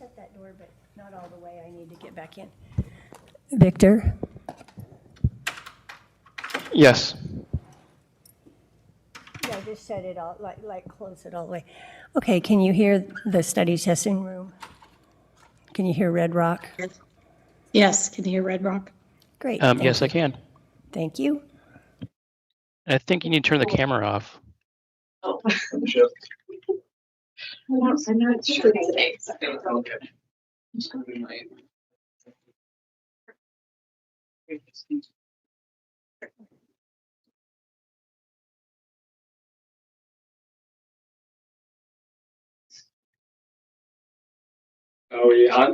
shut that door, but not all the way. I need to get back in. Victor? Yes. Yeah, just shut it all, like close it all the way. Okay, can you hear the study testing room? Can you hear Red Rock? Yes, can you hear Red Rock? Great. Yes, I can. Thank you. I think you need to turn the camera off. Oh, I'm not sure today. Okay. Oh, yeah.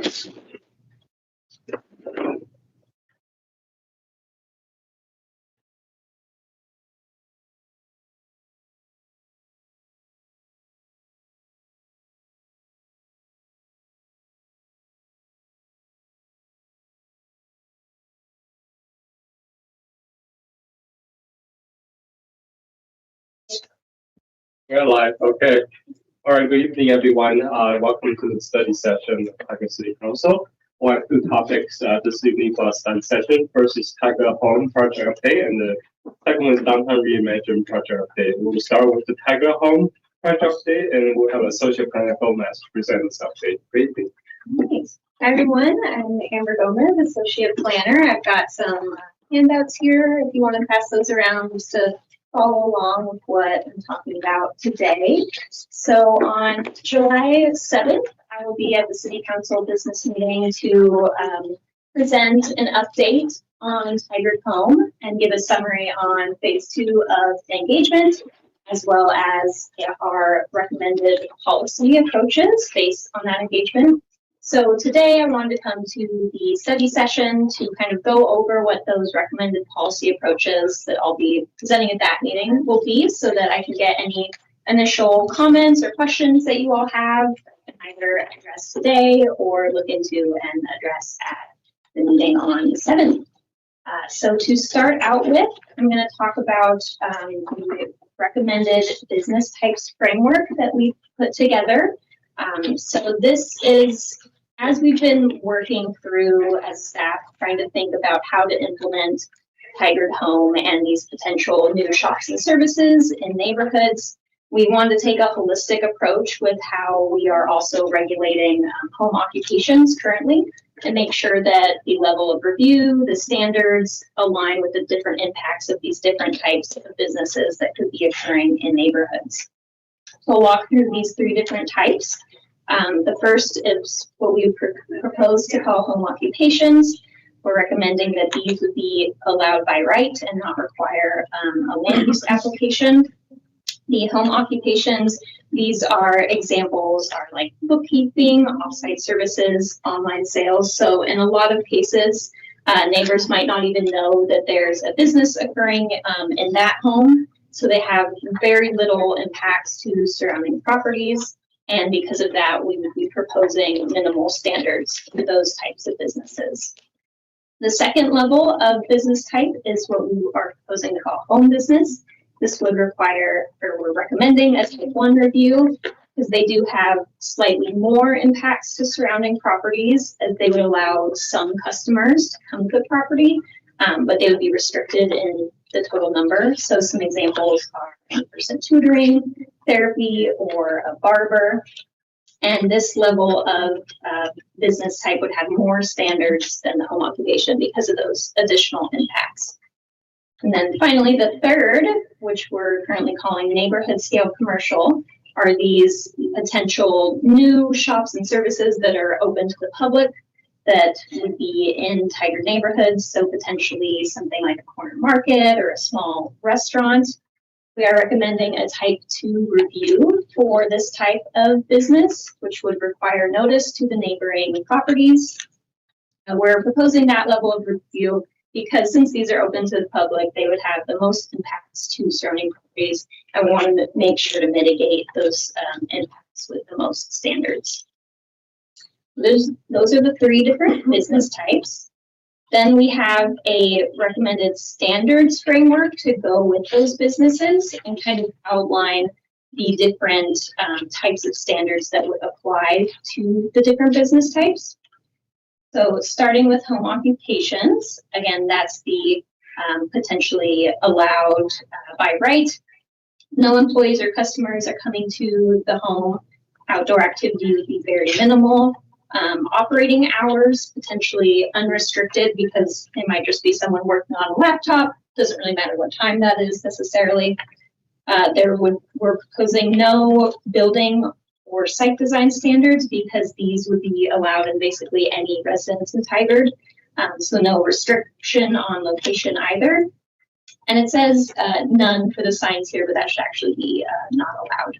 We're live. Okay. All right. Good evening, everyone. Welcome to the study session of Tiger City Council. We have two topics this evening for our study session. First is Tiger Home project update, and the second one is Downtown Reimagined project update. We'll start with the Tiger Home project update, and we'll have Associate Planner Gomez present this update. Great. Thanks. Hi, everyone. I'm Amber Gomez, Associate Planner. I've got some handouts here if you want to pass those around just to follow along with what I'm talking about today. So on July 7th, I will be at the City Council business meeting to present an update on Tiger Home and give a summary on phase 2 of the engagement, as well as our recommended policy approaches based on that engagement. So today I wanted to come to the study session to kind of go over what those recommended policy approaches that I'll be presenting at that meeting will be, so that I can get any initial comments or questions that you all have, and either address today or look into and address at the meeting on the 7th. So to start out with, I'm going to talk about the recommended business types framework that we've put together. So this is, as we've been working through as staff, trying to think about how to implement Tiger Home and these potential new shops and services in neighborhoods, we wanted to take a holistic approach with how we are also regulating home occupations currently, and make sure that the level of review, the standards align with the different impacts of these different types of businesses that could be occurring in neighborhoods. So I'll walk through these 3 different types. The first is what we propose to call home occupations. We're recommending that these would be allowed by right and not require a land use application. The home occupations, these are examples, are like bookkeeping, offsite services, online sales. So in a lot of cases, neighbors might not even know that there's a business occurring in that home. So they have very little impacts to surrounding properties. And because of that, we would be proposing minimal standards for those types of businesses. The second level of business type is what we are proposing to call home business. This would require, or we're recommending, a type 1 review, because they do have slightly more impacts to surrounding properties, as they would allow some customers to come to the property, but they would be restricted in the total number. So some examples are in-person tutoring, therapy, or a barber. And this level of business type would have more standards than the home occupation because of those additional impacts. And then finally, the third, which we're currently calling neighborhood scale commercial, are these potential new shops and services that are open to the public that would be in Tiger neighborhoods. So potentially something like a corner market or a small restaurant. We are recommending a type 2 review for this type of business, which would require notice to the neighboring properties. We're proposing that level of review because since these are open to the public, they would have the most impacts to surrounding properties, and we wanted to make sure to mitigate those impacts with the most standards. Those are the 3 different business types. Then we have a recommended standards framework to go with those businesses and kind of outline the different types of standards that would apply to the different business types. So starting with home occupations, again, that's the potentially allowed by right. No employees or customers are coming to the home. Outdoor activity would be very minimal. Operating hours, potentially unrestricted, because it might just be someone working on a laptop. Doesn't really matter what time that is necessarily. We're proposing no building or site design standards, because these would be allowed in basically any residence in Tigard. So no restriction on location either. And it says none for the signs here, but that should actually be not allowed.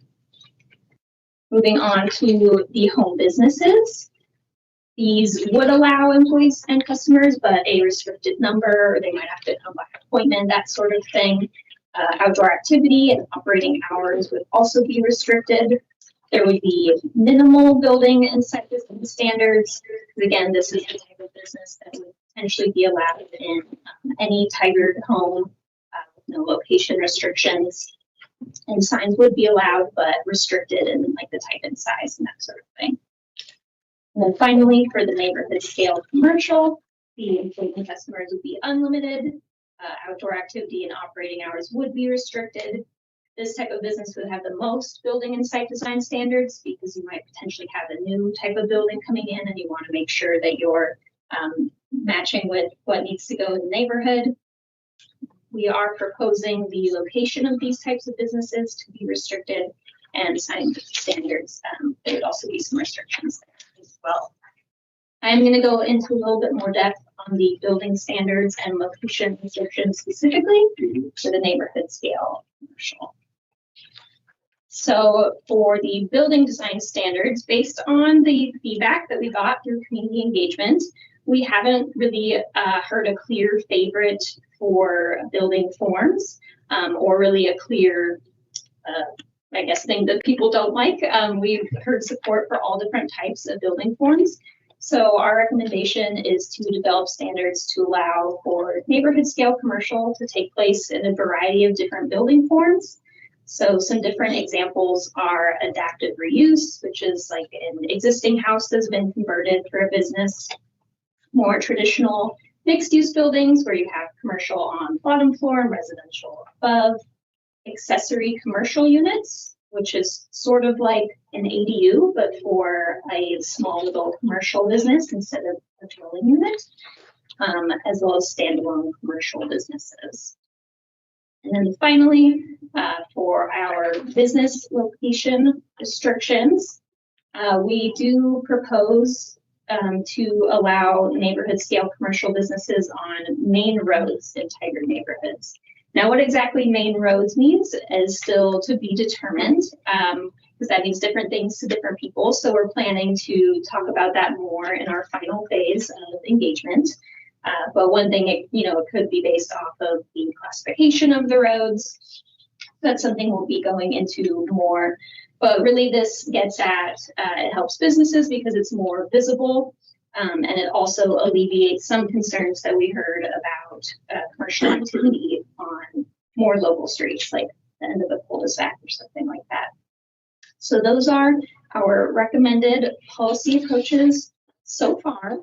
Moving on to the home businesses. These would allow employees and customers, but a restricted number, or they might have to come by appointment, that sort of thing. Outdoor activity and operating hours would also be restricted. There would be minimal building and site design standards. Again, this is the type of business that would potentially be allowed in any Tigard home, no location restrictions. And signs would be allowed, but restricted in like the type and size and that sort of thing. And then finally, for the neighborhood scale commercial, the employees and customers would be unlimited. Outdoor activity and operating hours would be restricted. This type of business would have the most building and site design standards, because you might potentially have a new type of building coming in and you want to make sure that you're matching with what needs to go in the neighborhood. We are proposing the location of these types of businesses to be restricted, and sign standards. There would also be some restrictions there as well. I'm going to go into a little bit more depth on the building standards and location restrictions specifically for the neighborhood scale commercial. So for the building design standards, based on the feedback that we got through community engagement, we haven't really heard a clear favorite for building forms, or really a clear, I guess, thing that people don't like. We've heard support for all different types of building forms. So our recommendation is to develop standards to allow for neighborhood scale commercial to take place in a variety of different building forms. So some different examples are adaptive reuse, which is like an existing house that's been converted for a business. More traditional mixed use buildings where you have commercial on the bottom floor and residential above. Accessory commercial units, which is sort of like an ADU, but for a small little commercial business instead of a dwelling unit, as well as standalone commercial businesses. And then finally, for our business location restrictions, we do propose to allow neighborhood scale commercial businesses on main roads in Tigard neighborhoods. Now, what exactly main roads means is still to be determined, because that means different things to different people. So we're planning to talk about that more in our final phase of engagement. But one thing, it could be based off of the classification of the roads. That's something we'll be going into more. But really, this gets at, it helps businesses because it's more visible. And it also alleviates some concerns that we heard about commercial activity on more local streets, like the end of a cul-de-sac or something like that. So those are our recommended policy approaches so far.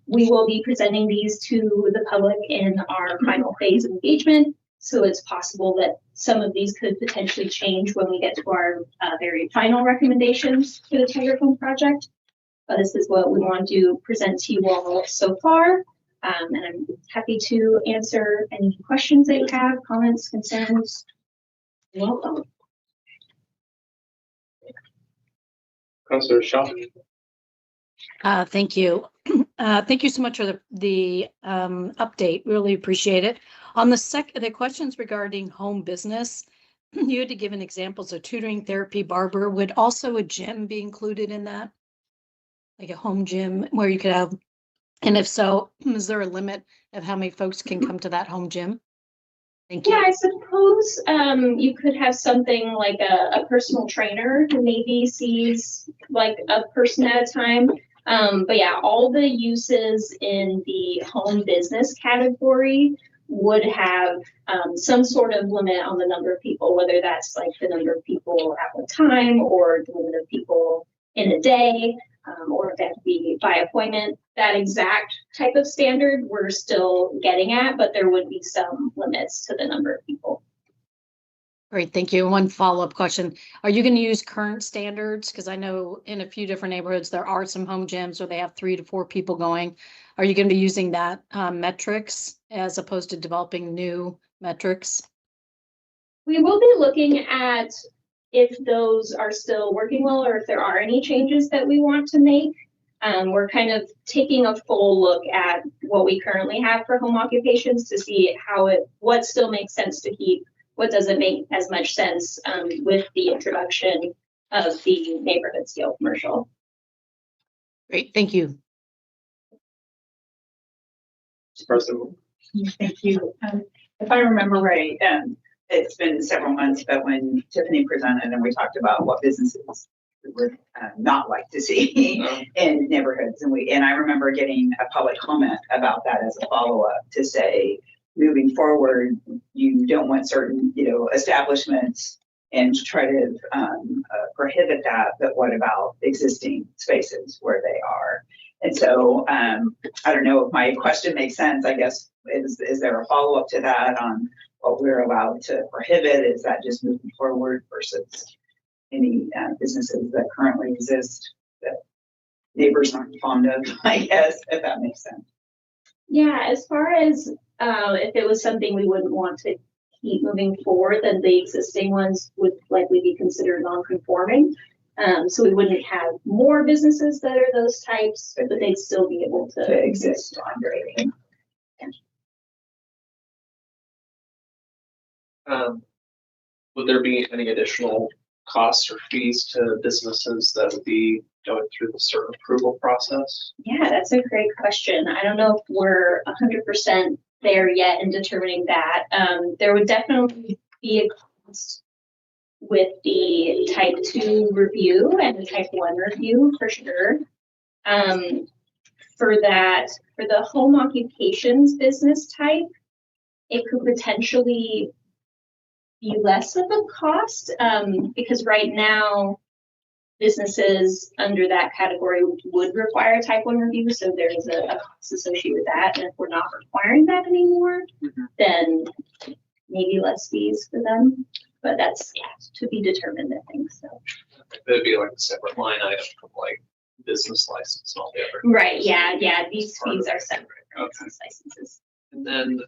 We will be presenting these to the public in our final phase of engagement. So it's possible that some of these could potentially change when we get to our very final recommendations for the Tigard Home project. But this is what we want to present to you all so far. And I'm happy to answer any questions that you have, comments, concerns. You're welcome. Councilor Shaw. Thank you. Thank you so much for the update. Really appreciate it. On the questions regarding home business, you had to give an examples of tutoring, therapy, barber. Would also a gym be included in that? Like a home gym where you could have, and if so, is there a limit of how many folks can come to that home gym? Thank you. Yeah, I suppose you could have something like a personal trainer who maybe sees like a person at a time. But yeah, all the uses in the home business category would have some sort of limit on the number of people, whether that's like the number of people at one time or the limit of people in a day, or if that could be by appointment. That exact type of standard we're still getting at, but there would be some limits to the number of people. Great, thank you. One follow-up question. Are you going to use current standards? Because I know in a few different neighborhoods, there are some home gyms where they have 3 to 4 people going. Are you going to be using that metrics as opposed to developing new metrics? We will be looking at if those are still working well or if there are any changes that we want to make. We're kind of taking a full look at what we currently have for home occupations to see what still makes sense to keep, what doesn't make as much sense with the introduction of the neighborhood scale commercial. Great, thank you. Person. Thank you. If I remember right, it's been several months, but when Tiffany presented and we talked about what businesses we would not like to see in neighborhoods, and I remember getting a public comment about that as a follow-up to say, moving forward, you don't want certain, establishments and to try to prohibit that, but what about existing spaces where they are? And so I don't know if my question makes sense. I guess, is there a follow-up to that on what we're allowed to prohibit? Is that just moving forward versus any businesses that currently exist that neighbors aren't fond of, I guess, if that makes sense? Yeah, as far as if it was something we wouldn't want to keep moving forward, then the existing ones would likely be considered non-conforming. So we wouldn't have more businesses that are those types, but they'd still be able to exist on grading. Would there be any additional costs or fees to businesses that would be going through the certain approval process? Yeah, that's a great question. I don't know if we're 100% there yet in determining that. There would definitely be a cost with the type 2 review and the type 1 review for sure. For the home occupations business type, it could potentially be less of a cost because right now businesses under that category would require a type 1 review. So there's a cost associated with that. And if we're not requiring that anymore, then maybe less fees for them. But that's to be determined, I think so. It'd be like a separate line item from like business license and all the other. Right, yeah. These fees are separate from business licenses. And then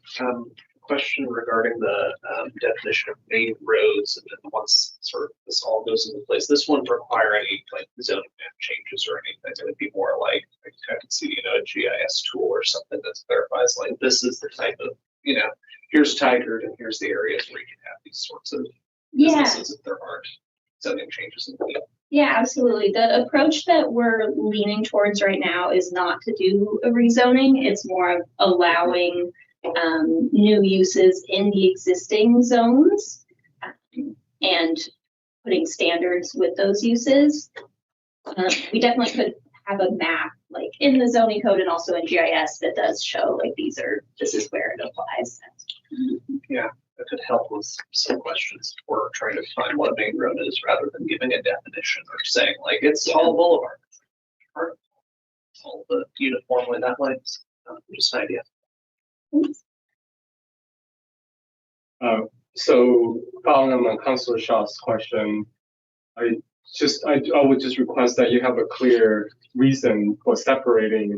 question regarding the definition of main roads, and then once sort of this all goes into place, this wouldn't require any like zoning map changes or anything. It would be more like I could see, a GIS tool or something that clarifies like this is the type of, here's Tigard and here's the areas where you can have these sorts of businesses if there aren't zoning changes in the. Yeah, absolutely. The approach that we're leaning towards right now is not to do a rezoning. It's more of allowing new uses in the existing zones and putting standards with those uses. We definitely could have a map like in the zoning code and also in GIS that does show like this is where it applies. Yeah, that could help with some questions if we're trying to find what a main road is rather than giving a definition or saying like it's all boulevard. Or it's all the uniformly that way. Just an idea. So following on Councilor Shaw's question, I would just request that you have a clear reason for separating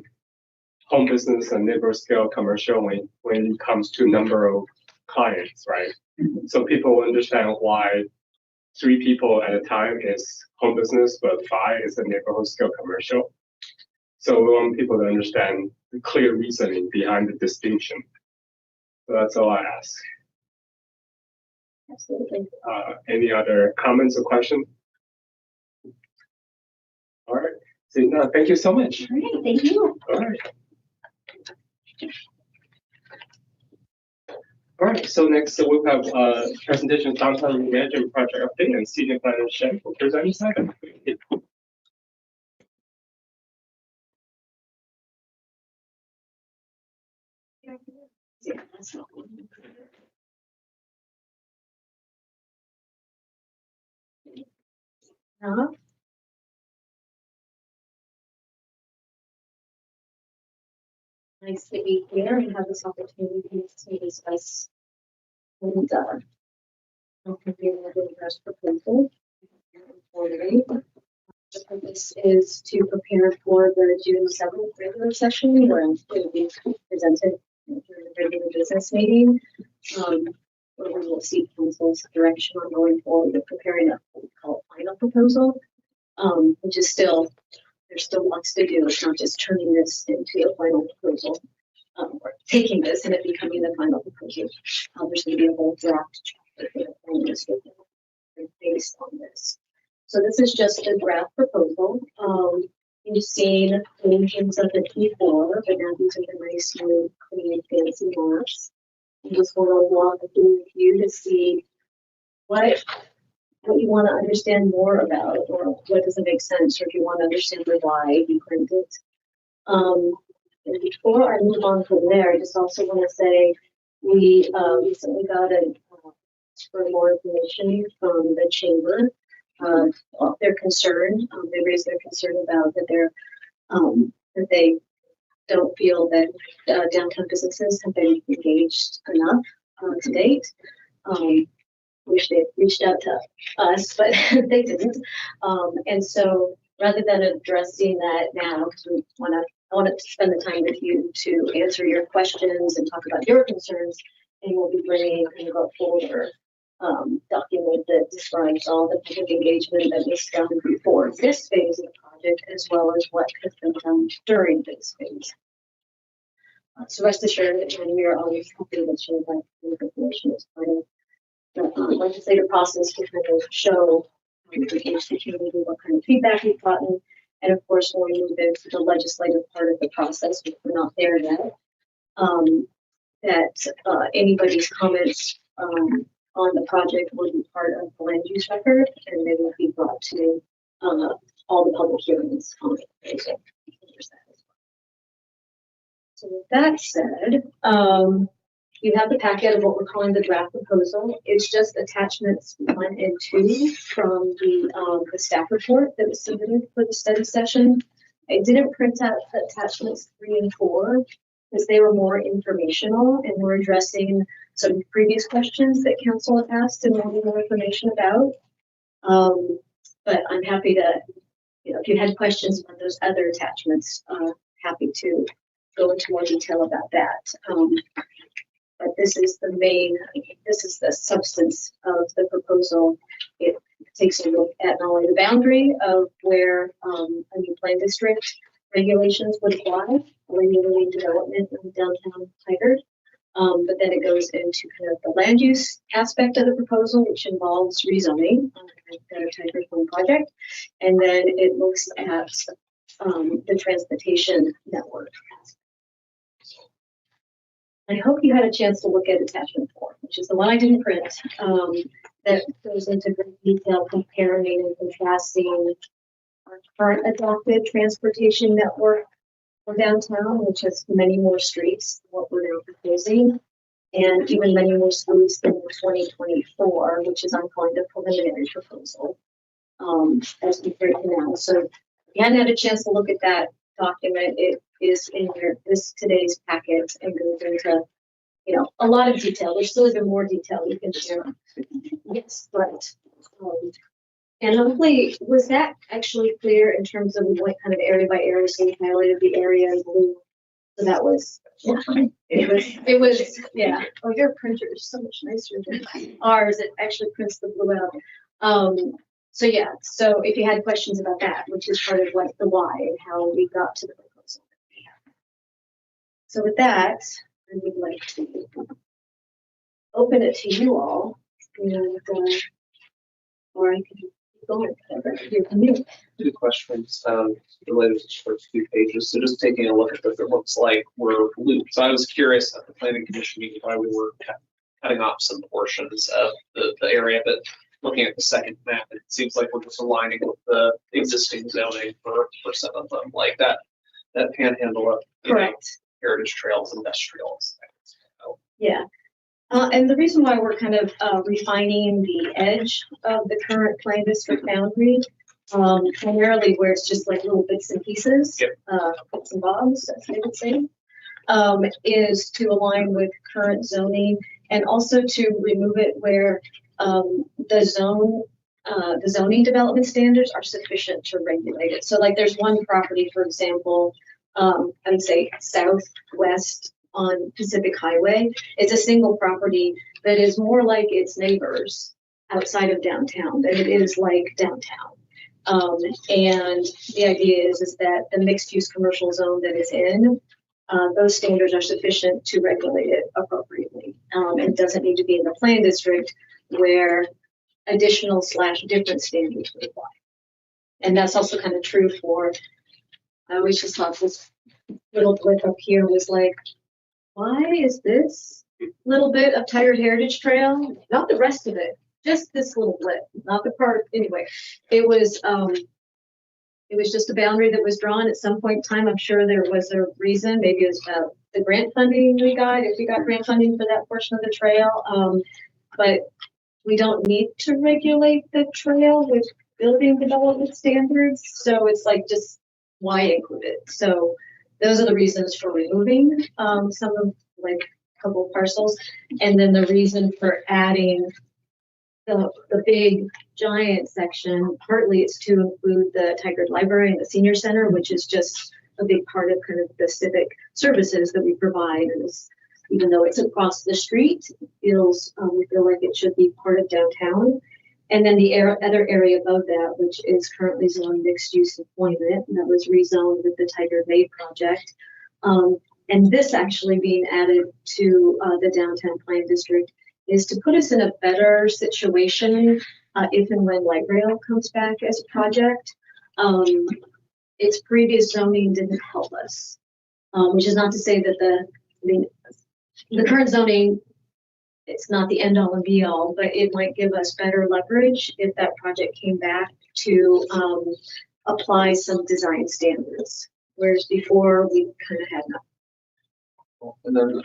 home business and neighbor scale commercial when it comes to number of clients, right? So people understand why 3 people at a time is home business, but 5 is a neighborhood scale commercial. So we want people to understand the clear reasoning behind the distinction. So that's all I ask. Absolutely. Any other comments or questions? All right. So, thank you so much. All right, thank you. All right. All right. So next we'll have presentation downtown reimagined project update and senior planner Shen will present this item. Yeah, that's not one. Nice to be here and have this opportunity to discuss and I'll compare the first proposal. The purpose is to prepare for the June 7th regular session where it will be presented during the regular business meeting. Where we will seek council's direction on going forward with preparing a what we call final proposal, which is still, there's still lots to do. It's not just turning this into a final proposal, or taking this and it becoming the final proposal. There's going to be a whole draft chapter for the planning statement based on this. So this is just a draft proposal. You've seen versions of it before, but now these are the nice new clean fancy maps. I just want to walk through with you to see what you want to understand more about, or what doesn't make sense, or if you want to understand the why behind it. And before I move on from there, I just also want to say we recently got for more information from the chamber. They're concerned. They raised their concern about that they don't feel that downtown businesses have been engaged enough to date. Wish they reached out to us, but they didn't. And so rather than addressing that now, because I want to spend the time with you to answer your questions and talk about your concerns, and we'll be bringing kind of a folder document that describes all the public engagement that was done before this phase of the project, as well as what has been done during this phase. So rest assured that we are always happy to share that information as part of the legislative process to kind of show the community what kind of feedback we've gotten. And of course, when we move into the legislative part of the process, which we're not there yet, that anybody's comments on the project will be part of the land use record, and they will be brought to all the public hearings on it. So with that said, you have the packet of what we're calling the draft proposal. It's just attachments 1 and 2 from the staff report that was submitted for the study session. I didn't print out attachments 3 and 4 because they were more informational and were addressing some previous questions that council had asked and wanted more information about. But I'm happy to, if you had questions about those other attachments, happy to go into more detail about that. But this is the substance of the proposal. It takes a look at not only the boundary of where a new plan district regulations would apply, regulating development in downtown Tigard, but then it goes into kind of the land use aspect of the proposal, which involves rezoning the Tigard Home project, and then it looks at the transportation network aspect. I hope you had a chance to look at attachment 4, which is the one I didn't print, that goes into great detail comparing and contrasting our current adopted transportation network for downtown, which has many more streets than what we're now proposing, and even many more streets than 2024, which is I'm calling the preliminary proposal, as compared to now. So if you hadn't had a chance to look at that document, it is in today's packet and goes into a lot of detail. There's still even more detail you can share. Yes, right. And hopefully, was that actually clear in terms of what kind of area by area? So we highlighted the area in blue. So that was, yeah, it was, yeah. Oh, your printer is so much nicer than ours. It actually prints the blue out. So yeah, so if you had questions about that, which is part of what the why and how we got to the proposal that we have. So with that, I would like to open it to you all, and or I can keep going. You can do. 2 questions related to the first 2 pages. So just taking a look at what it looks like we're blue. So I was curious at the planning commission meeting why we were cutting off some portions of the area, but looking at the second map, it seems like we're just aligning with the existing zoning for some of them, like that panhandle of Correct. heritage trails, industrials. Yeah. And the reason why we're kind of refining the edge of the current plan district boundary, primarily where it's just like little bits and pieces, bits and bobs, as they would say, is to align with current zoning and also to remove it where the zoning development standards are sufficient to regulate it. So like there's one property, for example, I would say southwest on Pacific Highway. It's a single property that is more like its neighbors outside of downtown than it is like downtown. And the idea is that the mixed use commercial zone that is in, those standards are sufficient to regulate it appropriately. It doesn't need to be in the plan district where additional / different standards would apply. And that's also kind of true for, I always just thought this little blip up here was like, why is this little bit of Tiger Heritage Trail, not the rest of it, just this little blip, not the part, anyway. It was just a boundary that was drawn at some point in time. I'm sure there was a reason, maybe it was about the grant funding we got, if we got grant funding for that portion of the trail. But we don't need to regulate the trail with building development standards. So it's like, just why include it? So those are the reasons for removing some of like a couple parcels. And then the reason for adding the big giant section, partly it's to include the Tigard Library and the Senior Center, which is just a big part of kind of the civic services that we provide. And even though it's across the street, we feel like it should be part of downtown. And then the other area above that, which is currently zoned mixed use employment, and that was rezoned with the Tiger Bay project. And this actually being added to the downtown plan district is to put us in a better situation if and when light rail comes back as a project. Its previous zoning didn't help us, which is not to say that the current zoning, it's not the end all and be all, but it might give us better leverage if that project came back to apply some design standards, whereas before we kind of had nothing. And then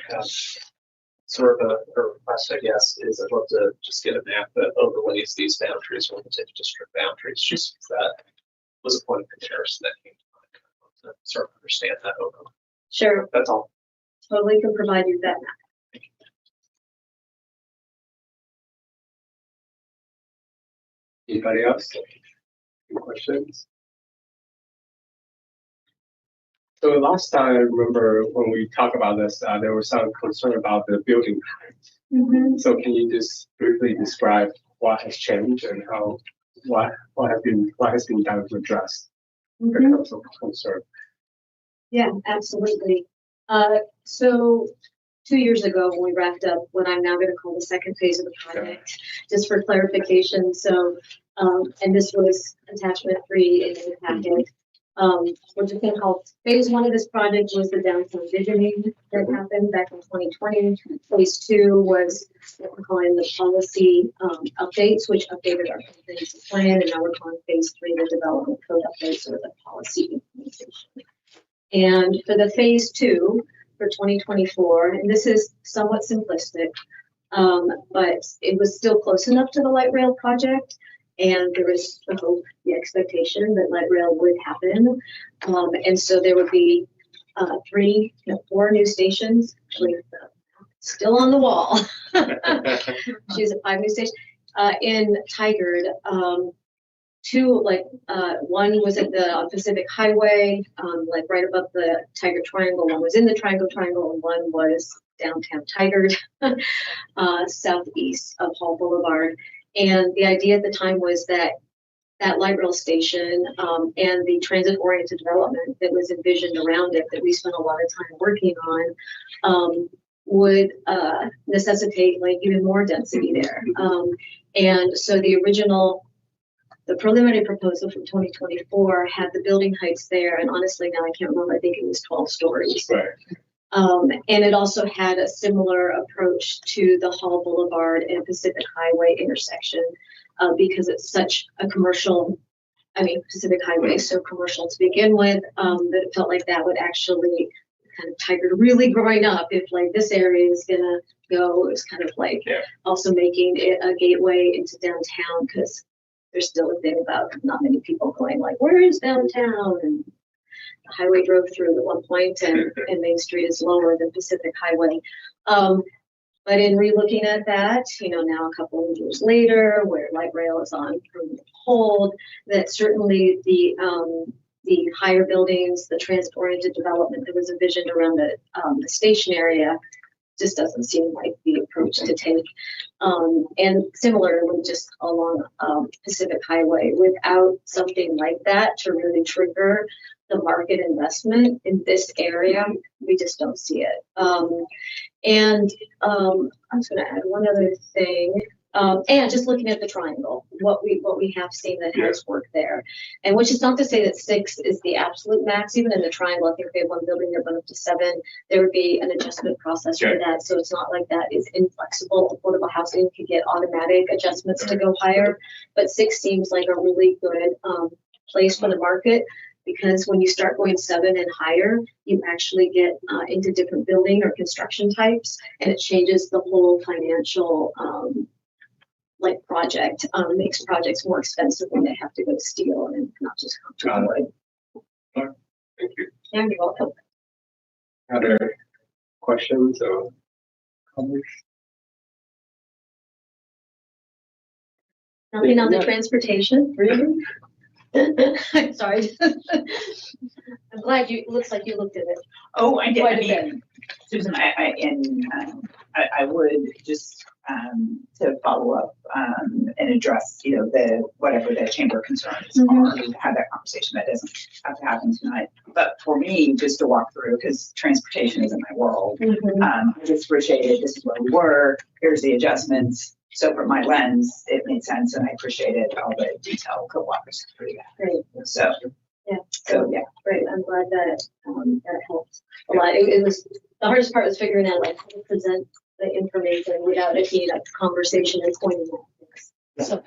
sort of a request, I guess, is I'd love to just get a map that overlays these boundaries relative to district boundaries, just because that was a point of comparison that came to mind. To sort of understand that overlay. Sure, That's all. totally can provide you that map. Anybody else? Any questions? So last time I remember when we talked about this, there was some concern about the building height. So can you just briefly describe what has changed and what has been done to address the concern? Yeah, absolutely. So 2 years ago, when we wrapped up what I'm now going to call the second phase of the project, just for clarification. So, and this was attachment 3 in the packet. What you think called phase 1 of this project was the downtown visioning that happened back in 2020. Phase 2 was what we're calling the policy updates, which updated our comprehensive plan, and now we're calling phase 3 the development code updates or the policy implementation. And for the phase 2 for 2024, and this is somewhat simplistic, but it was still close enough to the light rail project. And there was the hope, the expectation that light rail would happen. And so there would be 4 new stations, still on the wall. She's at 5 new stations in Tigard. 2, one was at the Pacific Highway, right above the Tigard Triangle. One was in the Triangle, and one was downtown Tigard, southeast of Hall Boulevard. And the idea at the time was that light rail station and the transit-oriented development that was envisioned around it, that we spent a lot of time working on, would necessitate even more density there. And so the preliminary proposal from 2024 had the building heights there, and honestly now I can't remember, I think it was 12 stories. Right. And it also had a similar approach to the Hall Boulevard and Pacific Highway intersection because it's such a Pacific Highway is so commercial to begin with, that it felt like that would actually kind of Tiger really growing up, if like this area is gonna go, it's kind of like also making it a gateway into downtown, because there's still a thing about not many people going like, where is downtown? And the highway drove through at one point, and Main Street is lower than Pacific Highway. But in relooking at that, you know, now a couple of years later, where light rail is on permanent hold, that certainly the higher buildings, the transit-oriented development that was envisioned around the station area just doesn't seem like the approach to take. And similarly, just along Pacific Highway, without something like that to really trigger the market investment in this area, we just don't see it. And I was going to add one other thing. And just looking at the triangle, what we have seen that has worked there, and which is not to say that 6 is the absolute max. Even in the triangle, I think if they have one building, they're going up to 7. There would be an adjustment process for that, so it's not like that is inflexible. Affordable housing could get automatic adjustments to go higher, but 6 seems like a really good place for the market. Because when you start going 7 and higher, you actually get into different building or construction types, and it changes the whole financial project. Makes projects more expensive when they have to go to steel and not just concrete wood. Thank you. Yeah, you're welcome. Other questions or comments? Nothing on the transportation, really? I'm sorry. I'm glad it looks like you looked at it. Oh, I did. Quite I a bit. mean, Susan, I would just to follow up and address, you know, whatever the chamber concerns are, have that conversation. That doesn't have to happen tonight. But for me, just to walk through, because transportation isn't my world, I just appreciated this is where we were. Here's the adjustments. So from my lens, it made sense, and I appreciated all the detail could walk us through that. Great. So yeah. Great. I'm glad that that helped a lot. It was the hardest part was figuring out like how to present the information without it being a conversation and pointing at things. So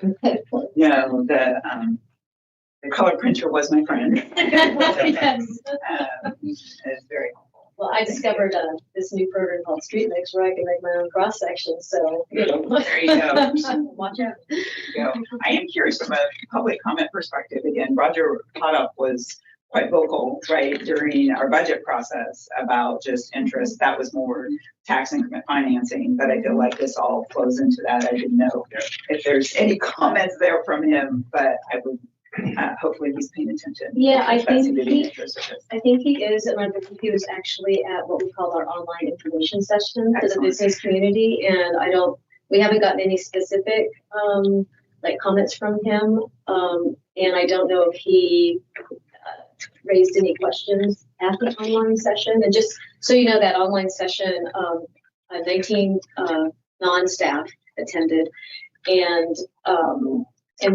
No, the color printer was my friend. yes. It's very helpful. Well, I discovered this new program called Street Mix where I can make my own cross sections. So you know. There you go. Watch out. There you go. I am curious from a public comment perspective. Again, Roger Potup was quite vocal, right, during our budget process about just interest. That was more tax increment financing, but I feel like this all flows into that. I didn't know if there's any comments there from him, but I would hopefully he's paying attention. Yeah, I That think seemed to be the interest of this. I think he is, and I believe he was actually at what we call our online information session for the Excellent. business community. And we haven't gotten any specific like comments from him, and I don't know if he raised any questions at the online session. And just so you know, that online session, 19 non-staff attended, and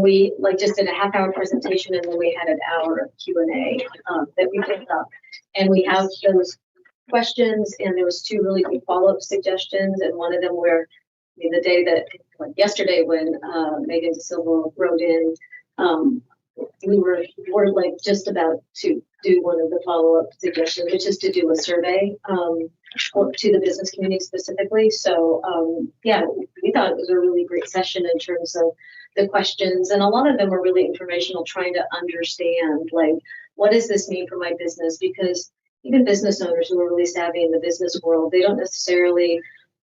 we like just did a half-hour presentation, and then we had an hour Q&A that we picked up. And we have those questions, and there was 2 really good follow-up suggestions, and one of them where the day that, like yesterday, when Megan DeSilva wrote in, we were like just about to do one of the follow-up suggestions, which is to do a survey to the business community specifically. So yeah, we thought it was a really great session in terms of the questions, and a lot of them were really informational, trying to understand like, what does this mean for my business? Because even business owners who are really savvy in the business world, they don't necessarily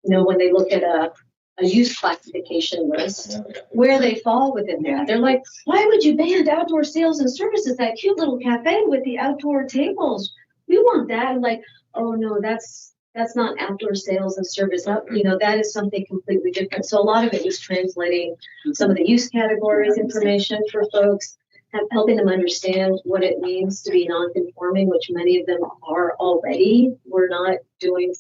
know when they look at a use classification list where they fall within that. They're like, why would you ban outdoor sales and services? That cute little cafe with the outdoor tables, we want that. And like, oh no, that's not outdoor sales and service. That is something completely different. So a lot of it is translating some of the use categories information for folks, helping them understand what it means to be non-conforming, which many of them are already. We're not doing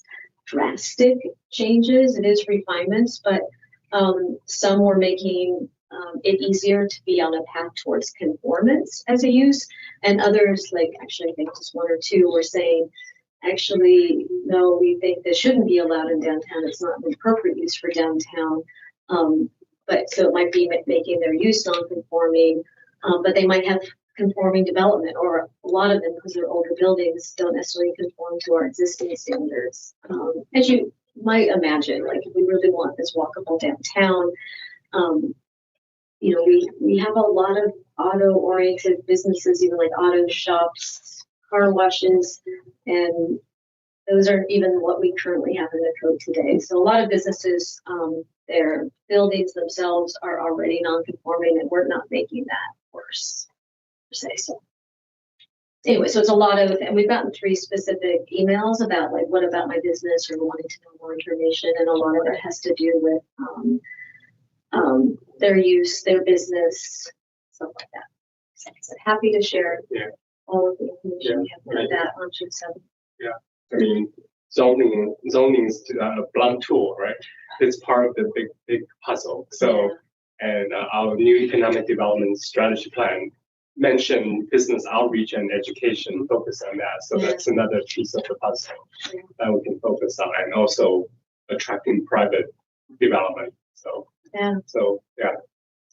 drastic changes. It is refinements, but some were making it easier to be on a path towards conformance as a use, and others, like actually I think just 1 or 2, were saying, actually, no, we think this shouldn't be allowed in downtown. It's not an appropriate use for downtown. But so it might be making their use non-conforming, but they might have conforming development, or a lot of them, because they're older buildings, don't necessarily conform to our existing standards. As you might imagine, like if we really want this walkable downtown, you know, we have a lot of auto-oriented businesses, even like auto shops, car washes, and those aren't even what we currently have in the code today. So a lot of businesses, their buildings themselves are already non-conforming, and we're not making that worse, per se. So anyway, so it's a lot of, and we've gotten 3 specific emails about like, what about my business, or wanting to know more information, and a lot of it has to do with their use, their business, stuff like that. So happy to share all of the information we have about that on June 7th. I mean, zoning is a blunt tool, right? It's part of the big puzzle. So, and our new economic development strategy plan mentioned business outreach and education, focus on that. So that's another piece of the puzzle that we can focus on, and also attracting private development. So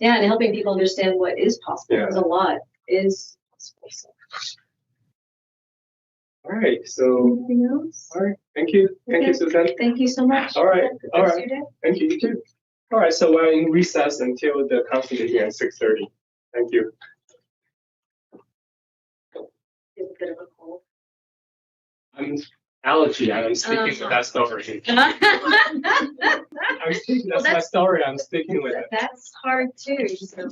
and helping people understand what is possible, because a lot is possible. So. All right. So. Anything else? All right. Thank you. Thank you, Suzanne. Thank you so much. All right. Have a good All rest right. of your day. Thank you. You too. All right. So we're in recess until the council meeting at 6:30. Thank you. You have a bit of a cold. I'm allergy. I'm sticking with that story. I'm sticking. That's my story. I'm sticking with it. That's hard too. So.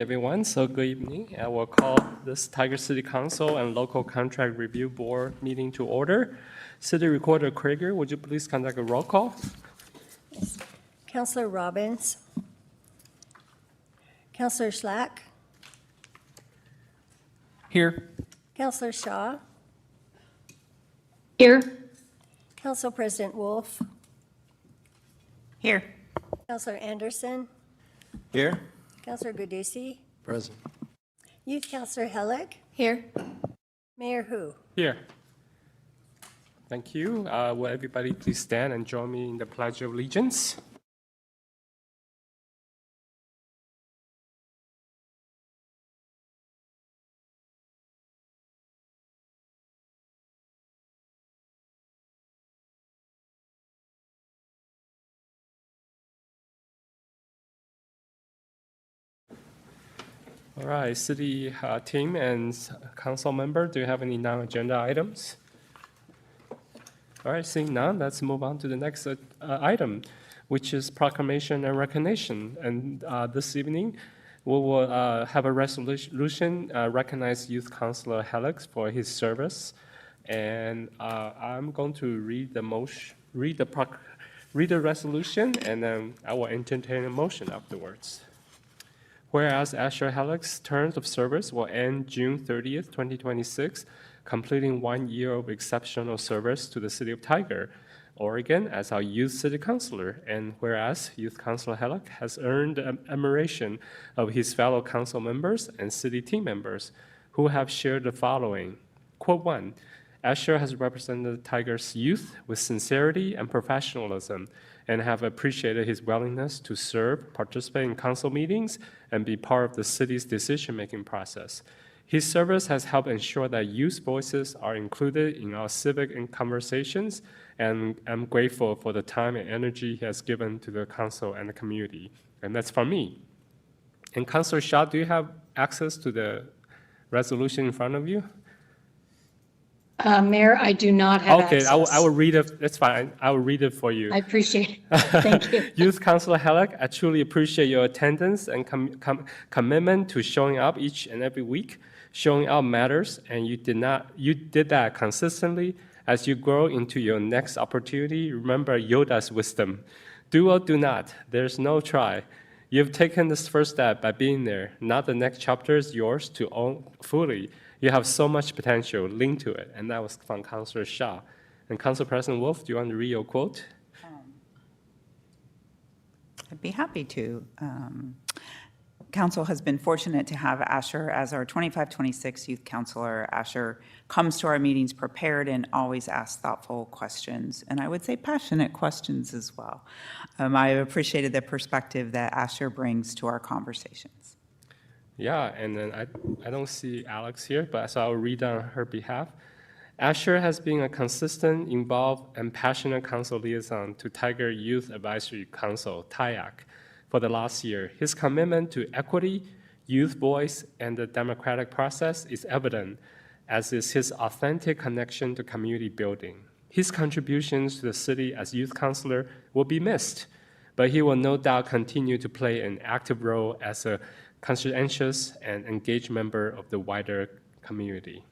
Everyone, so good evening. I will call this Tiger City Council and Local Contract Review Board meeting to order. City Recorder Krieger, would you please conduct a roll call? Counselor Robbins. Counselor Schlack. Here. Counselor Shaw. Here. Council President Wolf. Here. Counselor Anderson. Here. Counselor Gudusi. Present. Youth Counselor Hellick. Here. Mayor Hu. Here. Thank you. Will everybody please stand and join me in the Pledge of Allegiance? All right, city team and council member, do you have any non-agenda items? All right, seeing none, let's move on to the next item, which is proclamation and recognition. And this evening, we will have a resolution recognize Youth Councilor Helix for his service. And I'm going to read the resolution, and then I will entertain a motion afterwards. Whereas Asher Helix's terms of service will end June 30th, 2026, completing 1 year of exceptional service to the City of Tiger, Oregon as our Youth City Councilor. And whereas Youth Councilor Helix has earned the admiration of his fellow council members and city team members who have shared the following. Quote 1, Asher has represented Tiger's youth with sincerity and professionalism and have appreciated his willingness to serve, participate in council meetings, and be part of the city's decision-making process. His service has helped ensure that youth voices are included in our civic conversations, and I'm grateful for the time and energy he has given to the council and the community. And that's from me. And Councilor Shaw, do you have access to the resolution in front of you? Mayor, I do not have Okay, access. I will read it. That's fine. I will read it for you. I appreciate it. Thank you. Youth Councilor Hellick, I truly appreciate your attendance and commitment to showing up each and every week. Showing up matters, and you did that consistently. As you grow into your next opportunity, remember Yoda's wisdom. Do or do not. There's no try. You've taken this first step by being there. Now the next chapter is yours to own fully. You have so much potential. Link to it. And that was from Councilor Shaw. And Council President Wolf, do you want to read your quote? I'd be happy to. Council has been fortunate to have Asher as our 25-26 youth counselor. Asher comes to our meetings prepared and always asks thoughtful questions, and I would say passionate questions as well. I have appreciated the perspective that Asher brings to our conversations. Yeah, and then I don't see Alex here, but so I'll read on her behalf. Asher has been a consistent, involved, and passionate council liaison to Tiger Youth Advisory Council, TIAC, for the last year. His commitment to equity, youth voice, and the democratic process is evident, as is his authentic connection to community building. His contributions to the city as youth councilor will be missed, but he will no doubt continue to play an active role as a conscientious and engaged member of the wider community.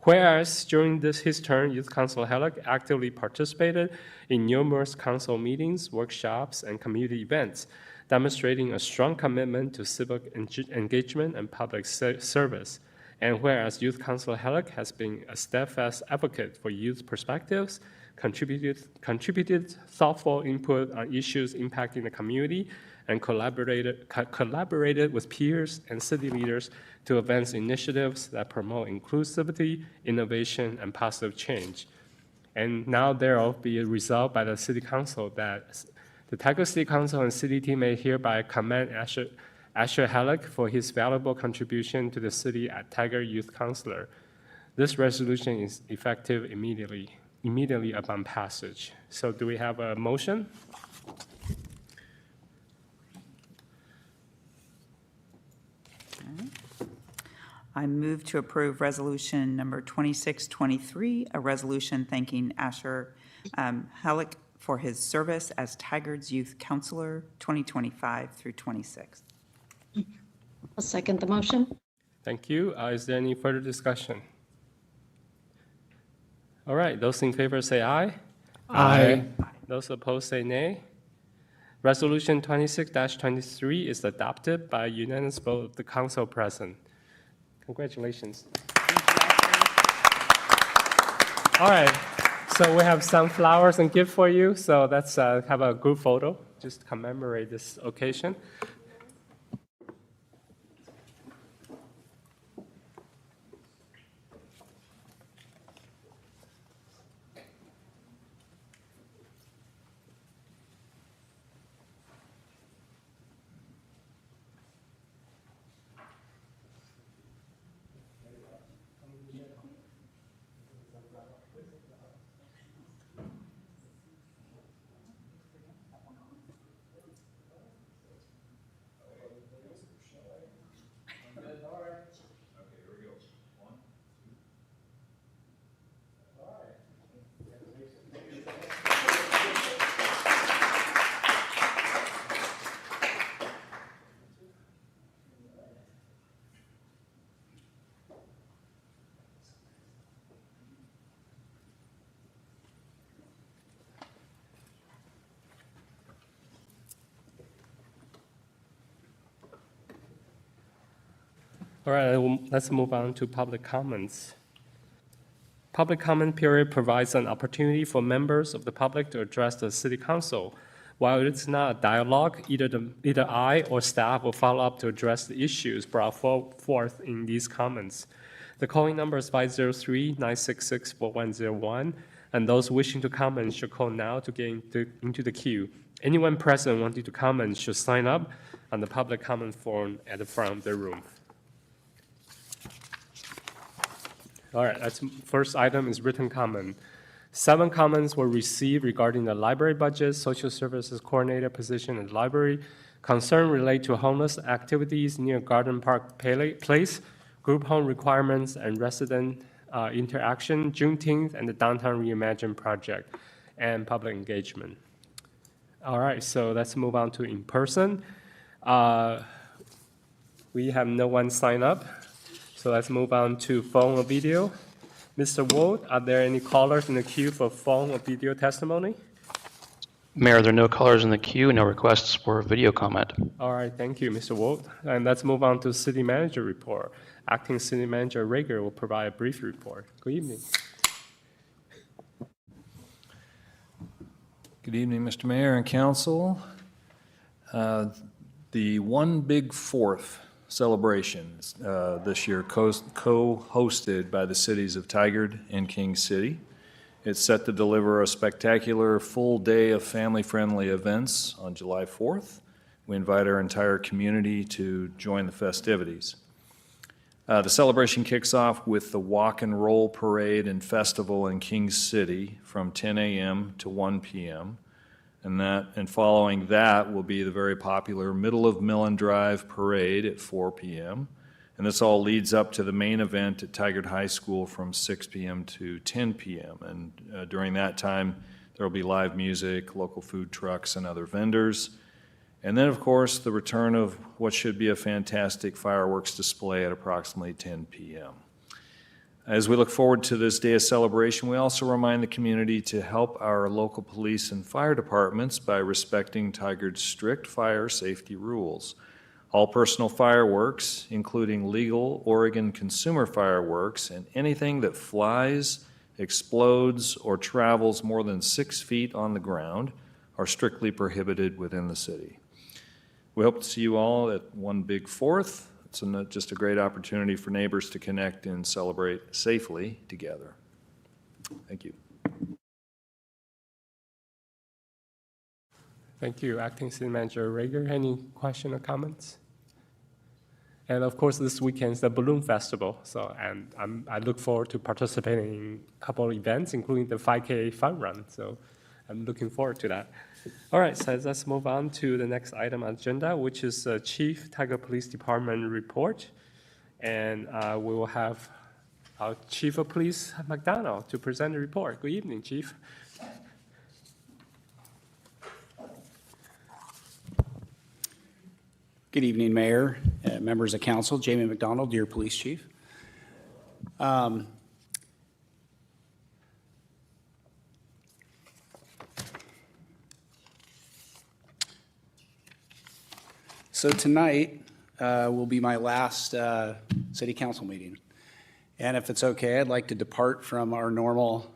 Whereas during his term, Youth Councilor Hellick actively participated in numerous council meetings, workshops, and community events, demonstrating a strong commitment to civic engagement and public service. And whereas Youth Councilor Hellick has been a steadfast advocate for youth perspectives, contributed thoughtful input on issues impacting the community, and collaborated with peers and city leaders to advance initiatives that promote inclusivity, innovation, and positive change. And now thereof be resolved by the City Council that the Tiger City Council and City team may hereby commend Asher Hellick for his valuable contribution to the city as Tiger Youth Councilor. This resolution is effective immediately upon passage. So do we have a motion? I move to approve resolution number 2623, a resolution thanking Asher Hellick for his service as Tiger's Youth Counselor 2025 through 26. I'll second the motion. Thank you. Is there any further discussion? All right, those in favor say aye. Aye. Those opposed say nay. Resolution 26-23 is adopted by unanimous vote of the council present. Congratulations. All right, so we have some flowers and gift for you. So let's have a group photo, just to commemorate this occasion. All right, let's move on to public comments. Public comment period provides an opportunity for members of the public to address the city council. While it's not a dialogue, either I or staff will follow up to address the issues brought forth in these comments. The calling number is 503-966-4101, and those wishing to comment should call now to get into the queue. Anyone present wanting to comment should sign up on the public comment form at the front of the room. All right, first item is written comment. 7 comments were received regarding the library budget, social services coordinator position in the library, concern relate to homeless activities near Garden Park Place, group home requirements and resident interaction, Juneteenth, and the Downtown Reimagine project, and public engagement. All right, so let's move on to in person. We have no one sign up. So let's move on to phone or video. Mr. Wold, are there any callers in the queue for phone or video testimony? Mayor, there are no callers in the queue, no requests for video comment. All right, thank you, Mr. Wold. And let's move on to city manager report. Acting City Manager Rager will provide a brief report. Good evening. Good evening, Mr. Mayor and Council. The One Big Fourth celebration this year co-hosted by the cities of Tigard and King City. It's set to deliver a spectacular full day of family-friendly events on July 4th. We invite our entire community to join the festivities. The celebration kicks off with the Walk and Roll Parade and Festival in King City from 10 a.m. to 1 p.m. And following that will be the very popular Middle of Millen Drive Parade at 4 p.m. And this all leads up to the main event at Tigard High School from 6 p.m. to 10 p.m. And during that time, there will be live music, local food trucks, and other vendors. And then, of course, the return of what should be a fantastic fireworks display at approximately 10 p.m. As we look forward to this day of celebration, we also remind the community to help our local police and fire departments by respecting Tigard's strict fire safety rules. All personal fireworks, including legal Oregon consumer fireworks, and anything that flies, explodes, or travels more than 6 feet on the ground are strictly prohibited within the city. We hope to see you all at One Big Fourth. It's just a great opportunity for neighbors to connect and celebrate safely together. Thank you. Thank you, Acting City Manager Rager. Any question or comments? And of course, this weekend is the Balloon Festival. I look forward to participating in a couple of events, including the 5K fun run. So I'm looking forward to that. All right, so let's move on to the next item on agenda, which is Chief Tigard Police Department report. And we will have our Chief of Police, McDonald, to present the report. Good evening, Chief. Good evening, Mayor, members of council, Jamie McDonald, Deer Police Chief. So tonight will be my last city council meeting. And if it's okay, I'd like to depart from our normal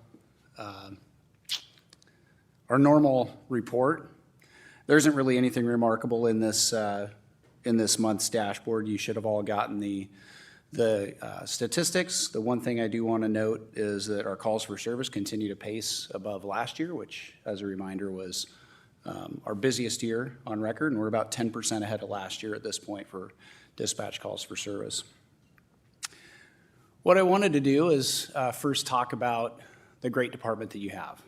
report. There isn't really anything remarkable in this month's dashboard. You should have all gotten the statistics. The one thing I do want to note is that our calls for service continue to pace above last year, which, as a reminder, was our busiest year on record, and we're about 10% ahead of last year at this point for dispatch calls for service. What I wanted to do is first talk about the great department that you have.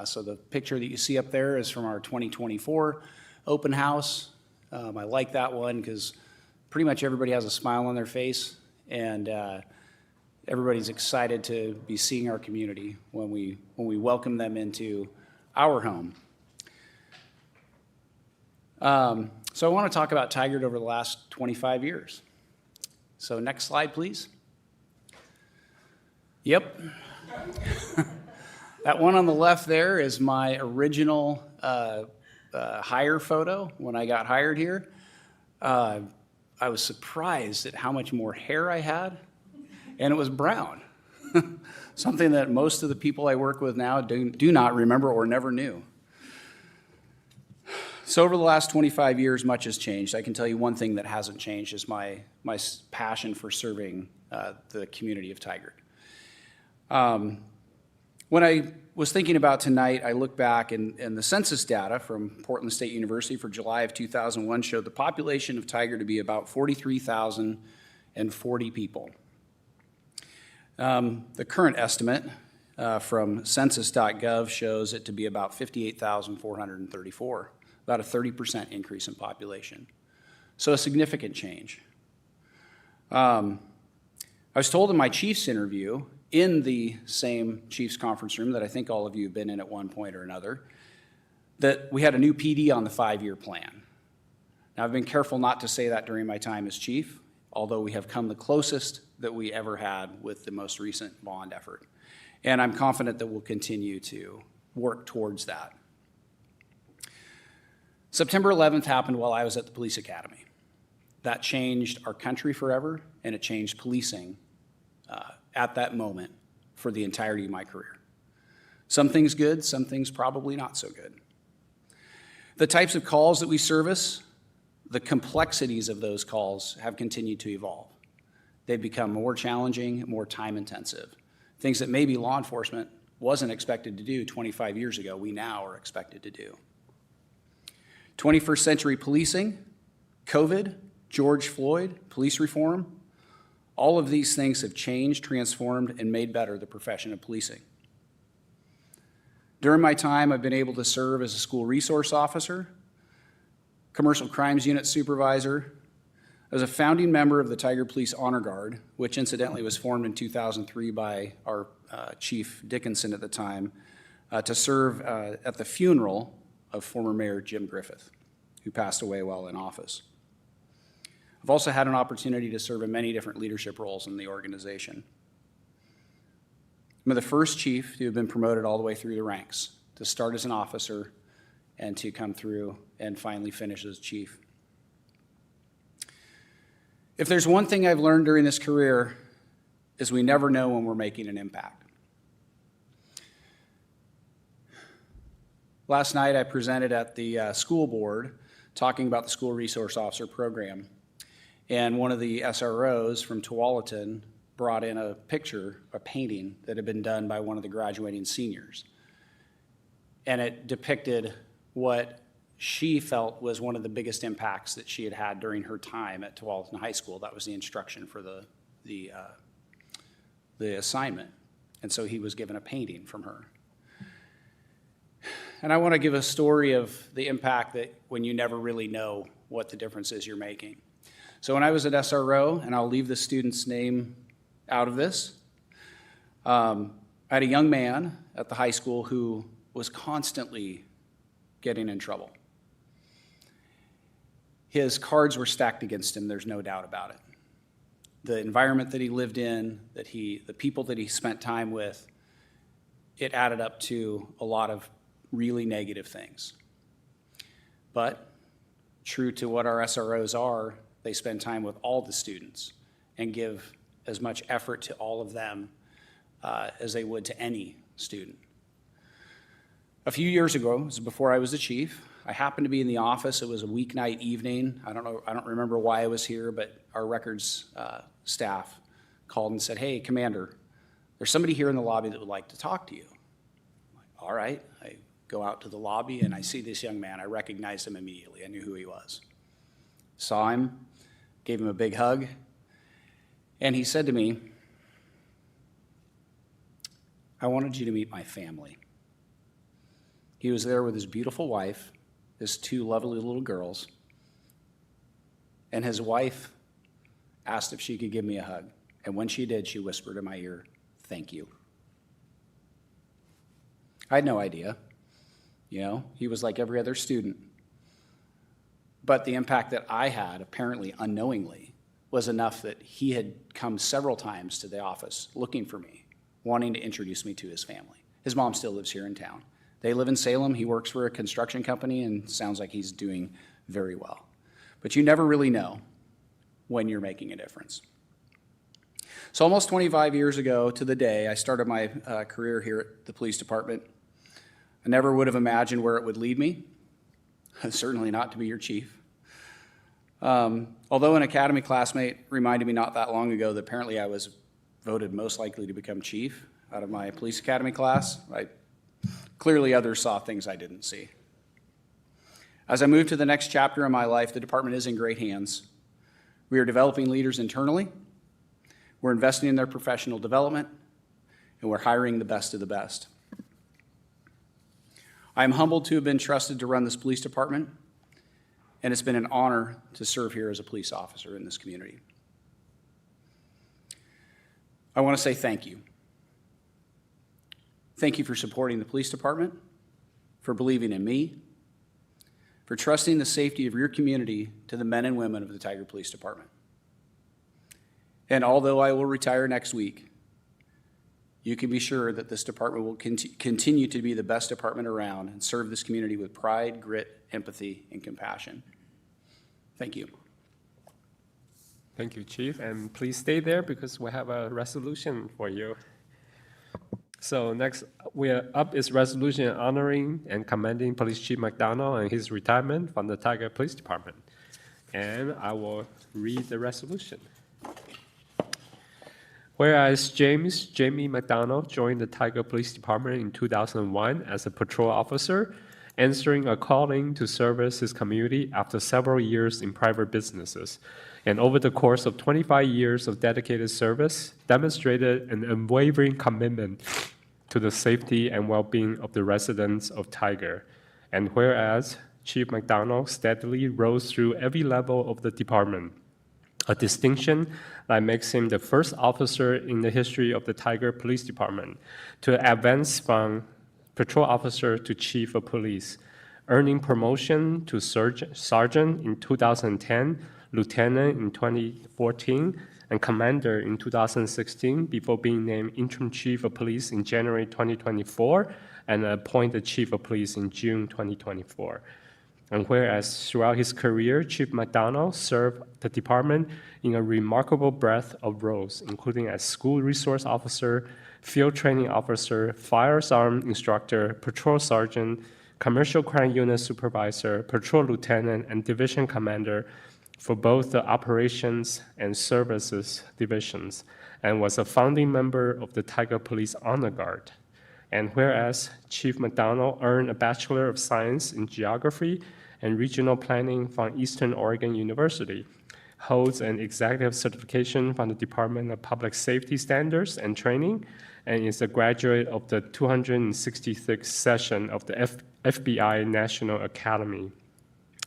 So the picture that you see up there is from our 2024 open house. I like that one because pretty much everybody has a smile on their face, and everybody's excited to be seeing our community when we welcome them into our home. So I want to talk about Tigard over the last 25 years. So next slide, please. Yep. That one on the left there is my original hire photo when I got hired here. I was surprised at how much more hair I had, and it was brown. Something that most of the people I work with now do not remember or never knew. So over the last 25 years, much has changed. I can tell you one thing that hasn't changed is my passion for serving the community of Tigard. When I was thinking about tonight, I looked back and the census data from Portland State University for July of 2001 showed the population of Tigard to be about 43,040 people. The current estimate from census.gov shows it to be about 58,434, about a 30% increase in population. So a significant change. I was told in my chief's interview in the same chief's conference room that I think all of you have been in at one point or another, that we had a new PD on the 5-year plan. Now, I've been careful not to say that during my time as chief, although we have come the closest that we ever had with the most recent bond effort. And I'm confident that we'll continue to work towards that. September 11th happened while I was at the police academy. That changed our country forever, and it changed policing at that moment for the entirety of my career. Some things good, some things probably not so good. The types of calls that we service, the complexities of those calls have continued to evolve. They've become more challenging, more time intensive. Things that maybe law enforcement wasn't expected to do 25 years ago, we now are expected to do. 21st century policing, COVID, George Floyd, police reform, all of these things have changed, transformed, and made better the profession of policing. During my time, I've been able to serve as a school resource officer, commercial crimes unit supervisor, as a founding member of the Tigard Police Honor Guard, which incidentally was formed in 2003 by our Chief Dickinson at the time, to serve at the funeral of former Mayor Jim Griffith, who passed away while in office. I've also had an opportunity to serve in many different leadership roles in the organization. I'm the first chief to have been promoted all the way through the ranks, to start as an officer and to come through and finally finish as chief. If there's one thing I've learned during this career is we never know when we're making an impact. Last night I presented at the school board talking about the school resource officer program. And one of the SROs from Tualatin brought in a picture, a painting that had been done by one of the graduating seniors. And it depicted what she felt was one of the biggest impacts that she had had during her time at Tualatin High School. That was the instruction for the assignment. And so he was given a painting from her. And I want to give a story of the impact that when you never really know what the difference is you're making. So when I was at SRO, and I'll leave the student's name out of this, I had a young man at the high school who was constantly getting in trouble. his cards were stacked against him, there's no doubt about it. The environment that he lived in, the people that he spent time with, it added up to a lot of really negative things. But true to what our SROs are, they spend time with all the students and give as much effort to all of them as they would to any student. A few years ago, this is before I was the chief, I happened to be in the office. It was a weeknight evening. I don't remember why I was here, but our records staff called and said, "Hey, Commander, there's somebody here in the lobby that would like to talk to you." I'm like, all right. I go out to the lobby and I see this young man. I recognized him immediately. I knew who he was. Saw him, gave him a big hug, and he said to me, "I wanted you to meet my family." He was there with his beautiful wife, his 2 lovely little girls, and his wife asked if she could give me a hug. And when she did, she whispered in my ear, "Thank you." I had no idea. You know, he was like every other student. But the impact that I had, apparently unknowingly, was enough that he had come several times to the office looking for me, wanting to introduce me to his family. His mom still lives here in town. They live in Salem. He works for a construction company and sounds like he's doing very well. But you never really know when you're making a difference. So almost 25 years ago to the day, I started my career here at the police department. I never would have imagined where it would lead me, certainly not to be your chief. Although an academy classmate reminded me not that long ago that apparently I was voted most likely to become chief out of my police academy class, clearly others saw things I didn't see. As I move to the next chapter in my life, the department is in great hands. We are developing leaders internally, we're investing in their professional development, and we're hiring the best of the best. I am humbled to have been trusted to run this police department, and it's been an honor to serve here as a police officer in this community. I want to say thank you. Thank you for supporting the police department, for believing in me, for trusting the safety of your community to the men and women of the Tigard Police Department. And although I will retire next week, you can be sure that this department will continue to be the best department around and serve this community with pride, grit, empathy, and compassion. Thank you. Thank you, Chief. And please stay there because we have a resolution for you. So next, up is resolution honoring and commending Police Chief McDonald and his retirement from the Tigard Police Department. And I will read the resolution. Whereas Jamie McDonald joined the Tigard Police Department in 2001 as a patrol officer, answering a calling to service his community after several years in private businesses, and over the course of 25 years of dedicated service, demonstrated an unwavering commitment to the safety and well-being of the residents of Tigard. And whereas Chief McDonald steadily rose through every level of the department, a distinction that makes him the first officer in the history of the Tigard Police Department to advance from patrol officer to chief of police, earning promotion to sergeant in 2010, lieutenant in 2014, and commander in 2016 before being named interim chief of police in January 2024 and appointed chief of police in June 2024. And whereas throughout his career, Chief McDonald served the department in a remarkable breadth of roles, including as school resource officer, field training officer, firearms instructor, patrol sergeant, commercial crime unit supervisor, patrol lieutenant, and division commander for both the operations and services divisions, and was a founding member of the Tigard Police Honor Guard. And whereas Chief McDonald earned a Bachelor of Science in Geography and Regional Planning from Eastern Oregon University, holds an executive certification from the Department of Public Safety Standards and Training, and is a graduate of the 266th session of the FBI National Academy,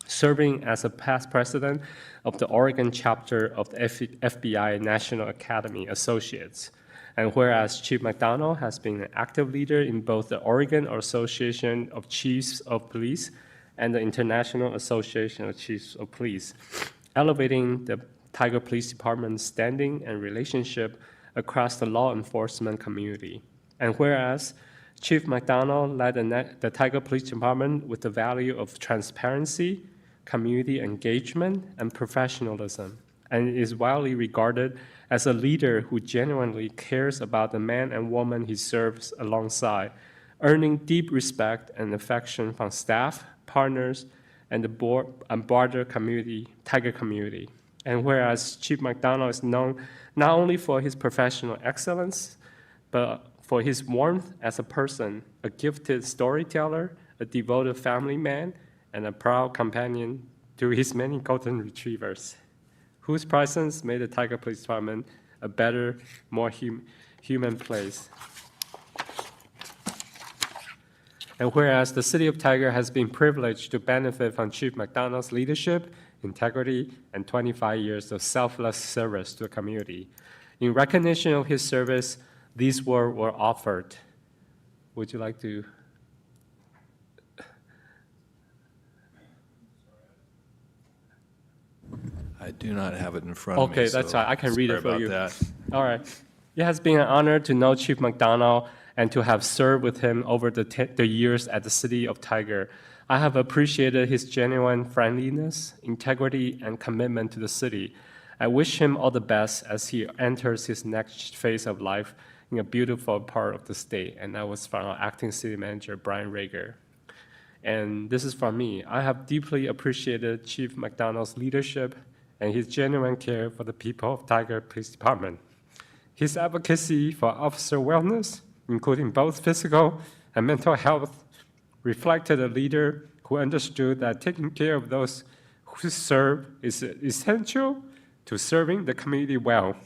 serving as a past president of the Oregon chapter of the FBI National Academy Associates. And whereas Chief McDonald has been an active leader in both the Oregon Association of Chiefs of Police and the International Association of Chiefs of Police, elevating the Tiger Police Department's standing and relationship across the law enforcement community. And whereas Chief McDonald led the Tiger Police Department with the value of transparency, community engagement, and professionalism, and is widely regarded as a leader who genuinely cares about the men and women he serves alongside, earning deep respect and affection from staff, partners, and the broader community, Tiger community. And whereas Chief McDonald is known not only for his professional excellence, but for his warmth as a person, a gifted storyteller, a devoted family man, and a proud companion to his many golden retrievers, whose presence made the Tiger Police Department a better, more human place. And whereas the City of Tiger has been privileged to benefit from Chief McDonald's leadership, integrity, and 25 years of selfless service to the community, in recognition of his service, these words were offered. Would you like to? I do not have it in front of me. Okay, that's so right. I can read it sorry for you. about that. All right. It has been an honor to know Chief McDonald and to have served with him over the years at the City of Tiger. I have appreciated his genuine friendliness, integrity, and commitment to the city. I wish him all the best as he enters his next phase of life in a beautiful part of the state. And that was from our acting city manager, Brian Rager. And this is from me. I have deeply appreciated Chief McDonald's leadership and his genuine care for the people of Tiger Police Department. His advocacy for officer wellness, including both physical and mental health, reflected a leader who understood that taking care of those who serve is essential to serving the community well.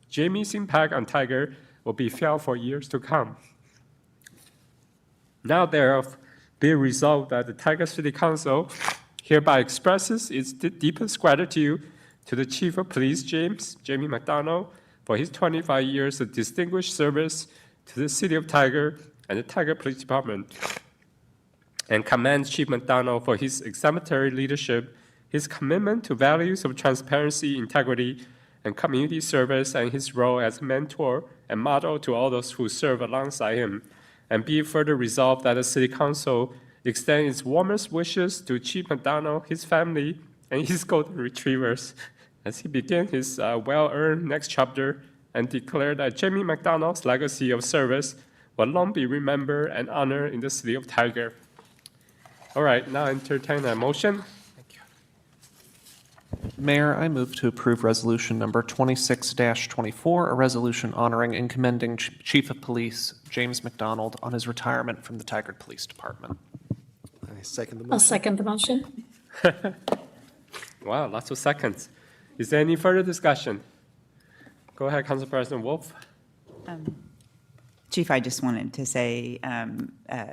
Jamie's impact on Tiger will be felt for years to come. Now thereof, be resolved that the Tiger City Council hereby expresses its deepest gratitude to the Chief of Police, Jamie McDonald, for his 25 years of distinguished service to the City of Tiger and the Tiger Police Department, and commends Chief McDonald for his exemplary leadership, his commitment to values of transparency, integrity, and community service, and his role as mentor and model to all those who serve alongside him. And be further resolved that the City Council extend its warmest wishes to Chief McDonald, his family, and his golden retrievers as he begins his well-earned next chapter, and declare that Jamie McDonald's legacy of service will long be remembered and honored in the City of Tiger. All right, now entertain a motion. Mayor, I move to approve resolution number 26-24, a resolution honoring and commending Chief of Police James McDonald on his retirement from the Tigard Police Department. I second the I'll motion. second the motion. Wow, lots of seconds. Is there any further discussion? Go ahead, Council President Wolf. Chief, I just wanted to say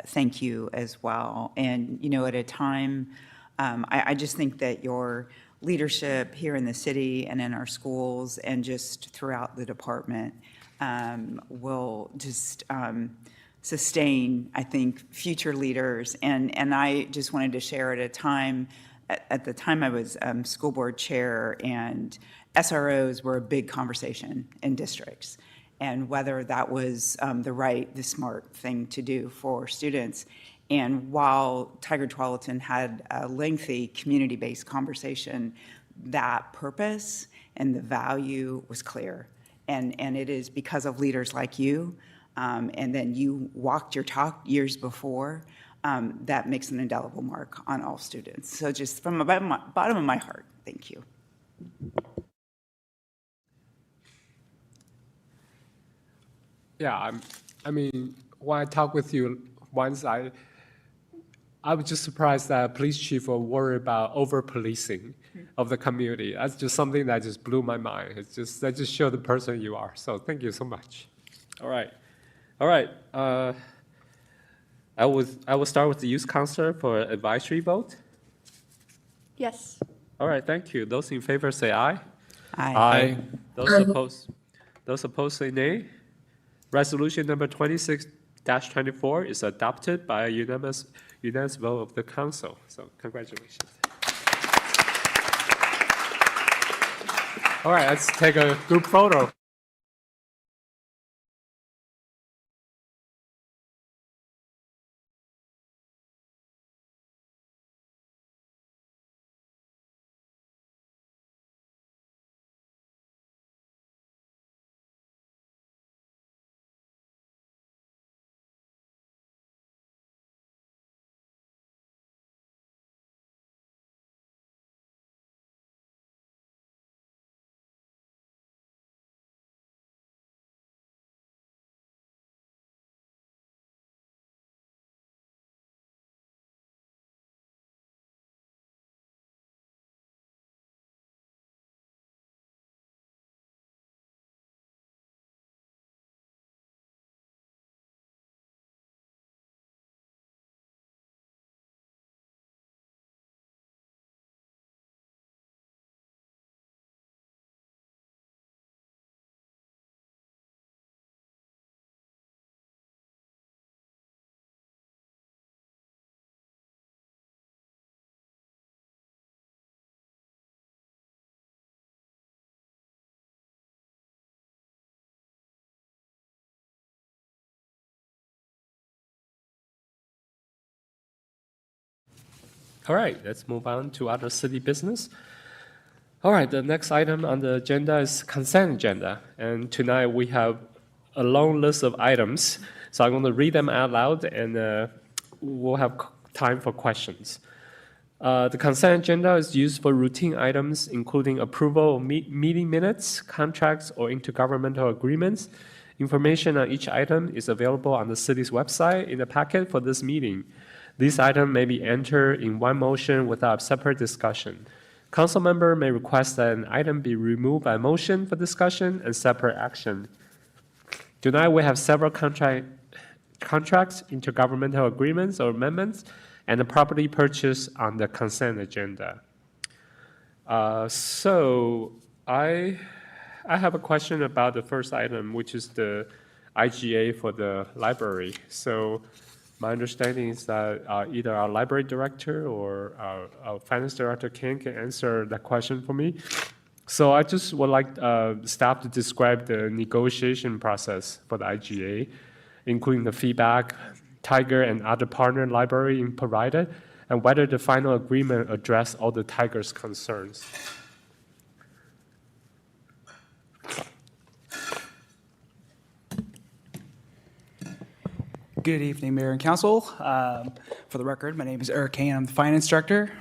thank you as well. And, you know, at a time, I just think that your leadership here in the city and in our schools and just throughout the department will just sustain, I think, future leaders. And I just wanted to share at a time, at the time I was school board chair, and SROs were a big conversation in districts, and whether that was the smart thing to do for students. And while Tiger Tualatin had a lengthy community-based conversation, that purpose and the value was clear. And it is because of leaders like you, and then you walked your talk years before, that makes an indelible mark on all students. So just from the bottom of my heart, thank you. Yeah, I mean, when I talked with you once, I was just surprised that police chief will worry about over-policing of the community. That's just something that just blew my mind. That just showed the person you are. So thank you so much. All right. I will start with the youth counselor for advisory vote. Yes. All right, thank you. Those in favor say aye. Aye. Those opposed say nay. Resolution number 26-24 24 is adopted by a unanimous vote of the council. So congratulations. All right, let's take a group photo. All right, let's move on to other city business. All right, the next item on the agenda is consent agenda. And tonight we have a long list of items. So I'm going to read them out loud and we'll have time for questions. The consent agenda is used for routine items, including approval of meeting minutes, contracts, or intergovernmental agreements. Information on each item is available on the city's website in the packet for this meeting. These items may be entered in one motion without separate discussion. Council member may request that an item be removed by motion for discussion and separate action. Tonight we have several contracts, intergovernmental agreements or amendments, and a property purchase on the consent agenda. So I have a question about the first item, which is the IGA for the library. So my understanding is that either our library director or our finance director can answer that question for me. So I just would like staff to describe the negotiation process for the IGA, including the feedback Tiger and other partner library provided, and whether the final agreement addressed all the Tiger's concerns. Good evening, Mayor and Council. For the record, my name is Eric Kane. I'm the Finance Director.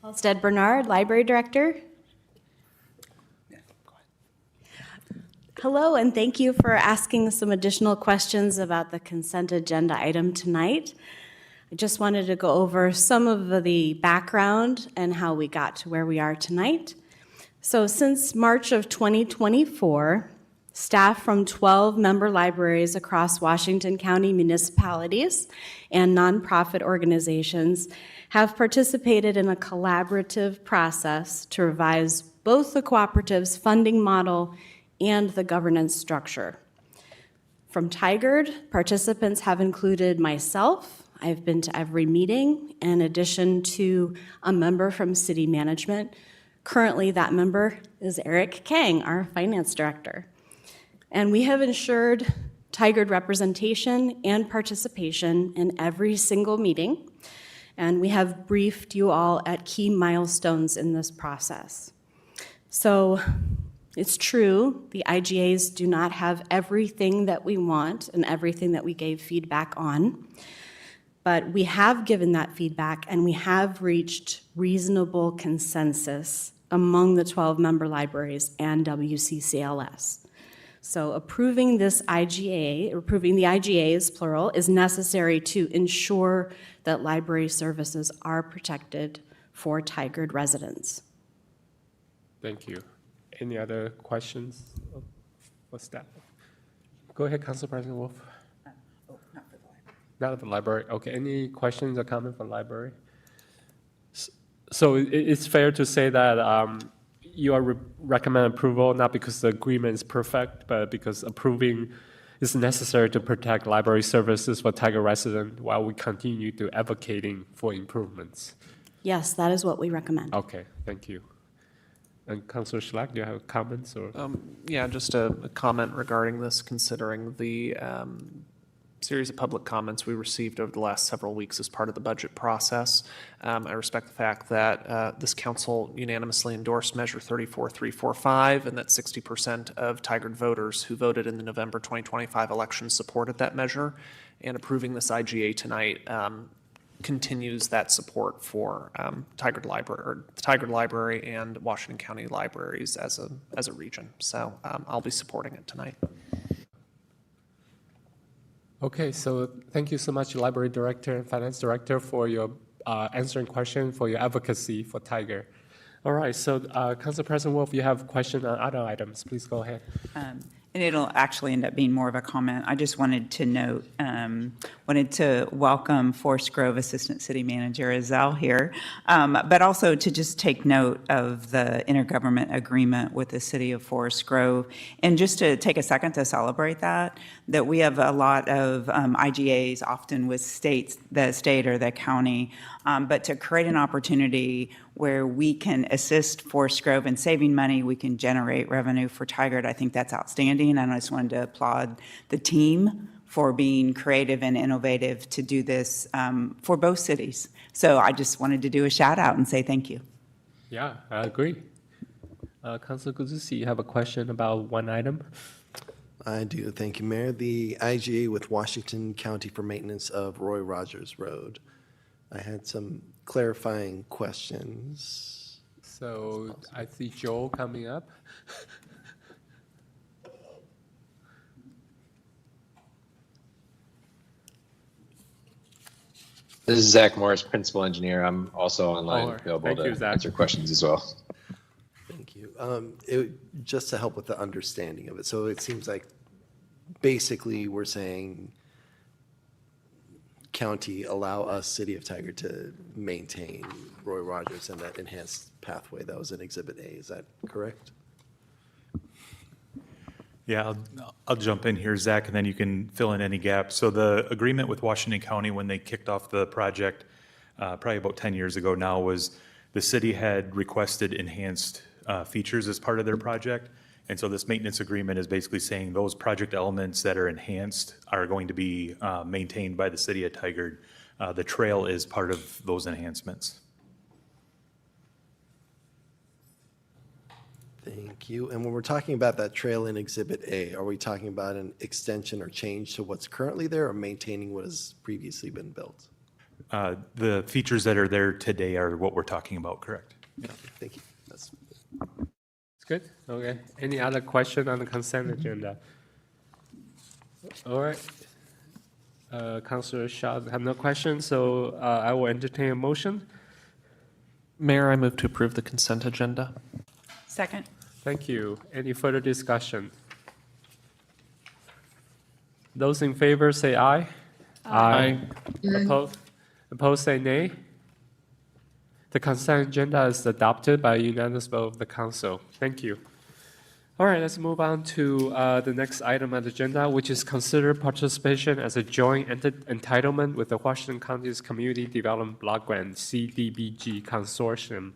Halstead Bernard, Library Director. Hello, and thank you for asking some additional questions about the consent agenda item tonight. I just wanted to go over some of the background and how we got to where we are tonight. So since March of 2024, staff from 12 member libraries across Washington County municipalities and nonprofit organizations have participated in a collaborative process to revise both the cooperative's funding model and the governance structure. From Tigard, participants have included myself. I've been to every meeting, in addition to a member from city management. Currently, that member is Eric Kang, our finance director. And we have ensured Tigard representation and participation in every single meeting. And we have briefed you all at key milestones in this process. So it's true, the IGAs do not have everything that we want and everything that we gave feedback on. But we have given that feedback and we have reached reasonable consensus among the 12 member libraries and WCCLS. So approving this IGA, approving the IGAs, plural, is necessary to ensure that library services are protected for Tigard residents. Thank you. Any other questions for staff? Go ahead, Council President Wolf. Not at the library. Okay, any questions or comments from the library? So it's fair to say that you are recommend approval, not because the agreement is perfect, but because approving it's necessary to protect library services for Tiger residents while we continue to advocating for improvements. Yes, that is what we recommend. Okay, thank you. And Councillor Schlack, do you have comments or? Yeah, just a comment regarding this, considering the series of public comments we received over the last several weeks as part of the budget process. I respect the fact that this council unanimously endorsed Measure 34345 and that 60% of Tigard voters who voted in the November 2025 election supported that measure. And approving this IGA tonight continues that support for Tigard Library and Washington County Libraries as a region. So I'll be supporting it tonight. Okay, so thank you so much, Library Director and Finance Director, for your answering questions, for your advocacy for Tiger. All right, so Council President Wolf, you have questions on other items. Please go ahead. And it'll actually end up being more of a comment. I just wanted to note, wanted to welcome Forest Grove Assistant City Manager Azal here, but also to just take note of the intergovernment agreement with the City of Forest Grove, and just to take a second to celebrate that we have a lot of IGAs, often with the state or the county, but to create an opportunity where we can assist Forest Grove in saving money, we can generate revenue for Tigard. I think that's outstanding, and I just wanted to applaud the team for being creative and innovative to do this for both cities. So I just wanted to do a shout out and say thank you. Yeah, I agree. Councilor Guzzi, you have a question about one item? I do, thank you, Mayor. The IGA with Washington County for maintenance of Roy Rogers Road. I had some clarifying questions. So I see Joel coming up. This is Zach Morris, Principal Engineer. I'm also online, available Thank you, to Zach. answer questions as well. Thank you. Just to help with the understanding of it, so it seems like basically we're saying county allow us, City of Tigard, to maintain Roy Rogers and that enhanced pathway that was in Exhibit A. Is that correct? Yeah, I'll jump in here, Zach, and then you can fill in any gaps. So the agreement with Washington County when they kicked off the project, probably about 10 years ago now, was the city had requested enhanced features as part of their project. And so this maintenance agreement is basically saying those project elements that are enhanced are going to be maintained by the city of Tigard. The trail is part of those enhancements. Thank you. And when we're talking about that trail in Exhibit A, are we talking about an extension or change to what's currently there or maintaining what has previously been built? The features that are there today are what we're talking about, correct? Yeah. Thank you. That's Good. Okay. Any other question on the consent agenda? All right. Councilor Shaw have no questions, so I will entertain a motion. Mayor, I move to approve the consent agenda. Second. Thank you. Any further discussion? Those in favor say aye. Aye. Opposed say nay. The consent agenda is adopted by a unanimous vote of the council. Thank you. All right, let's move on to the next item on the agenda, which is consider participation as a joint entitlement with the Washington County's Community Development Block Grant, CDBG Consortium.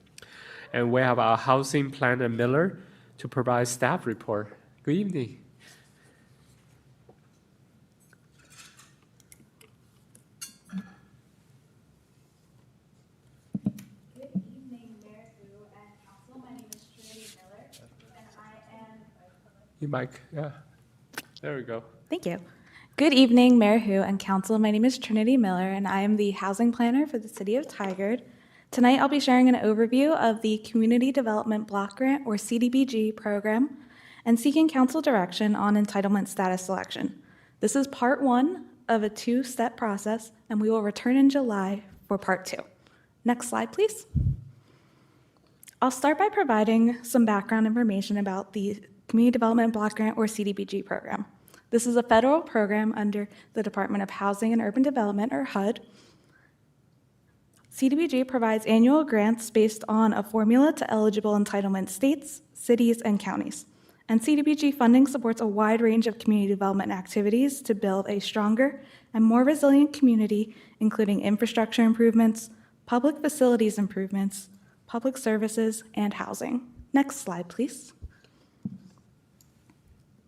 And we have our housing planner, Miller, to provide staff report. Good evening. You mic, yeah. There we go. Thank you. Good evening, Mayor Hu and Council. My name is Trinity Miller, and I am the housing planner for the City of Tigard. Tonight, I'll be sharing an overview of the Community Development Block Grant, or CDBG, program, and seeking council direction on entitlement status selection. This is part one of a two-step process, and we will return in July for part two. Next slide, please. I'll start by providing some background information about the Community Development Block Grant, or CDBG program. This is a federal program under the Department of Housing and Urban Development, or HUD. CDBG provides annual grants based on a formula to eligible entitlement states, cities, and counties. And CDBG funding supports a wide range of community development activities to build a stronger and more resilient community, including infrastructure improvements, public facilities improvements, public services, and housing. Next slide, please.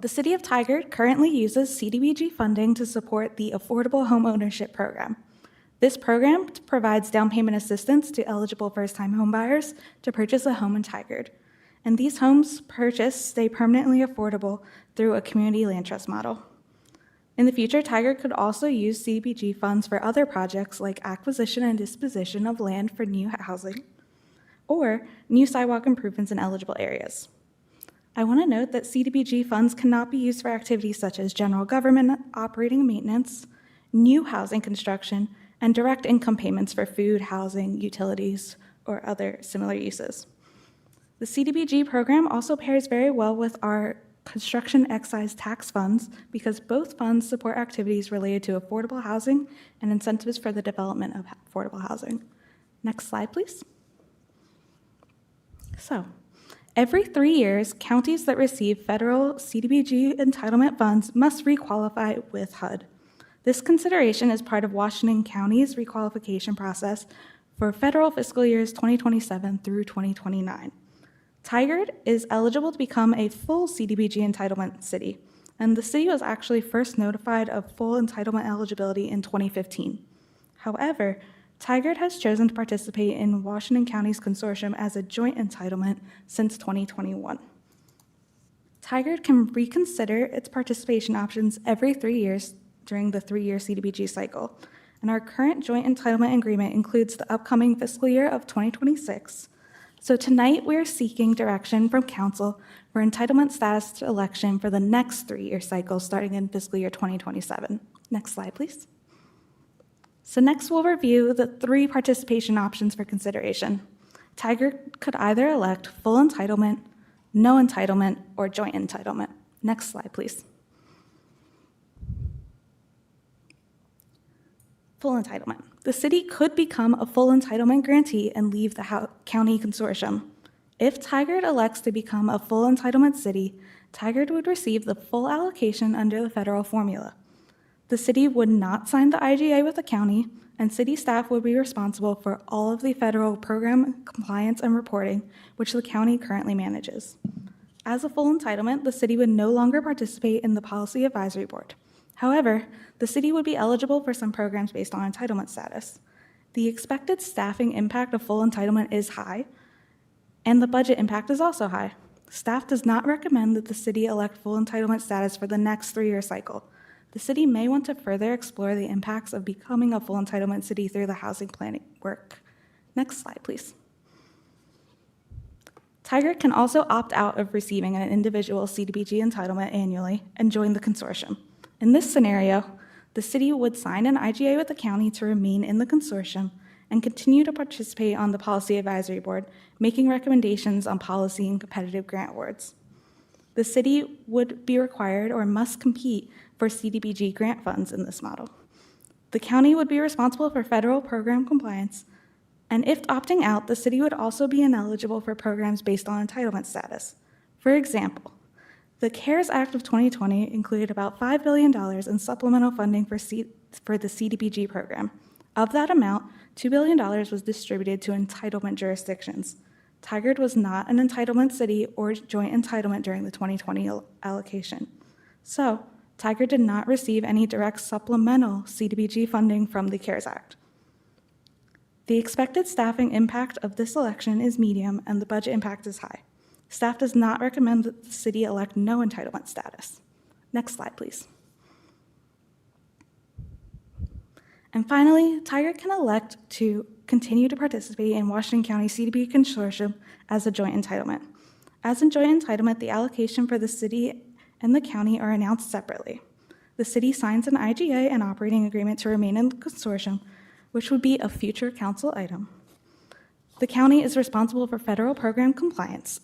The City of Tigard currently uses CDBG funding to support the Affordable Home Ownership Program. This program provides down payment assistance to eligible first-time homebuyers to purchase a home in Tigard. And these homes purchased stay permanently affordable through a community land trust model. In the future, Tigard could also use CDBG funds for other projects like acquisition and disposition of land for new housing or new sidewalk improvements in eligible areas. I want to note that CDBG funds cannot be used for activities such as general government operating and maintenance, new housing construction, and direct income payments for food, housing, utilities, or other similar uses. The CDBG program also pairs very well with our construction excise tax funds because both funds support activities related to affordable housing and incentives for the development of affordable housing. Next slide, please. So, every 3 years, counties that receive federal CDBG entitlement funds must requalify with HUD. This consideration is part of Washington County's requalification process for federal fiscal years 2027 through 2029. Tigard is eligible to become a full CDBG entitlement city, and the city was actually first notified of full entitlement eligibility in 2015. However, Tigard has chosen to participate in Washington County's consortium as a joint entitlement since 2021. Tigard can reconsider its participation options every 3 years during the 3-year CDBG cycle, and our current joint entitlement agreement includes the upcoming fiscal year of 2026. So tonight, we're seeking direction from Council for entitlement status election for the next 3-year cycle starting in fiscal year 2027. Next slide, please. So next, we'll review the 3 participation options for consideration. Tigard could either elect full entitlement, no entitlement, or joint entitlement. Next slide, please. Full entitlement. The city could become a full entitlement grantee and leave the county consortium. If Tigard elects to become a full entitlement city, Tigard would receive the full allocation under the federal formula. The city would not sign the IGA with the county, and city staff would be responsible for all of the federal program compliance and reporting, which the county currently manages. As a full entitlement, the city would no longer participate in the Policy Advisory Board. However, the city would be eligible for some programs based on entitlement status. The expected staffing impact of full entitlement is high, and the budget impact is also high. Staff does not recommend that the city elect full entitlement status for the next 3-year cycle. The city may want to further explore the impacts of becoming a full entitlement city through the housing planning work. Next slide, please. Tigard can also opt out of receiving an individual CDBG entitlement annually and join the consortium. In this scenario, the city would sign an IGA with the county to remain in the consortium and continue to participate on the Policy Advisory Board, making recommendations on policy and competitive grant awards. The city would be required or must compete for CDBG grant funds in this model. The county would be responsible for federal program compliance, and if opting out, the city would also be ineligible for programs based on entitlement status. For example, the CARES Act of 2020 included about $5 billion in supplemental funding for the CDBG program. Of that amount, $2 billion was distributed to entitlement jurisdictions. Tigard was not an entitlement city or joint entitlement during the 2020 allocation. So, Tigard did not receive any direct supplemental CDBG funding from the CARES Act. The expected staffing impact of this election is medium and the budget impact is high. Staff does not recommend that the city elect no entitlement status. Next slide, please. And finally, Tigard can elect to continue to participate in Washington County CDBG Consortium as a joint entitlement. As a joint entitlement, the allocation for the city and the county are announced separately. The city signs an IGA and operating agreement to remain in the consortium, which would be a future council item. The county is responsible for federal program compliance.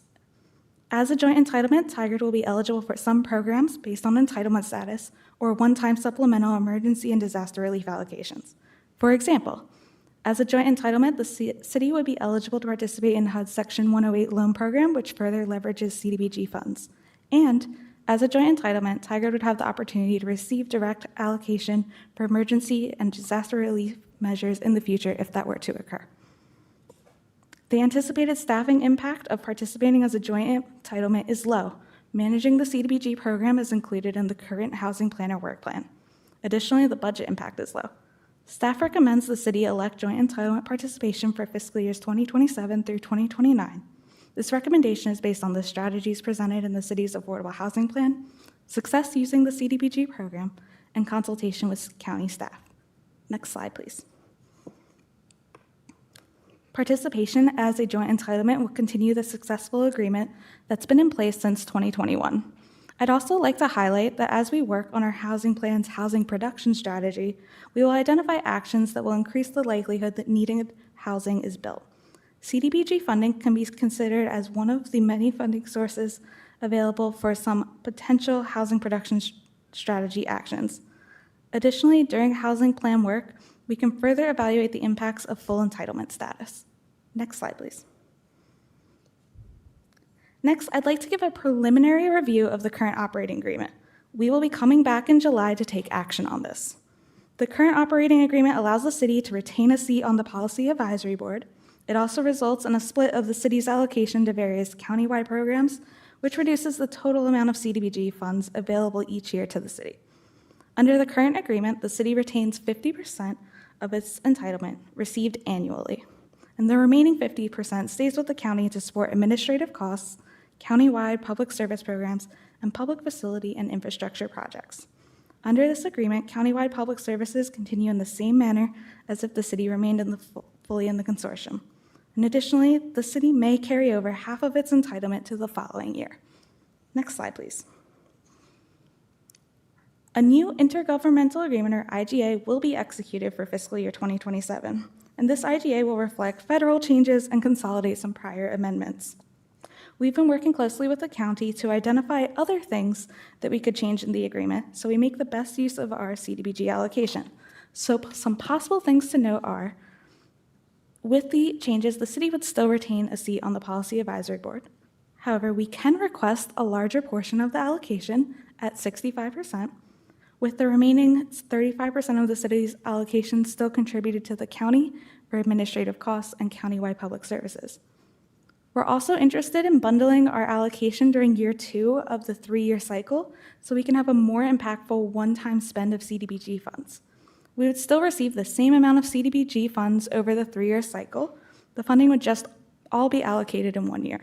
As a joint entitlement, Tigard will be eligible for some programs based on entitlement status or one-time supplemental emergency and disaster relief allocations. For example, as a joint entitlement, the city would be eligible to participate in HUD's Section 108 loan program, which further leverages CDBG funds. And as a joint entitlement, Tigard would have the opportunity to receive direct allocation for emergency and disaster relief measures in the future if that were to occur. The anticipated staffing impact of participating as a joint entitlement is low. Managing the CDBG program is included in the current housing planner work plan. Additionally, the budget impact is low. Staff recommends the city elect joint entitlement participation for fiscal years 2027 through 2029. This recommendation is based on the strategies presented in the city's affordable housing plan, success using the CDBG program, and consultation with county staff. Next slide, please. Participation as a joint entitlement will continue the successful agreement that's been in place since 2021. I'd also like to highlight that as we work on our housing plan's housing production strategy, we will identify actions that will increase the likelihood that needed housing is built. CDBG funding can be considered as one of the many funding sources available for some potential housing production strategy actions. Additionally, during housing plan work, we can further evaluate the impacts of full entitlement status. Next slide, please. Next, I'd like to give a preliminary review of the current operating agreement. We will be coming back in July to take action on this. The current operating agreement allows the city to retain a seat on the Policy Advisory Board. It also results in a split of the city's allocation to various countywide programs, which reduces the total amount of CDBG funds available each year to the city. Under the current agreement, the city retains 50% of its entitlement received annually, and the remaining 50% stays with the county to support administrative costs, countywide public service programs, and public facility and infrastructure projects. Under this agreement, countywide public services continue in the same manner as if the city remained fully in the consortium. And additionally, the city may carry over half of its entitlement to the following year. Next slide, please. A new intergovernmental agreement, or IGA, will be executed for fiscal year 2027, and this IGA will reflect federal changes and consolidate some prior amendments. We've been working closely with the county to identify other things that we could change in the agreement so we make the best use of our CDBG allocation. So some possible things to note are, with the changes, the city would still retain a seat on the Policy Advisory Board. However, we can request a larger portion of the allocation at 65%, with the remaining 35% of the city's allocation still contributed to the county for administrative costs and countywide public services. We're also interested in bundling our allocation during year 2 of the 3-year cycle so we can have a more impactful one-time spend of CDBG funds. We would still receive the same amount of CDBG funds over the 3-year cycle. The funding would just all be allocated in 1 year.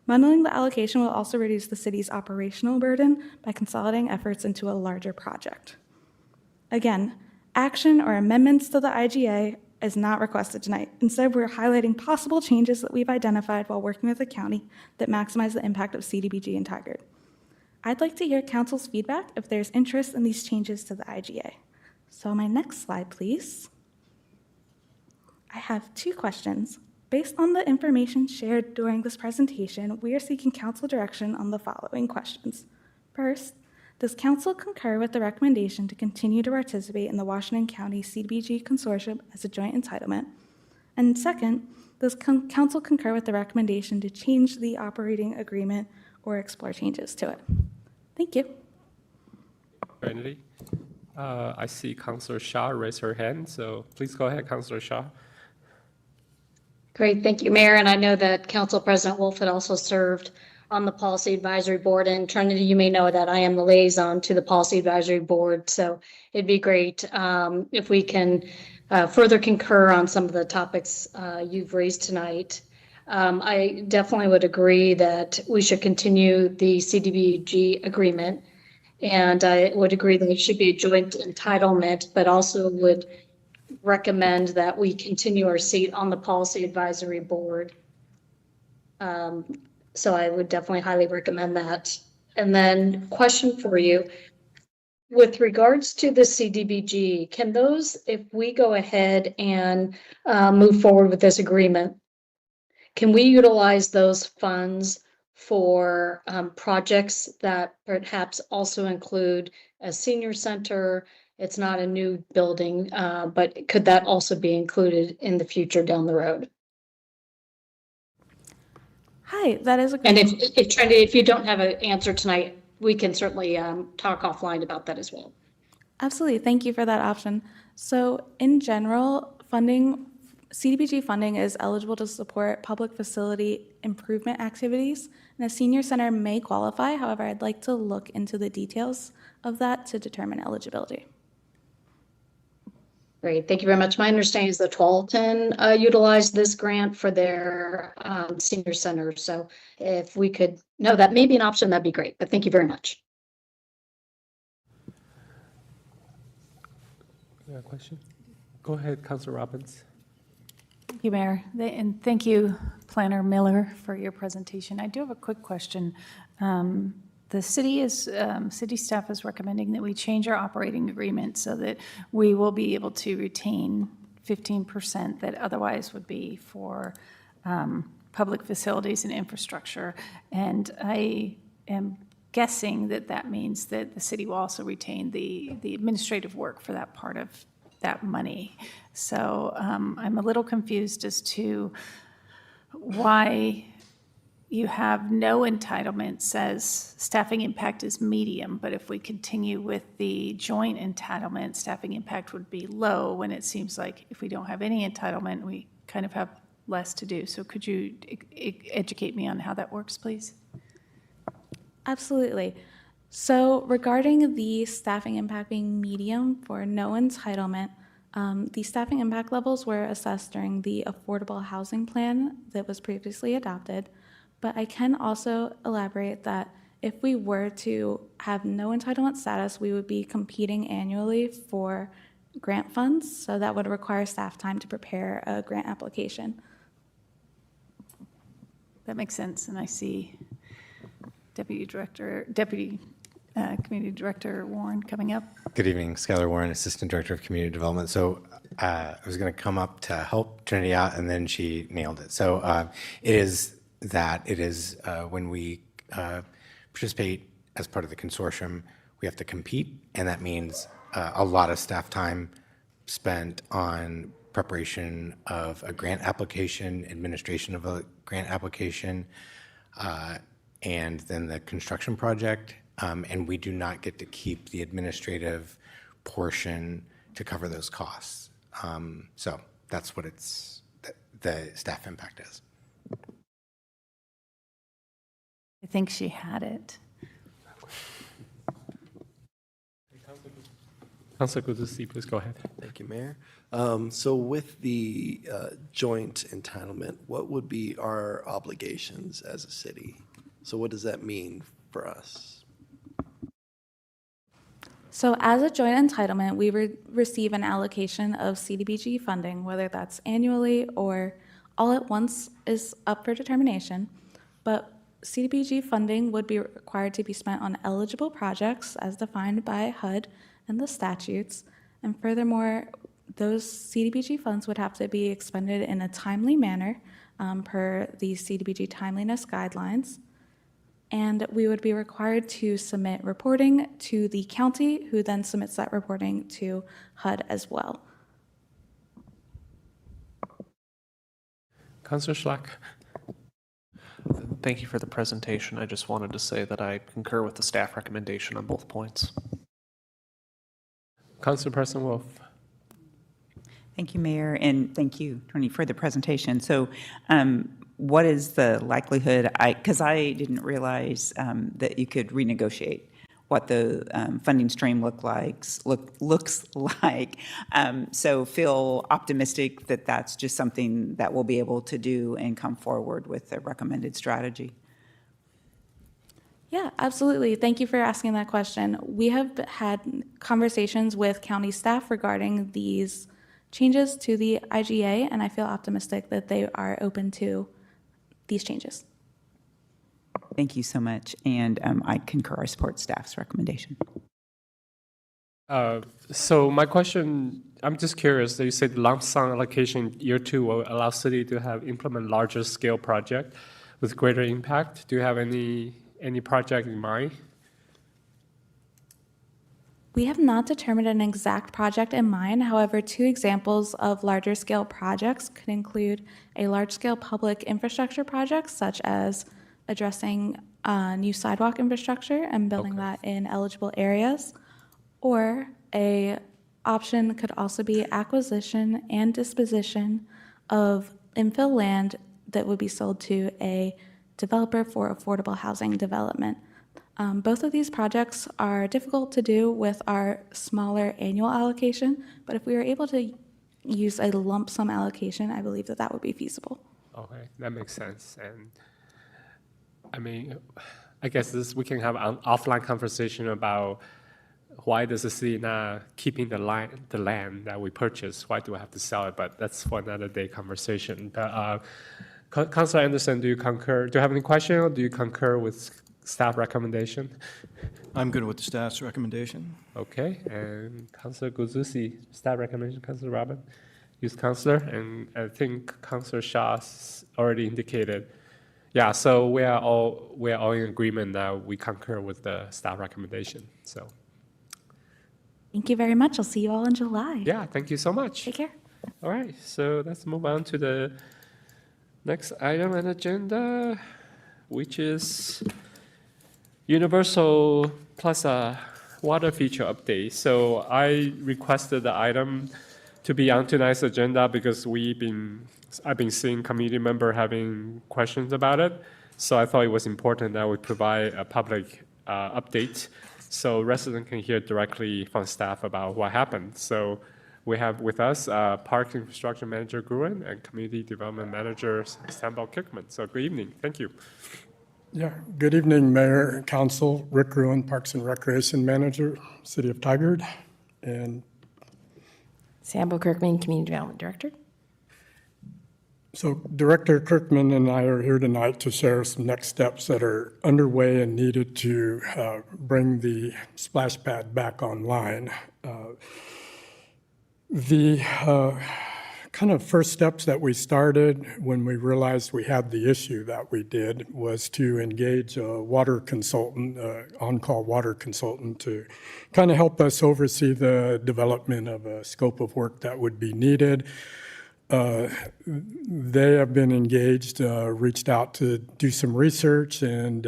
Bundling the allocation will also reduce the city's operational burden by consolidating efforts into a larger project. Again, action or amendments to the IGA is not requested tonight. Instead, we're highlighting possible changes that we've identified while working with the county that maximize the impact of CDBG in Tigard. I'd like to hear council's feedback if there's interest in these changes to the IGA. So my next slide, please. I have 2 questions. Based on the information shared during this presentation, we are seeking council direction on the following questions. First, does council concur with the recommendation to continue to participate in the Washington County CDBG Consortium as a joint entitlement? And second, does council concur with the recommendation to change the operating agreement or explore changes to it? Thank you. Friendly. I see Councilor Shaw raise her hand, so please go ahead, Councilor Shaw. Great, thank you, Mayor. And I know that Council President Wolf had also served on the Policy Advisory Board. And Trinity, you may know that I am the liaison to the Policy Advisory Board. So it'd be great if we can further concur on some of the topics you've raised tonight. I definitely would agree that we should continue the CDBG agreement. And I would agree that it should be a joint entitlement, but also would recommend that we continue our seat on the Policy Advisory Board. So I would definitely highly recommend that. And then question for you, with regards to the CDBG, can those, if we go ahead and move forward with this agreement, can we utilize those funds for projects that perhaps also include a senior center? It's not a new building, but could that also be included in the future down the road? Hi, that is a And great. if Trinity, if you don't have an answer tonight, we can certainly talk offline about that as well. Absolutely. Thank you for that option. So in general, funding, CDBG funding is eligible to support public facility improvement activities, and a senior center may qualify. However, I'd like to look into the details of that to determine eligibility. Great, thank you very much. My understanding is that Tualatin utilized this grant for their senior center. So if we could know that may be an option, that'd be great. But thank you very much. Question? Go ahead, Councilor Robbins. Thank you, Mayor. And thank you, Planner Miller, for your presentation. I do have a quick question. The city staff is recommending that we change our operating agreement so that we will be able to retain 15% that otherwise would be for public facilities and infrastructure. And I am guessing that that means that the city will also retain the administrative work for that part of that money. So I'm a little confused as to why you have no entitlement, says staffing impact is medium, but if we continue with the joint entitlement, staffing impact would be low, when it seems like if we don't have any entitlement, we kind of have less to do. So could you educate me on how that works, please? Absolutely. So regarding the staffing impact being medium for no entitlement, the staffing impact levels were assessed during the affordable housing plan that was previously adopted. But I can also elaborate that if we were to have no entitlement status, we would be competing annually for grant funds. So that would require staff time to prepare a grant application. That makes sense. And I see Deputy Community Director Warren coming up. Good evening, Skylar Warren, Assistant Director of Community Development. So I was going to come up to help Trinity out, and then she nailed it. So it is when we participate as part of the consortium, we have to compete, and that means a lot of staff time spent on preparation of a grant application, administration of a grant application, and then the construction project. And we do not get to keep the administrative portion to cover those costs. So that's what the staff impact is. I think she had it. Councilor Kudus, please go ahead. Thank you, Mayor. So with the joint entitlement, what would be our obligations as a city? So what does that mean for us? So as a joint entitlement, we receive an allocation of CDBG funding, whether that's annually or all at once is up for determination. But CDBG funding would be required to be spent on eligible projects as defined by HUD and the statutes. And furthermore, those CDBG funds would have to be expended in a timely manner per the CDBG timeliness guidelines. And we would be required to submit reporting to the county, who then submits that reporting to HUD as well. Councilor Schlack. Thank you for the presentation. I just wanted to say that I concur with the staff recommendation on both points. Councilperson Wolf. Thank you, Mayor, and thank you, Tony, for the presentation. So what is the likelihood, because I didn't realize that you could renegotiate what the funding stream looks like. So feel optimistic that that's just something that we'll be able to do and come forward with a recommended strategy. Yeah, absolutely. Thank you for asking that question. We have had conversations with county staff regarding these changes to the IGA, and I feel optimistic that they are open to these changes. Thank you so much, and I concur. I support staff's recommendation. So my question, I'm just curious, you said lump sum allocation year 2 will allow city to implement larger scale project with greater impact. Do you have any project in mind? We have not determined an exact project in mind. However, two examples of larger scale projects could include a large scale public infrastructure project, such as addressing new sidewalk infrastructure and building that in eligible areas, or a option could also be acquisition and disposition of infill land that would be sold to a developer for affordable housing development. Both of these projects are difficult to do with our smaller annual allocation, but if we were able to use a lump sum allocation, I believe that that would be feasible. Okay, that makes sense. And I mean, I guess we can have an offline conversation about why does the city not keeping the land that we purchased? Why do we have to sell it? But that's for another day conversation. But Councilor Anderson, do you concur? Do you have any question, or do you concur with staff recommendation? I'm good with the staff's recommendation. Okay, and Councilor Guzzi, staff recommendation. Councilor Robin, Youth Councilor, and I think Councilor Shah's already indicated. Yeah, so we are all in agreement that we concur with the staff recommendation. So. Thank you very much. I'll see you all in July. Yeah, thank you so much. Take care. All right, so let's move on to the next item on the agenda, which is Universal Plaza water feature update. So I requested the item to be on tonight's agenda because I've been seeing community member having questions about it. So I thought it was important that we provide a public update so residents can hear directly from staff about what happened. So we have with us Park Infrastructure Manager Gruen and Community Development Manager Sambal Kickman. So good evening. Thank you. Yeah, good evening, Mayor and Council. Rick Gruen, Parks and Recreation Manager, City of Tigard, and Sambal Kirkman, Community Development Director. So Director Kirkman and I are here tonight to share some next steps that are underway and needed to bring the splash pad back online. The kind of first steps that we started when we realized we had the issue that we did was to engage a water consultant, on-call water consultant, to kind of help us oversee the development of a scope of work that would be needed. They have been engaged, reached out to do some research and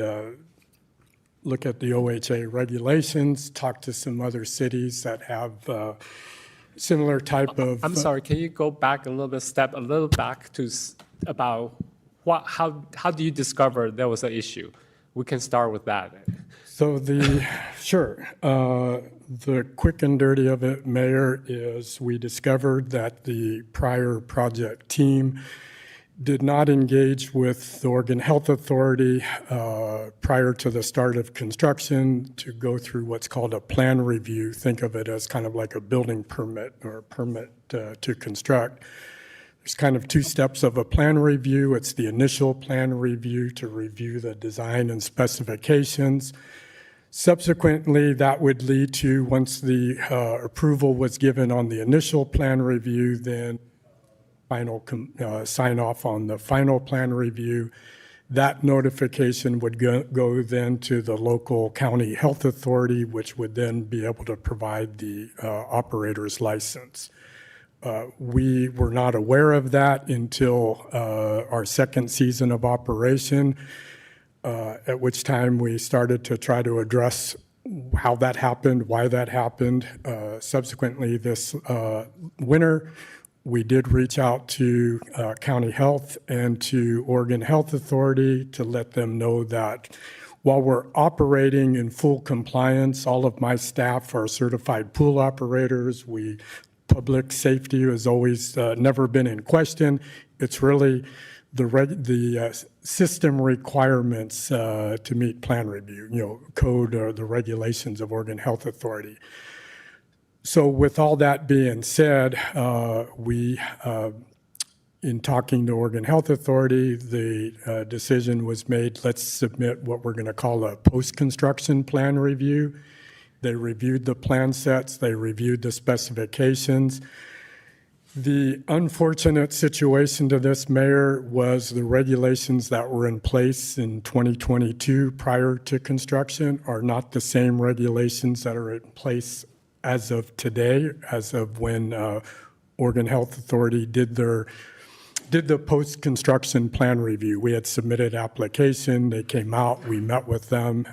look at the OHA regulations, talk to some other cities that have similar type of. I'm sorry, can you go back a little back to about how do you discover there was an issue? We can start with that. So sure. The quick and dirty of it, Mayor, is we discovered that the prior project team did not engage with the Oregon Health Authority prior to the start of construction to go through what's called a plan review. Think of it as kind of like a building permit or a permit to construct. There's kind of two steps of a plan review. It's the initial plan review to review the design and specifications. Subsequently, that would lead to, once the approval was given on the initial plan review, then final sign off on the final plan review. That notification would go then to the local county health authority, which would then be able to provide the operator's license. We were not aware of that until our second season of operation, at which time we started to try to address how that happened, why that happened. Subsequently, this winter, we did reach out to County Health and to Oregon Health Authority to let them know that while we're operating in full compliance, all of my staff are certified pool operators. Public safety has always never been in question. It's really the system requirements to meet plan review, code or the regulations of Oregon Health Authority. So with all that being said, we, in talking to Oregon Health Authority, the decision was made, let's submit what we're going to call a post-construction plan review. They reviewed the plan sets, they reviewed the specifications. The unfortunate situation to this, Mayor, was the regulations that were in place in 2022 prior to construction are not the same regulations that are in place as of today, as of when Oregon Health Authority did the post-construction plan review. We had submitted application, they came out, we met with them.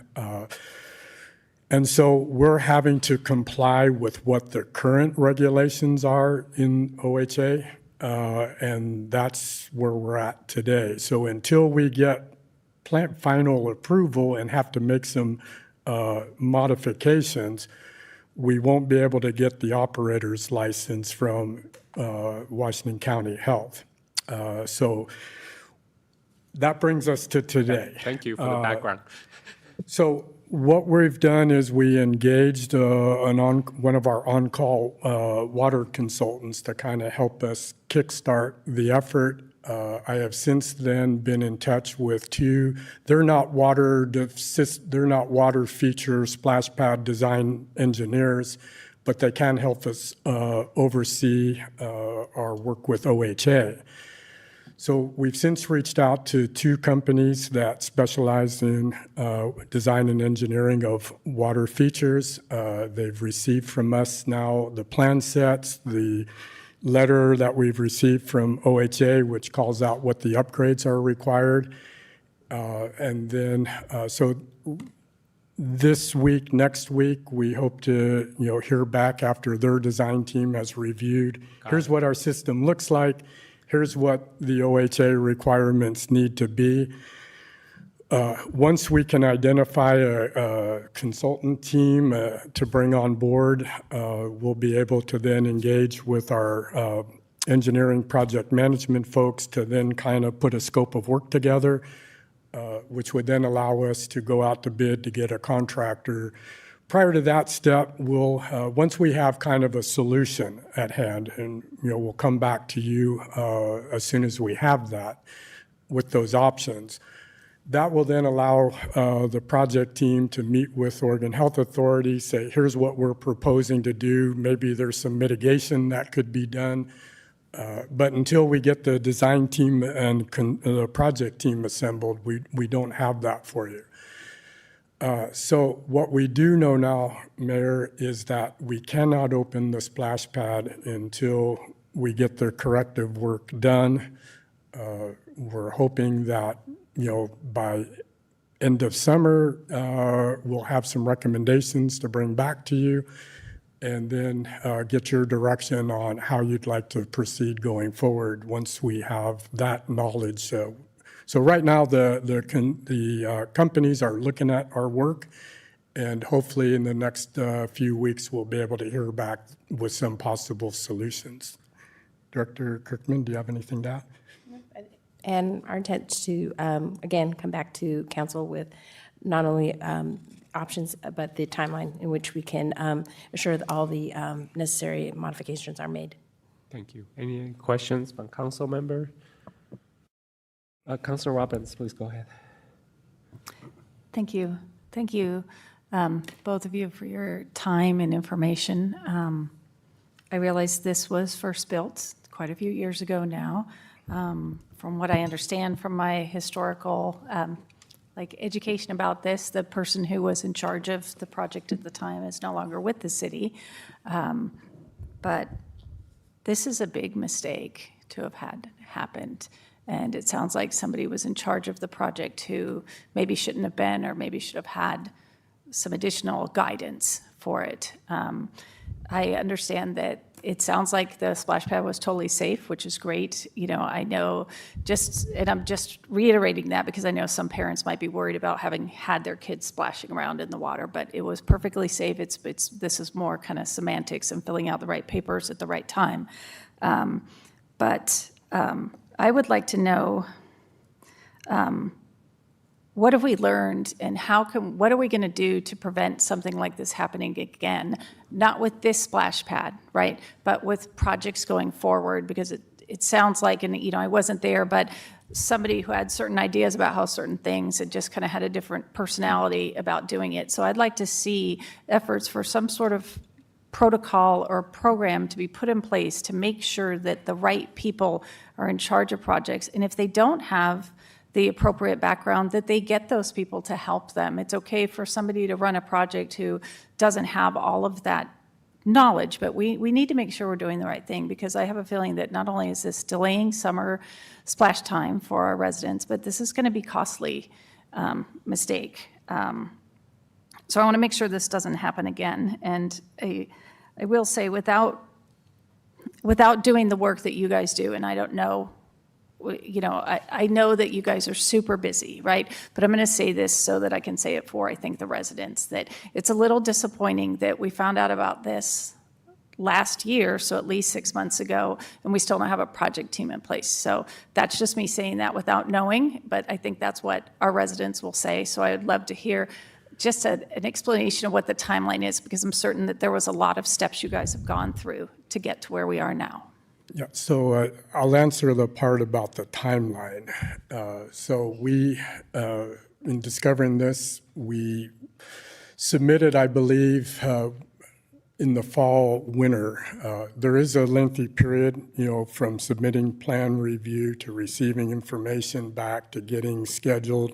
And so we're having to comply with what the current regulations are in OHA, and that's where we're at today. So until we get plant final approval and have to make some modifications, we won't be able to get the operator's license from Washington County Health. So that brings us to today. Thank you for the background. So what we've done is we engaged one of our on-call water consultants to kind of help us kickstart the effort. I have since then been in touch with two. They're not water feature splash pad design engineers, but they can help us oversee our work with OHA. So we've since reached out to two companies that specialize in design and engineering of water features. They've received from us now the plan sets, the letter that we've received from OHA, which calls out what the upgrades are required. And then, so this week, next week, we hope to hear back after their design team has reviewed. Here's what our system looks like. Here's what the OHA requirements need to be. Once we can identify a consultant team to bring on board, we'll be able to then engage with our engineering project management folks to then kind of put a scope of work together, which would then allow us to go out to bid to get a contractor. Prior to that step, we'll once we have kind of a solution at hand, and we'll come back to you as soon as we have that with those options. That will then allow the project team to meet with Oregon Health Authority, say, here's what we're proposing to do. Maybe there's some mitigation that could be done. But until we get the design team and the project team assembled, we don't have that for you. So what we do know now, Mayor, is that we cannot open the splash pad until we get the corrective work done. We're hoping that, by end of summer, we'll have some recommendations to bring back to you, and then get your direction on how you'd like to proceed going forward once we have that knowledge. So right now, the companies are looking at our work, and hopefully in the next few weeks, we'll be able to hear back with some possible solutions. Director Kirkman, do you have anything to add? And our intent to, again, come back to council with not only options, but the timeline in which we can assure that all the necessary modifications are made. Thank you. Any questions from council member? Councilor Robbins, please go ahead. Thank you. Thank you, both of you, for your time and information. I realize this was first built quite a few years ago now. From what I understand from my historical education about this, the person who was in charge of the project at the time is no longer with the city. But this is a big mistake to have had happened. And it sounds like somebody was in charge of the project who maybe shouldn't have been, or maybe should have had some additional guidance for it. I understand that it sounds like the splash pad was totally safe, which is great. I know and I'm just reiterating that because I know some parents might be worried about having had their kids splashing around in the water, but it was perfectly safe. This is more kind of semantics and filling out the right papers at the right time. But I would like to know, what have we learned, and what are we going to do to prevent something like this happening again? Not with this splash pad, right? But with projects going forward, because it sounds like, and I wasn't there, but somebody who had certain ideas about how certain things and just kind of had a different personality about doing it. So I'd like to see efforts for some sort of protocol or program to be put in place to make sure that the right people are in charge of projects. And if they don't have the appropriate background, that they get those people to help them. It's okay for somebody to run a project who doesn't have all of that knowledge, but we need to make sure we're doing the right thing, because I have a feeling that not only is this delaying summer splash time for our residents, but this is going to be costly mistake. So I want to make sure this doesn't happen again. And I will say, without doing the work that you guys do, and I don't know, I know that you guys are super busy, right? But I'm going to say this so that I can say it for, I think, the residents, that it's a little disappointing that we found out about this last year, so at least 6 months ago, and we still don't have a project team in place. So that's just me saying that without knowing, but I think that's what our residents will say. So I would love to hear just an explanation of what the timeline is, because I'm certain that there was a lot of steps you guys have gone through to get to where we are now. Yeah, so I'll answer the part about the timeline. So we, in discovering this, we submitted, I believe, in the fall, winter. There is a lengthy period, from submitting plan review to receiving information back to getting scheduled.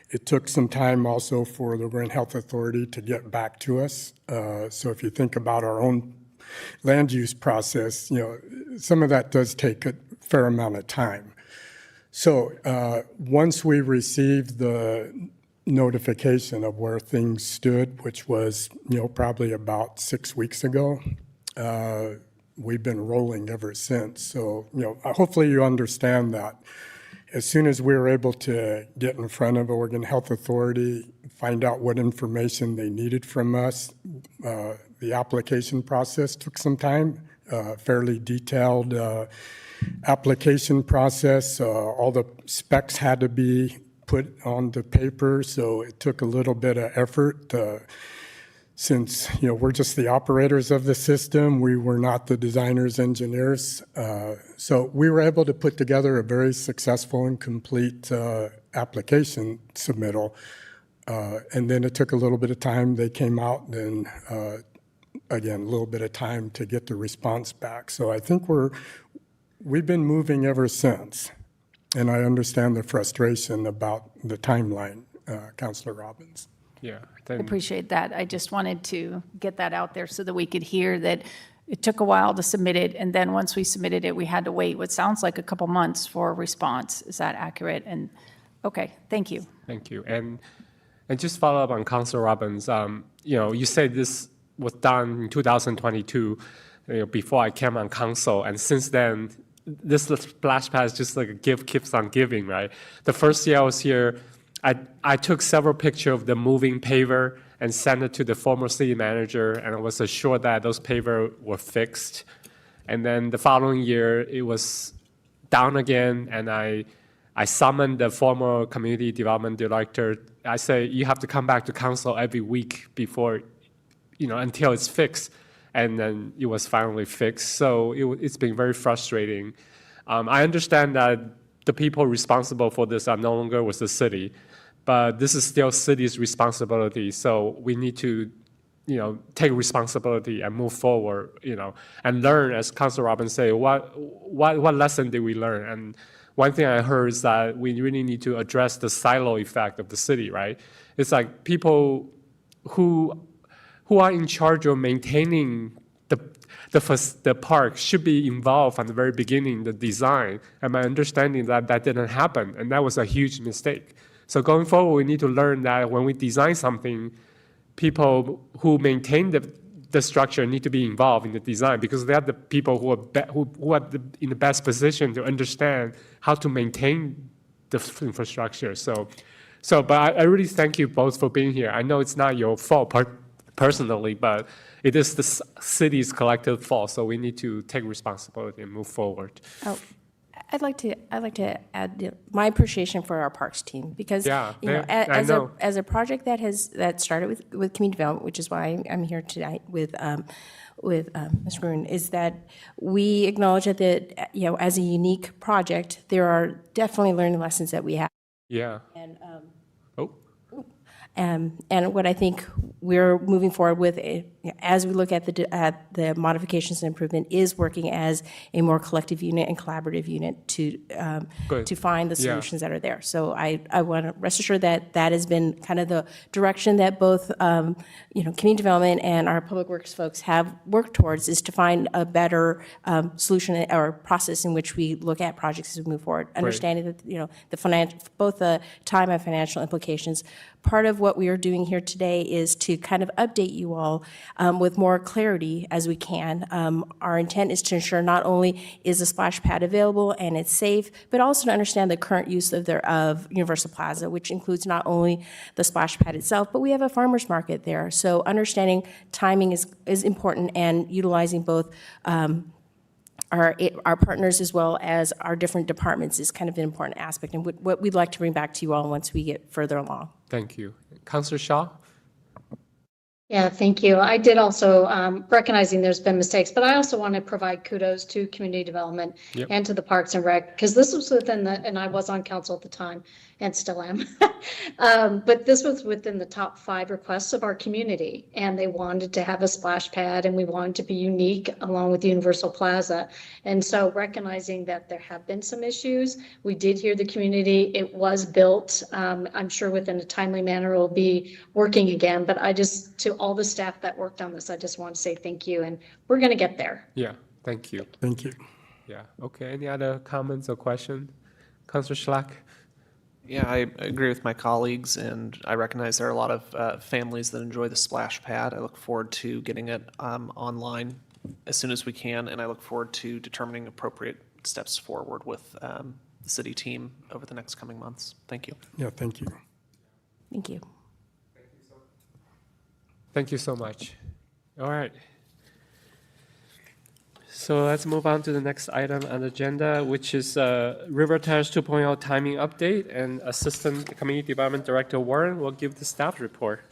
It took some time also for the Grand Health Authority to get back to us. So if you think about our own land use process, some of that does take a fair amount of time. So once we received the notification of where things stood, which was, probably about 6 weeks ago, we've been rolling ever since. So, hopefully you understand that. As soon as we were able to get in front of Oregon Health Authority, find out what information they needed from us, the application process took some time, fairly detailed application process. All the specs had to be put on the paper, so it took a little bit of effort. Since we're just the operators of the system, we were not the designers, engineers. So we were able to put together a very successful and complete application submittal. And then it took a little bit of time. They came out, and again, a little bit of time to get the response back. So I think we've been moving ever since. And I understand the frustration about the timeline, Councilor Robbins. Yeah. I appreciate that. I just wanted to get that out there so that we could hear that it took a while to submit it, and then once we submitted it, we had to wait what sounds like a couple months for a response. Is that accurate? And okay, thank you. Thank you. And just follow up on Councilor Robbins. You said this was done in 2022, before I came on council, and since then, this splash pad is just like a gift keeps on giving, right? The first year I was here, I took several pictures of the moving paver and sent it to the former city manager, and I was assured that those pavers were fixed. And then the following year, it was down again, and I summoned the former community development director. I say, you have to come back to council every week before, until it's fixed. And then it was finally fixed. So it's been very frustrating. I understand that the people responsible for this are no longer with the city, but this is still city's responsibility. So we need to, take responsibility and move forward, and learn, as Councilor Robbins say, what lesson did we learn? And one thing I heard is that we really need to address the silo effect of the city, right? It's like people who are in charge of maintaining the park should be involved from the very beginning, the design. And my understanding that didn't happen, and that was a huge mistake. So going forward, we need to learn that when we design something, people who maintain the structure need to be involved in the design, because they are the people who are in the best position to understand how to maintain the infrastructure. But I really thank you both for being here. I know it's not your fault personally, but it is the city's collective fault. So we need to take responsibility and move forward. Oh, I'd like to add my appreciation for our parks team, because as a project that started with community development, which is why I'm here tonight with Ms. Gruen, is that we acknowledge that as a unique project, there are definitely learning lessons that we have. Yeah. And what I think we're moving forward with, as we look at the modifications and improvement, is working as a more collective unit and collaborative unit to find the solutions that are there. So I want to rest assured that that has been kind of the direction that both community development and our public works folks have worked towards, is to find a better solution or process in which we look at projects as we move forward, understanding that the financial, both the time and financial implications. Part of what we are doing here today is to kind of update you all with more clarity as we can. Our intent is to ensure not only is the splash pad available and it's safe, but also to understand the current use of Universal Plaza, which includes not only the splash pad itself, but we have a farmer's market there. So understanding timing is important, and utilizing both our partners as well as our different departments is kind of an important aspect, and what we'd like to bring back to you all once we get further along. Thank you. Councillor Shaw? Yeah, thank you. I did also, recognizing there's been mistakes, but I also want to provide kudos to community development and to the Parks and Rec, because this was within and I was on council at the time and still am, but this was within the top 5 requests of our community, and they wanted to have a splash pad, and we wanted to be unique along with Universal Plaza. And so recognizing that there have been some issues, we did hear the community. It was built. I'm sure within a timely manner it will be working again, but to all the staff that worked on this, I just want to say thank you, and we're going to get there. Yeah, thank you. Thank you. Yeah, okay. Any other comments or questions? Councillor Schlack? Yeah, I agree with my colleagues, and I recognize there are a lot of families that enjoy the splash pad. I look forward to getting it online as soon as we can, and I look forward to determining appropriate steps forward with the city team over the next coming months. Thank you. Yeah, thank you. Thank you. Thank you so much. All right. So let's move on to the next item on the agenda, which is River Terrace 2.0 timing update, and Assistant Community Development Director Warren will give the staff report.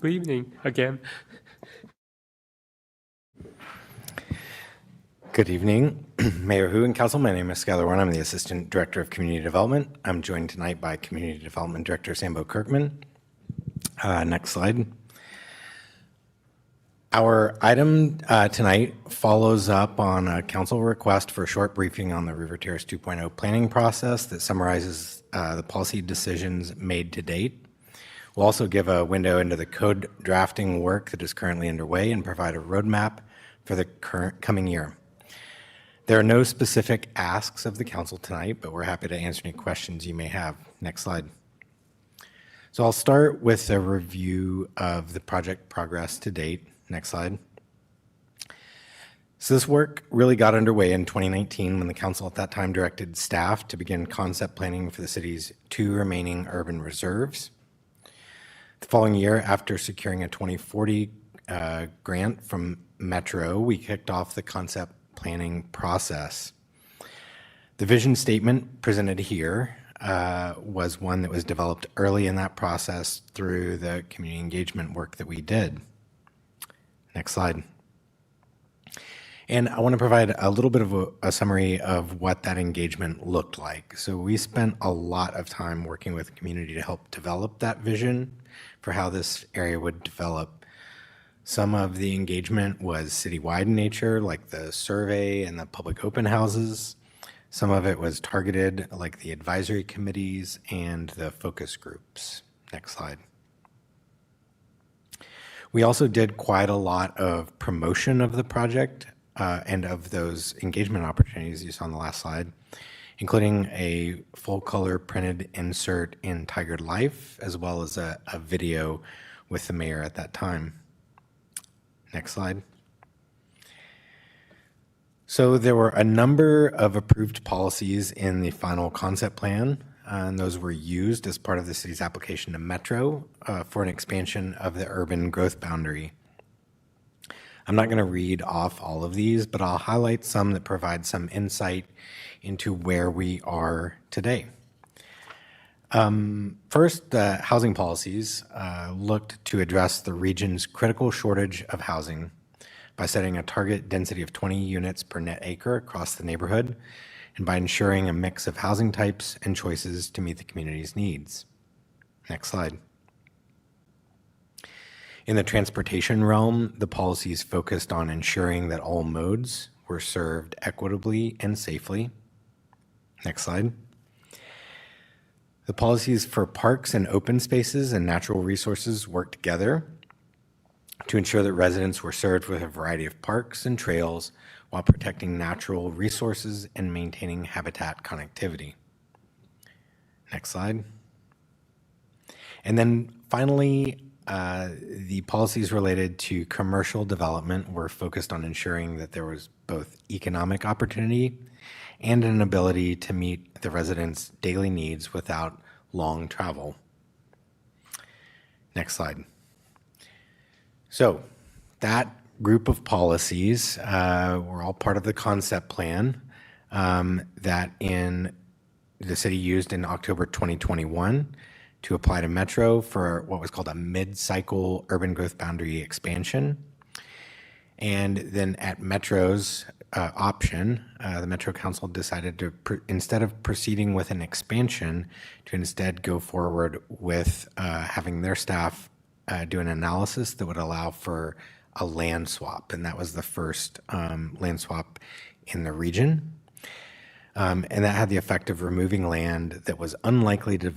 Good evening again. Good evening, Mayor Hu and Council. My name is Skylar Warren. I'm the Assistant Director of Community Development. I'm joined tonight by Community Development Director Sambo Kirkman. Next slide. Our item tonight follows up on a council request for a short briefing on the River Terrace 2.0 planning process that summarizes the policy decisions made to date. We'll also give a window into the code drafting work that is currently underway and provide a roadmap for the coming year. There are no specific asks of the council tonight, but we're happy to answer any questions you may have. Next slide. So I'll start with a review of the project progress to date. Next slide. So this work really got underway in 2019 when the council at that time directed staff to begin concept planning for the city's 2 remaining urban reserves. The following year, after securing a 2040 grant from Metro, we kicked off the concept planning process. The vision statement presented here was one that was developed early in that process through the community engagement work that we did. Next slide. And I want to provide a little bit of a summary of what that engagement looked like. So we spent a lot of time working with the community to help develop that vision for how this area would develop. Some of the engagement was citywide in nature, like the survey and the public open houses. Some of it was targeted, like the advisory committees and the focus groups. Next slide. We also did quite a lot of promotion of the project and of those engagement opportunities you saw on the last slide, including a full-color printed insert in Tigard Life, as well as a video with the mayor at that time. Next slide. So there were a number of approved policies in the final concept plan, and those were used as part of the city's application to Metro for an expansion of the urban growth boundary. I'm not going to read off all of these, but I'll highlight some that provide some insight into where we are today. First, the housing policies looked to address the region's critical shortage of housing by setting a target density of 20 units per net acre across the neighborhood, and by ensuring a mix of housing types and choices to meet the community's needs. Next slide. In the transportation realm, the policies focused on ensuring that all modes were served equitably and safely. Next slide. The policies for parks and open spaces and natural resources work together to ensure that residents were served with a variety of parks and trails while protecting natural resources and maintaining habitat connectivity. Next slide. And then finally, the policies related to commercial development were focused on ensuring that there was both economic opportunity and an ability to meet the residents' daily needs without long travel. Next slide. So that group of policies were all part of the concept plan that the city used in October 2021 to apply to Metro for what was called a mid-cycle urban growth boundary expansion. And then at Metro's option, the Metro Council decided to, instead of proceeding with an expansion, to instead go forward with having their staff do an analysis that would allow for a land swap. And that was the first land swap in the region. And that had the effect of removing land that was unlikely to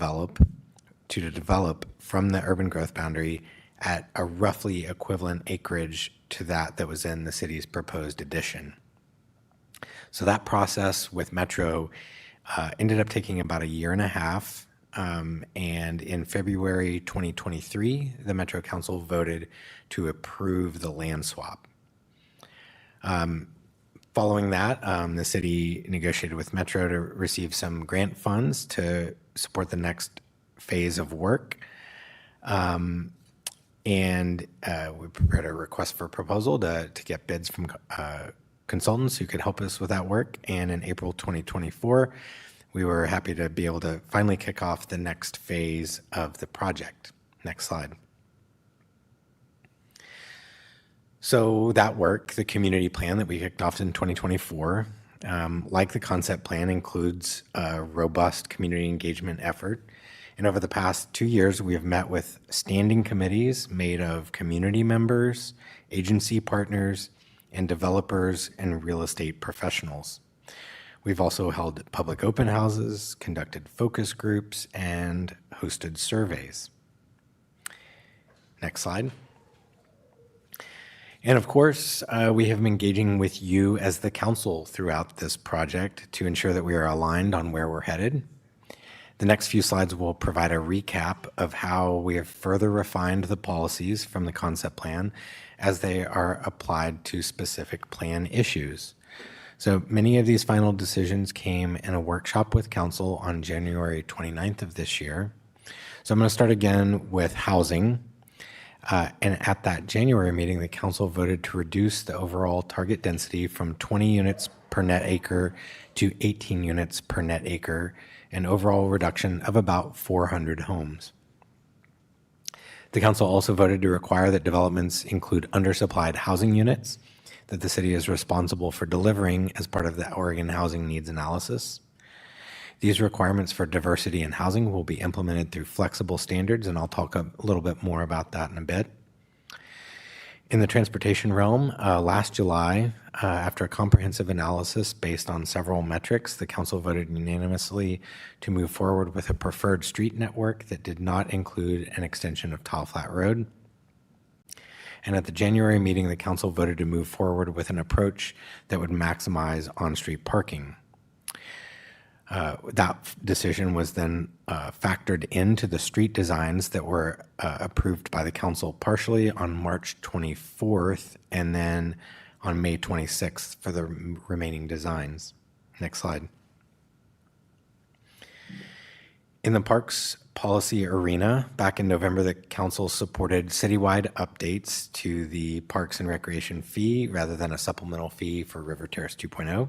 develop from the urban growth boundary at a roughly equivalent acreage to that was in the city's proposed addition. So that process with Metro ended up taking about 1.5 years. And in February 2023, the Metro Council voted to approve the land swap. Following that, the city negotiated with Metro to receive some grant funds to support the next phase of work. And we prepared a request for proposal to get bids from consultants who could help us with that work. And in April 2024, we were happy to be able to finally kick off the next phase of the project. Next slide. So that work, the community plan that we kicked off in 2024, like the concept plan, includes a robust community engagement effort. And over the past 2 years, we have met with standing committees made of community members, agency partners, and developers and real estate professionals. We've also held public open houses, conducted focus groups, and hosted surveys. Next slide. And of course, we have been engaging with you as the council throughout this project to ensure that we are aligned on where we're headed. The next few slides will provide a recap of how we have further refined the policies from the concept plan as they are applied to specific plan issues. So many of these final decisions came in a workshop with council on January 29th of this year. So I'm going to start again with housing. And at that January meeting, the council voted to reduce the overall target density from 20 units per net acre to 18 units per net acre, an overall reduction of about 400 homes. The council also voted to require that developments include undersupplied housing units that the city is responsible for delivering as part of the Oregon Housing Needs Analysis. These requirements for diversity in housing will be implemented through flexible standards, and I'll talk a little bit more about that in a bit. In the transportation realm, last July, after a comprehensive analysis based on several metrics, the council voted unanimously to move forward with a preferred street network that did not include an extension of Tile Flat Road. And at the January meeting, the council voted to move forward with an approach that would maximize on-street parking. That decision was then factored into the street designs that were approved by the council partially on March 24th and then on May 26th for the remaining designs. Next slide. In the parks policy arena, back in November, the council supported citywide updates to the Parks and Recreation fee rather than a supplemental fee for River Terrace 2.0.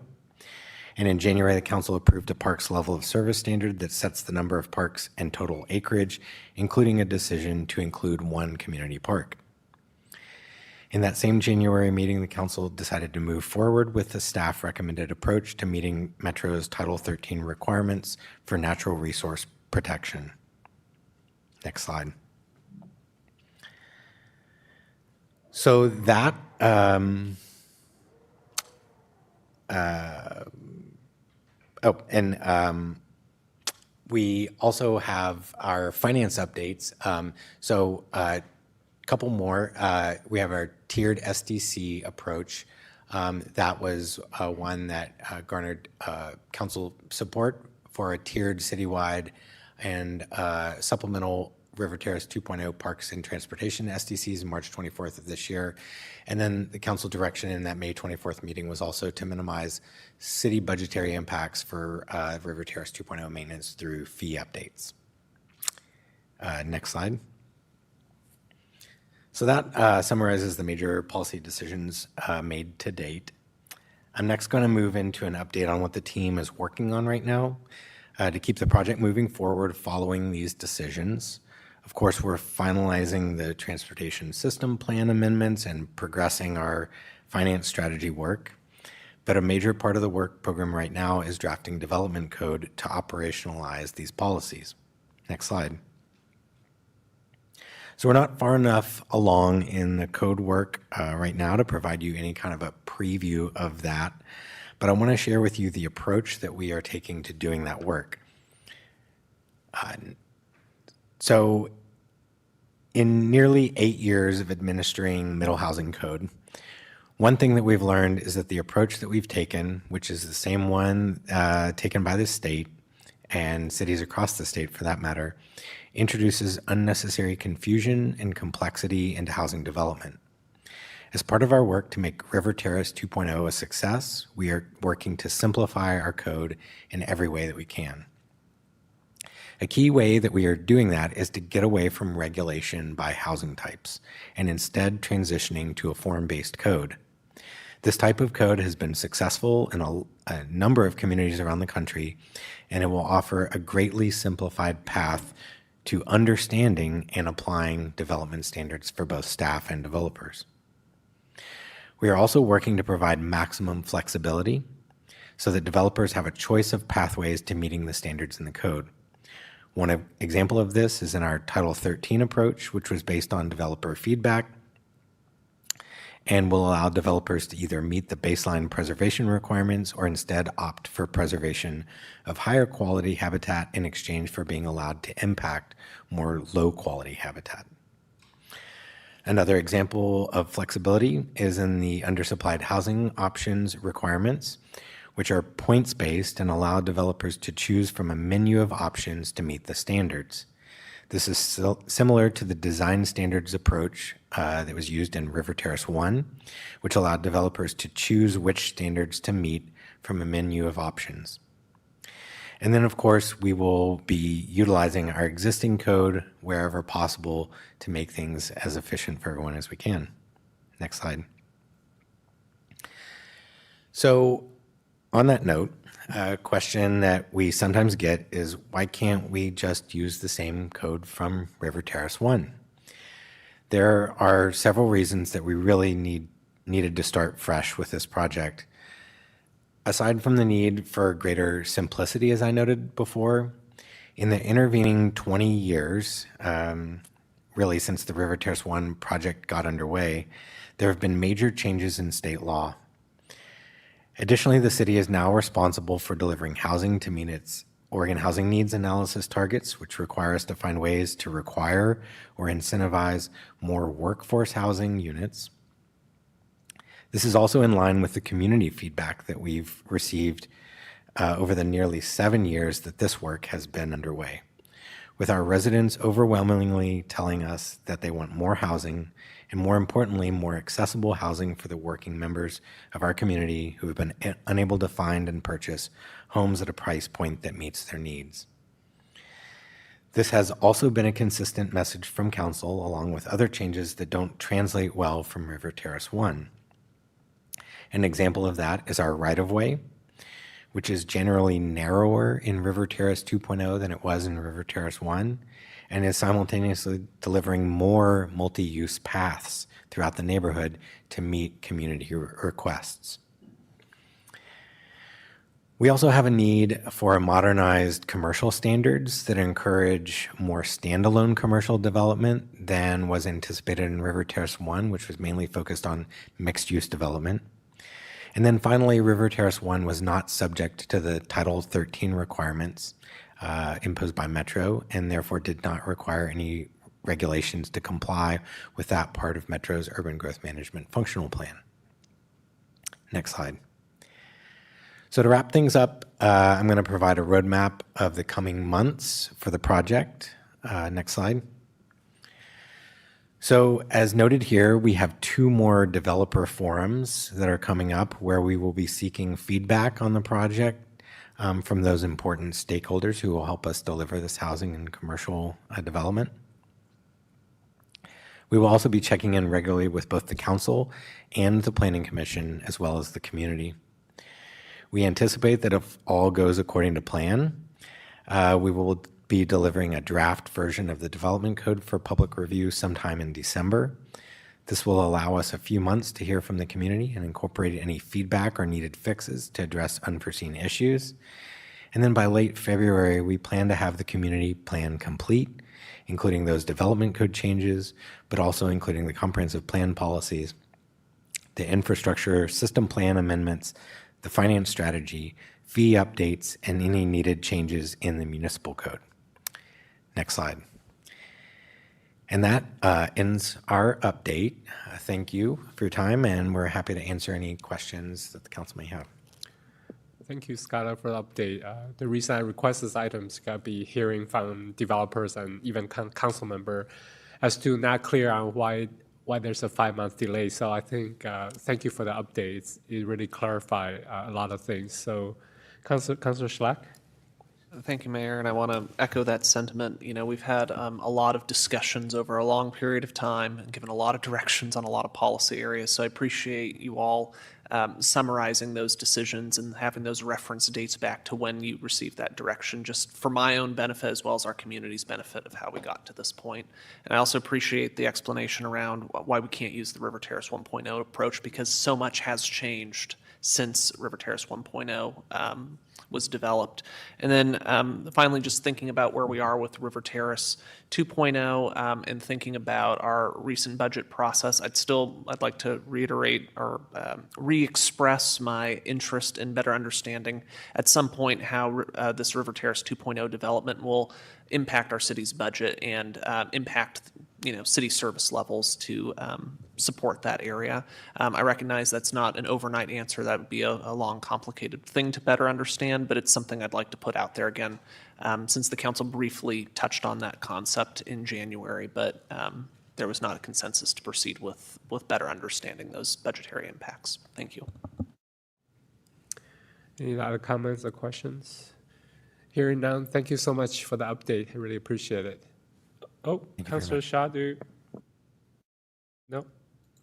And in January, the council approved a parks level of service standard that sets the number of parks and total acreage, including a decision to include one community park. In that same January meeting, the council decided to move forward with the staff recommended approach to meeting Metro's Title 13 requirements for natural resource protection. Next slide. So that, we also have our finance updates. So a couple more. We have our tiered SDC approach. That was one that garnered council support for a tiered citywide and supplemental River Terrace 2.0 Parks and Transportation SDCs March 24th of this year. And then the council direction in that May 24th meeting was also to minimize city budgetary impacts for River Terrace 2.0 maintenance through fee updates. Next slide. So that summarizes the major policy decisions made to date. I'm next going to move into an update on what the team is working on right now to keep the project moving forward following these decisions. Of course, we're finalizing the transportation system plan amendments and progressing our finance strategy work. But a major part of the work program right now is drafting development code to operationalize these policies. Next slide. So we're not far enough along in the code work right now to provide you any kind of a preview of that. But I want to share with you the approach that we are taking to doing that work. So in nearly 8 years of administering Middle Housing Code, one thing that we've learned is that the approach that we've taken, which is the same one taken by the state and cities across the state for that matter, introduces unnecessary confusion and complexity into housing development. As part of our work to make River Terrace 2.0 a success, we are working to simplify our code in every way that we can. A key way that we are doing that is to get away from regulation by housing types and instead transitioning to a form-based code. This type of code has been successful in a number of communities around the country, and it will offer a greatly simplified path to understanding and applying development standards for both staff and developers. We are also working to provide maximum flexibility so that developers have a choice of pathways to meeting the standards in the code. One example of this is in our Title 13 approach, which was based on developer feedback and will allow developers to either meet the baseline preservation requirements or instead opt for preservation of higher quality habitat in exchange for being allowed to impact more low quality habitat. Another example of flexibility is in the undersupplied housing options requirements, which are points-based and allow developers to choose from a menu of options to meet the standards. This is similar to the design standards approach that was used in River Terrace 1, which allowed developers to choose which standards to meet from a menu of options. And then, of course, we will be utilizing our existing code wherever possible to make things as efficient for everyone as we can. Next slide. So, on that note, a question that we sometimes get is, why can't we just use the same code from River Terrace 1? There are several reasons that we really needed to start fresh with this project. Aside from the need for greater simplicity, as I noted before, in the intervening 20 years, really since the River Terrace 1 project got underway, there have been major changes in state law. Additionally, the city is now responsible for delivering housing to meet its Oregon Housing Needs Analysis targets, which require us to find ways to require or incentivize more workforce housing units. This is also in line with the community feedback that we've received over the nearly 7 years that this work has been underway, with our residents overwhelmingly telling us that they want more housing and, more importantly, more accessible housing for the working members of our community who have been unable to find and purchase homes at a price point that meets their needs. This has also been a consistent message from council, along with other changes that don't translate well from River Terrace 1. An example of that is our right-of-way, which is generally narrower in River Terrace 2.0 than it was in River Terrace 1, and is simultaneously delivering more multi-use paths throughout the neighborhood to meet community requests. We also have a need for modernized commercial standards that encourage more standalone commercial development than was anticipated in River Terrace 1, which was mainly focused on mixed-use development. And then finally, River Terrace 1 was not subject to the Title 13 requirements imposed by Metro, and therefore did not require any regulations to comply with that part of Metro's urban growth management functional plan. Next slide. So to wrap things up, I'm going to provide a roadmap of the coming months for the project. Next slide. So as noted here, we have 2 more developer forums that are coming up where we will be seeking feedback on the project from those important stakeholders who will help us deliver this housing and commercial development. We will also be checking in regularly with both the council and the Planning Commission, as well as the community. We anticipate that if all goes according to plan, we will be delivering a draft version of the development code for public review sometime in December. This will allow us a few months to hear from the community and incorporate any feedback or needed fixes to address unforeseen issues. And then by late February, we plan to have the community plan complete, including those development code changes, but also including the comprehensive plan policies, the infrastructure system plan amendments, the finance strategy, fee updates, and any needed changes in the municipal code. Next slide. And that ends our update. Thank you for your time, and we're happy to answer any questions that the council may have. Thank you, Skylar, for the update. The reason I request this item is to be hearing from developers and even council member as to not clear on why there's a 5-month delay. So I think, thank you for the updates. It really clarified a lot of things. So, Councilor Schlack? Thank you, Mayor, and I want to echo that sentiment. You know, we've had a lot of discussions over a long period of time and given a lot of directions on a lot of policy areas. So I appreciate you all summarizing those decisions and having those reference dates back to when you received that direction, just for my own benefit as well as our community's benefit of how we got to this point. And I also appreciate the explanation around why we can't use the River Terrace 1.0 approach, because so much has changed since River Terrace 1.0 was developed. And then finally, just thinking about where we are with River Terrace 2.0 and thinking about our recent budget process, I'd like to reiterate or re-express my interest in better understanding at some point how this River Terrace 2.0 development will impact our city's budget and impact city service levels to support that area. I recognize that's not an overnight answer. That would be a long, complicated thing to better understand, but it's something I'd like to put out there again, since the council briefly touched on that concept in January, but there was not a consensus to proceed with better understanding those budgetary impacts. Thank you. Any other comments or questions? Hearing none, thank you so much for the update. I really appreciate it. Oh, Councilor Shah, no?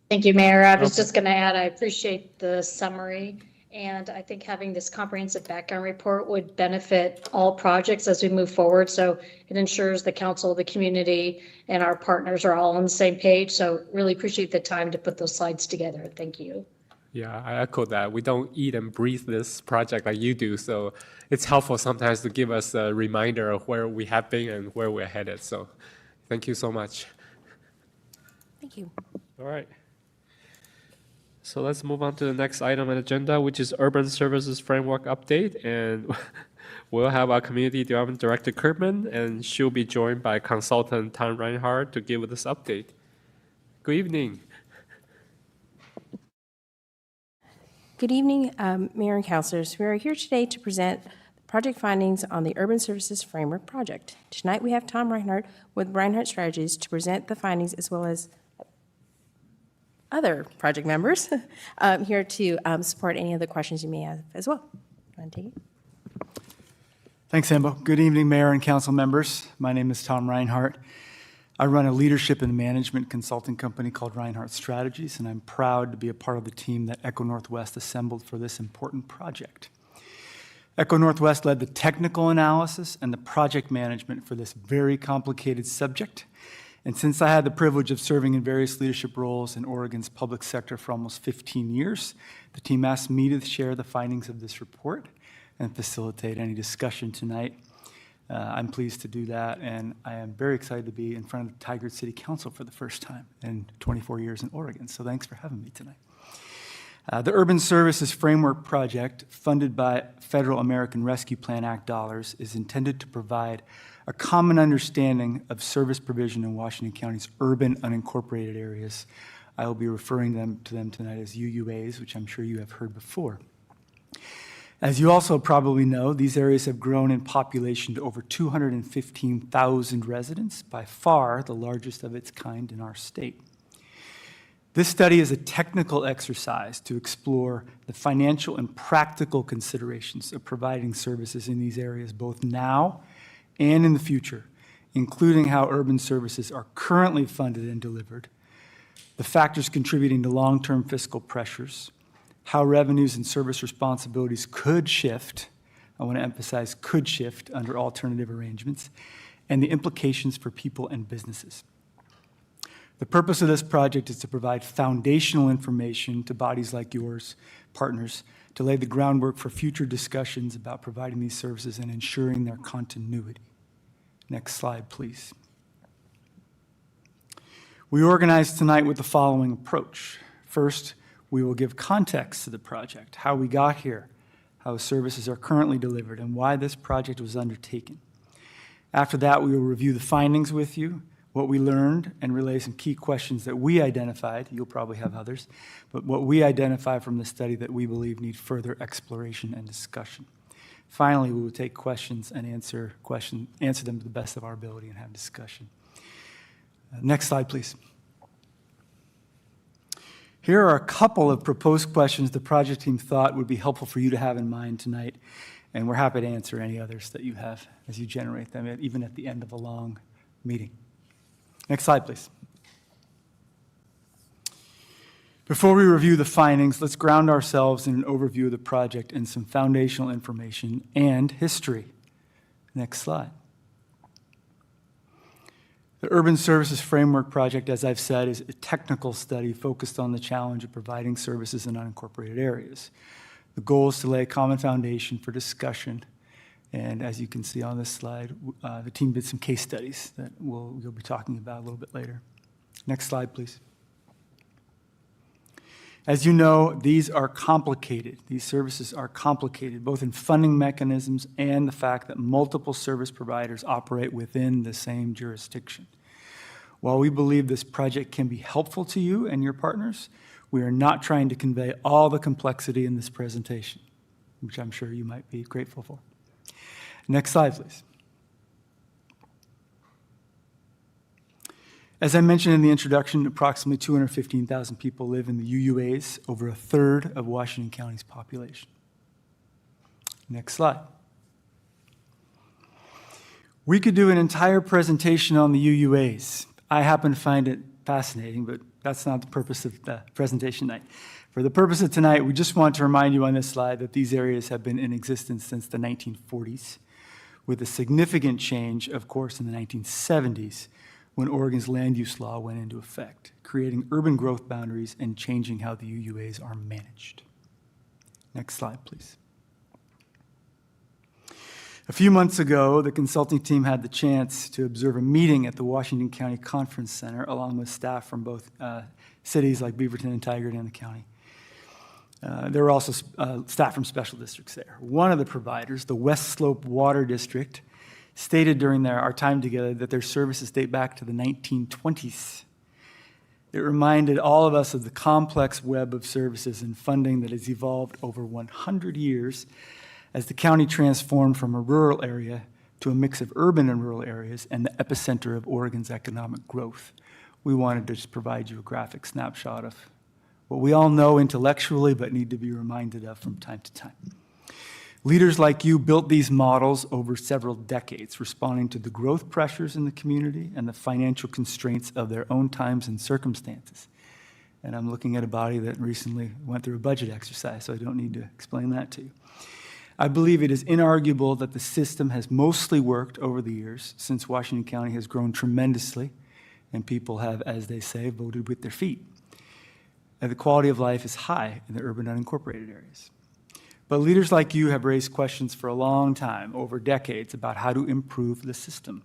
Thank you, Mayor. I was just going to add, I appreciate the summary, and I think having this comprehensive background report would benefit all projects as we move forward. So it ensures the council, the community, and our partners are all on the same page. So really appreciate the time to put those slides together. Thank you. Yeah, I echo that. We don't eat and breathe this project like you do, so it's helpful sometimes to give us a reminder of where we have been and where we're headed. So thank you so much. Thank you. All right. So let's move on to the next item on the agenda, which is Urban Services Framework Update. And we'll have our Community Development Director, Kirkman, and she'll be joined by consultant Tom Reinhardt to give this update. Good evening. Good evening, Mayor and Councilors. We are here today to present project findings on the Urban Services Framework project. Tonight we have Tom Reinhardt with Reinhardt Strategies to present the findings, as well as other project members here to support any of the questions you may have as well. Want to take it? Thanks, Ambo. Good evening, Mayor and Council members. My name is Tom Reinhardt. I run a leadership and management consulting company called Reinhardt Strategies, and I'm proud to be a part of the team that Echo Northwest assembled for this important project. Echo Northwest led the technical analysis and the project management for this very complicated subject. And since I had the privilege of serving in various leadership roles in Oregon's public sector for almost 15 years, the team asked me to share the findings of this report and facilitate any discussion tonight. I'm pleased to do that, and I am very excited to be in front of the Tigard City Council for the first time in 24 years in Oregon, so thanks for having me tonight. The Urban Services Framework Project, funded by Federal American Rescue Plan Act dollars, is intended to provide a common understanding of service provision in Washington County's urban unincorporated areas. I will be referring to them tonight as UUAs, which I'm sure you have heard before. As you also probably know, these areas have grown in population to over 215,000 residents, by far the largest of its kind in our state. This study is a technical exercise to explore the financial and practical considerations of providing services in these areas both now and in the future, including how urban services are currently funded and delivered, the factors contributing to long-term fiscal pressures, how revenues and service responsibilities could shift, I want to emphasize could shift under alternative arrangements, and the implications for people and businesses. The purpose of this project is to provide foundational information to bodies like yours, partners, to lay the groundwork for future discussions about providing these services and ensuring their continuity. Next slide, please. We organized tonight with the following approach. First, we will give context to the project, how we got here, how services are currently delivered, and why this project was undertaken. After that, we will review the findings with you, what we learned, and relay some key questions that we identified. You'll probably have others, but what we identified from the study that we believe need further exploration and discussion. Finally, we will take questions and answer them to the best of our ability and have discussion. Next slide, please. Here are a couple of proposed questions the project team thought would be helpful for you to have in mind tonight, and we're happy to answer any others that you have as you generate them, even at the end of a long meeting. Next slide, please. Before we review the findings, let's ground ourselves in an overview of the project and some foundational information and history. Next slide. The Urban Services Framework Project, as I've said, is a technical study focused on the challenge of providing services in unincorporated areas. The goal is to lay a common foundation for discussion. And as you can see on this slide, the team did some case studies that we'll be talking about a little bit later. Next slide, please. As you know, these are complicated. These services are complicated, both in funding mechanisms and the fact that multiple service providers operate within the same jurisdiction. While we believe this project can be helpful to you and your partners, we are not trying to convey all the complexity in this presentation, which I'm sure you might be grateful for. Next slide, please. As I mentioned in the introduction, approximately 215,000 people live in the UUAs, over a third of Washington County's population. Next slide. We could do an entire presentation on the UUAs. I happen to find it fascinating, but that's not the purpose of the presentation tonight. For the purpose of tonight, we just want to remind you on this slide that these areas have been in existence since the 1940s, with a significant change, of course, in the 1970s, when Oregon's land use law went into effect, creating urban growth boundaries and changing how the UUAs are managed. Next slide, please. A few months ago, the consulting team had the chance to observe a meeting at the Washington County Conference Center, along with staff from both cities like Beaverton and Tigard and the county. There were also staff from special districts there. One of the providers, the West Slope Water District, stated during our time together that their services date back to the 1920s. It reminded all of us of the complex web of services and funding that has evolved over 100 years as the county transformed from a rural area to a mix of urban and rural areas and the epicenter of Oregon's economic growth. We wanted to just provide you a graphic snapshot of what we all know intellectually but need to be reminded of from time to time. Leaders like you built these models over several decades, responding to the growth pressures in the community and the financial constraints of their own times and circumstances. And I'm looking at a body that recently went through a budget exercise, so I don't need to explain that to you. I believe it is inarguable that the system has mostly worked over the years since Washington County has grown tremendously and people have, as they say, voted with their feet. And the quality of life is high in the urban unincorporated areas. But leaders like you have raised questions for a long time, over decades, about how to improve the system.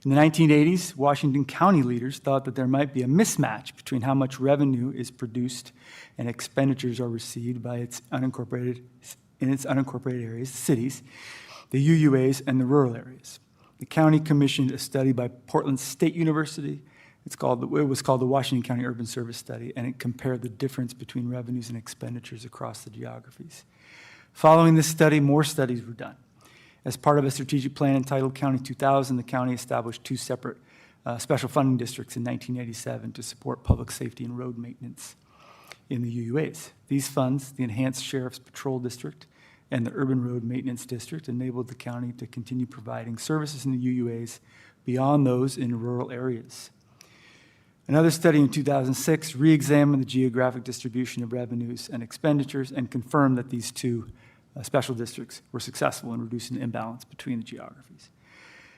In the 1980s, Washington County leaders thought that there might be a mismatch between how much revenue is produced and expenditures are received by its unincorporated areas, cities, the UUAs, and the rural areas. The county commissioned a study by Portland State University. It was called the Washington County Urban Service Study, and it compared the difference between revenues and expenditures across the geographies. Following this study, more studies were done. As part of a strategic plan entitled County 2000, the county established two separate special funding districts in 1987 to support public safety and road maintenance in the UUAs. These funds, the Enhanced Sheriff's Patrol District and the Urban Road Maintenance District, enabled the county to continue providing services in the UUAs beyond those in rural areas. Another study in 2006 re-examined the geographic distribution of revenues and expenditures and confirmed that these two special districts were successful in reducing the imbalance between the geographies.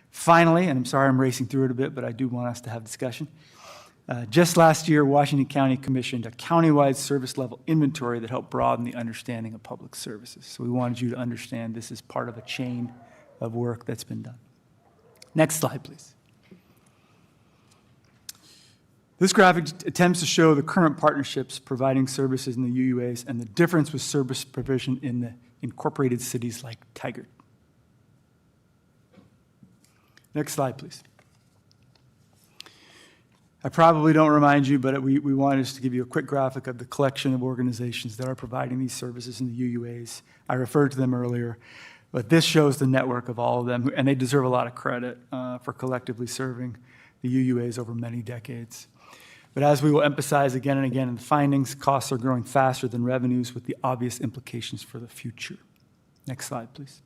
Finally, and I'm sorry I'm racing through it a bit, but I do want us to have discussion. Just last year, Washington County commissioned a countywide service level inventory that helped broaden the understanding of public services. So we wanted you to understand this is part of a chain of work that's been done. Next slide, please. This graphic attempts to show the current partnerships providing services in the UUAs and the difference with service provision in the incorporated cities like Tigard. Next slide, please. I probably don't remind you, but we wanted us to give you a quick graphic of the collection of organizations that are providing these services in the UUAs. I referred to them earlier, but this shows the network of all of them, and they deserve a lot of credit for collectively serving the UUAs over many decades. But as we will emphasize again and again in the findings, costs are growing faster than revenues with the obvious implications for the future. Next slide, please.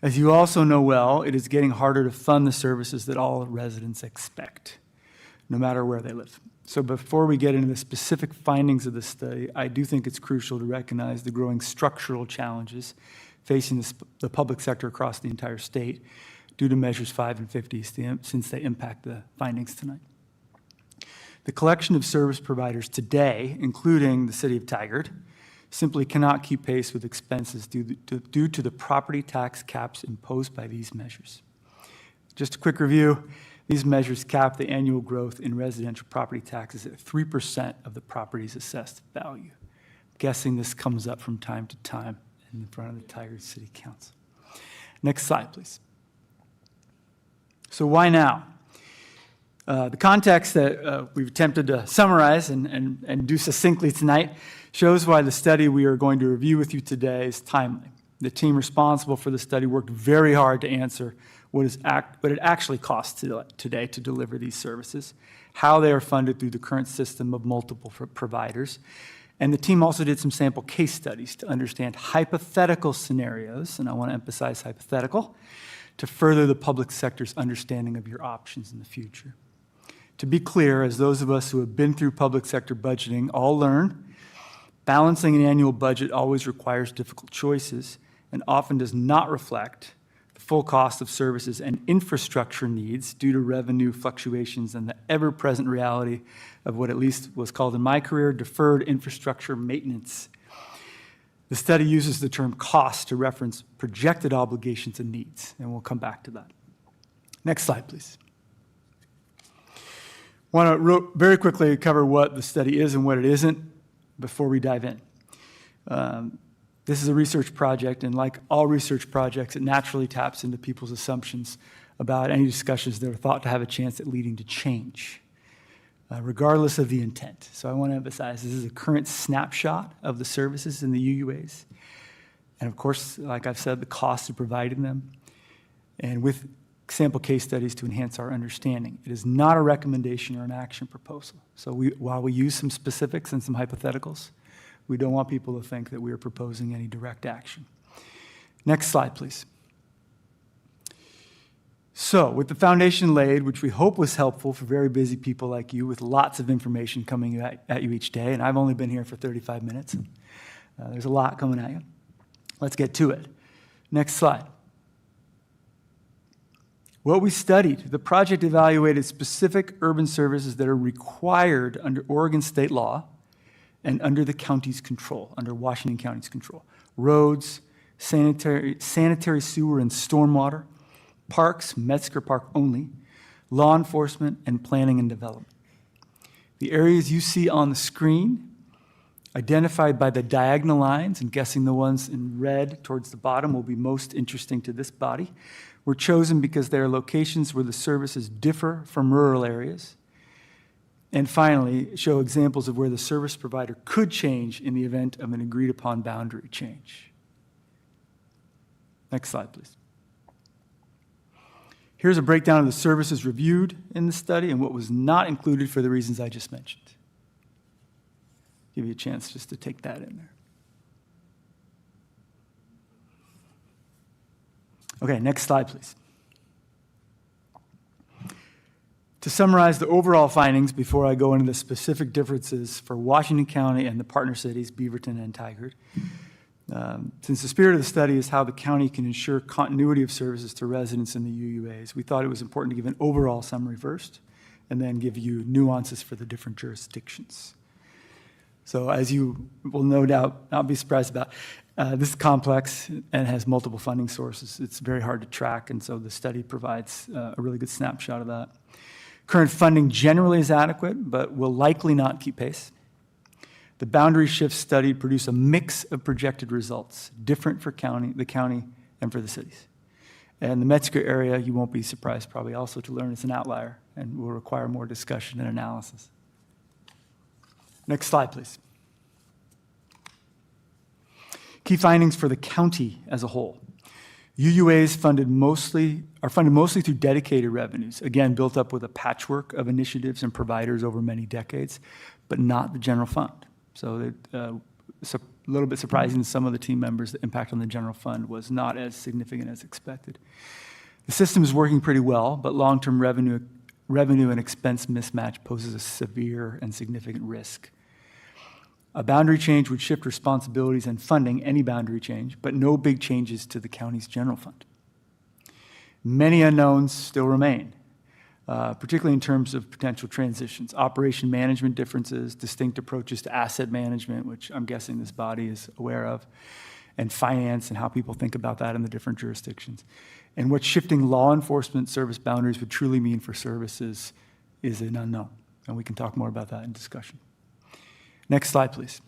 As you also know well, it is getting harder to fund the services that all residents expect, no matter where they live. So before we get into the specific findings of the study, I do think it's crucial to recognize the growing structural challenges facing the public sector across the entire state due to Measures 5 and 50 since they impact the findings tonight. The collection of service providers today, including the city of Tigard, simply cannot keep pace with expenses due to the property tax caps imposed by these measures. Just a quick review, these measures cap the annual growth in residential property taxes at 3% of the property's assessed value. I'm guessing this comes up from time to time in front of the Tigard City Council. Next slide, please. So why now? The context that we've attempted to summarize and do succinctly tonight shows why the study we are going to review with you today is timely. The team responsible for the study worked very hard to answer what it actually costs today to deliver these services, how they are funded through the current system of multiple providers, and the team also did some sample case studies to understand hypothetical scenarios, and I want to emphasize hypothetical, to further the public sector's understanding of your options in the future. To be clear, as those of us who have been through public sector budgeting all learn, balancing an annual budget always requires difficult choices and often does not reflect the full cost of services and infrastructure needs due to revenue fluctuations and the ever-present reality of what at least was called in my career deferred infrastructure maintenance. The study uses the term cost to reference projected obligations and needs, and we'll come back to that. Next slide, please. I want to very quickly cover what the study is and what it isn't before we dive in. This is a research project, and like all research projects, it naturally taps into people's assumptions about any discussions that are thought to have a chance at leading to change, regardless of the intent. So I want to emphasize this is a current snapshot of the services in the UUAs. And of course, like I've said, the cost of providing them, and with sample case studies to enhance our understanding. It is not a recommendation or an action proposal. So while we use some specifics and some hypotheticals, we don't want people to think that we are proposing any direct action. Next slide, please. So with the foundation laid, which we hope was helpful for very busy people like you with lots of information coming at you each day, and I've only been here for 35 minutes, and there's a lot coming at you. Let's get to it. Next slide. What we studied, the project evaluated specific urban services that are required under Oregon state law and under the county's control, under Washington County's control. Roads, sanitary sewer and stormwater, parks, Metzger Park only, law enforcement, and planning and development. The areas you see on the screen, identified by the diagonal lines, and guessing the ones in red towards the bottom will be most interesting to this body, were chosen because they are locations where the services differ from rural areas. And finally, show examples of where the service provider could change in the event of an agreed-upon boundary change. Next slide, please. Here's a breakdown of the services reviewed in the study and what was not included for the reasons I just mentioned. Give you a chance just to take that in there. Okay, next slide, please. To summarize the overall findings before I go into the specific differences for Washington County and the partner cities, Beaverton and Tigard, since the spirit of the study is how the county can ensure continuity of services to residents in the UUAs, we thought it was important to give an overall summary first and then give you nuances for the different jurisdictions. So as you will no doubt not be surprised about, this is complex and has multiple funding sources. It's very hard to track, and so the study provides a really good snapshot of that. Current funding generally is adequate, but will likely not keep pace. The boundary shift study produced a mix of projected results, different for the county and for the cities. And the Metzger area, you won't be surprised probably also to learn, is an outlier and will require more discussion and analysis. Next slide, please. Key findings for the county as a whole. UUAs are funded mostly through dedicated revenues, again, built up with a patchwork of initiatives and providers over many decades, but not the general fund. So it's a little bit surprising to some of the team members, the impact on the general fund was not as significant as expected. The system is working pretty well, but long-term revenue and expense mismatch poses a severe and significant risk. A boundary change would shift responsibilities and funding, any boundary change, but no big changes to the county's general fund. Many unknowns still remain, particularly in terms of potential transitions, operation management differences, distinct approaches to asset management, which I'm guessing this body is aware of, and finance and how people think about that in the different jurisdictions. And what shifting law enforcement service boundaries would truly mean for services is an unknown, and we can talk more about that in discussion. Next slide, please.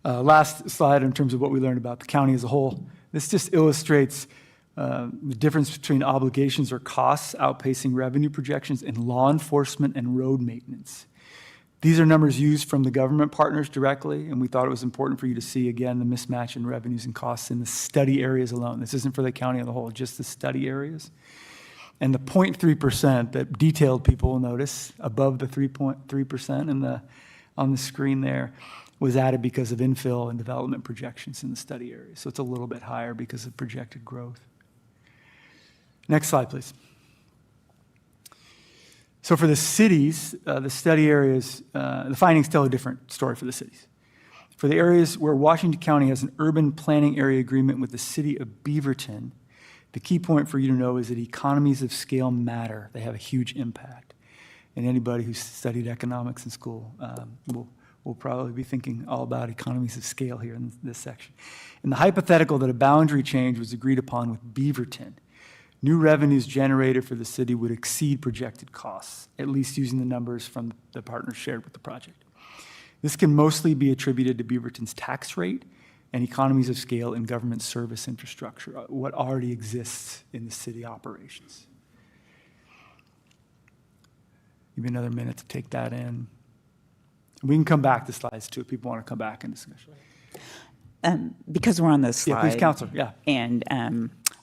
Last slide in terms of what we learned about the county as a whole. This just illustrates the difference between obligations or costs outpacing revenue projections in law enforcement and road maintenance. These are numbers used from the government partners directly, and we thought it was important for you to see, again, the mismatch in revenues and costs in the study areas alone. This isn't for the county as a whole, just the study areas. And the 0.3% that detailed people will notice above the 3.3% on the screen there was added because of infill and development projections in the study area. So it's a little bit higher because of projected growth. Next slide, please. So for the cities, the study areas, the findings tell a different story for the cities. For the areas where Washington County has an urban planning area agreement with the city of Beaverton, the key point for you to know is that economies of scale matter. They have a huge impact. And anybody who's studied economics in school will probably be thinking all about economies of scale here in this section. In the hypothetical that a boundary change was agreed upon with Beaverton, new revenues generated for the city would exceed projected costs, at least using the numbers from the partners shared with the project. This can mostly be attributed to Beaverton's tax rate and economies of scale in government service infrastructure, what already exists in the city operations. Give me another minute to take that in. We can come back to slides too if people want to come back and discuss. Because we're on this slide. Yeah, please, Counselor, yeah. And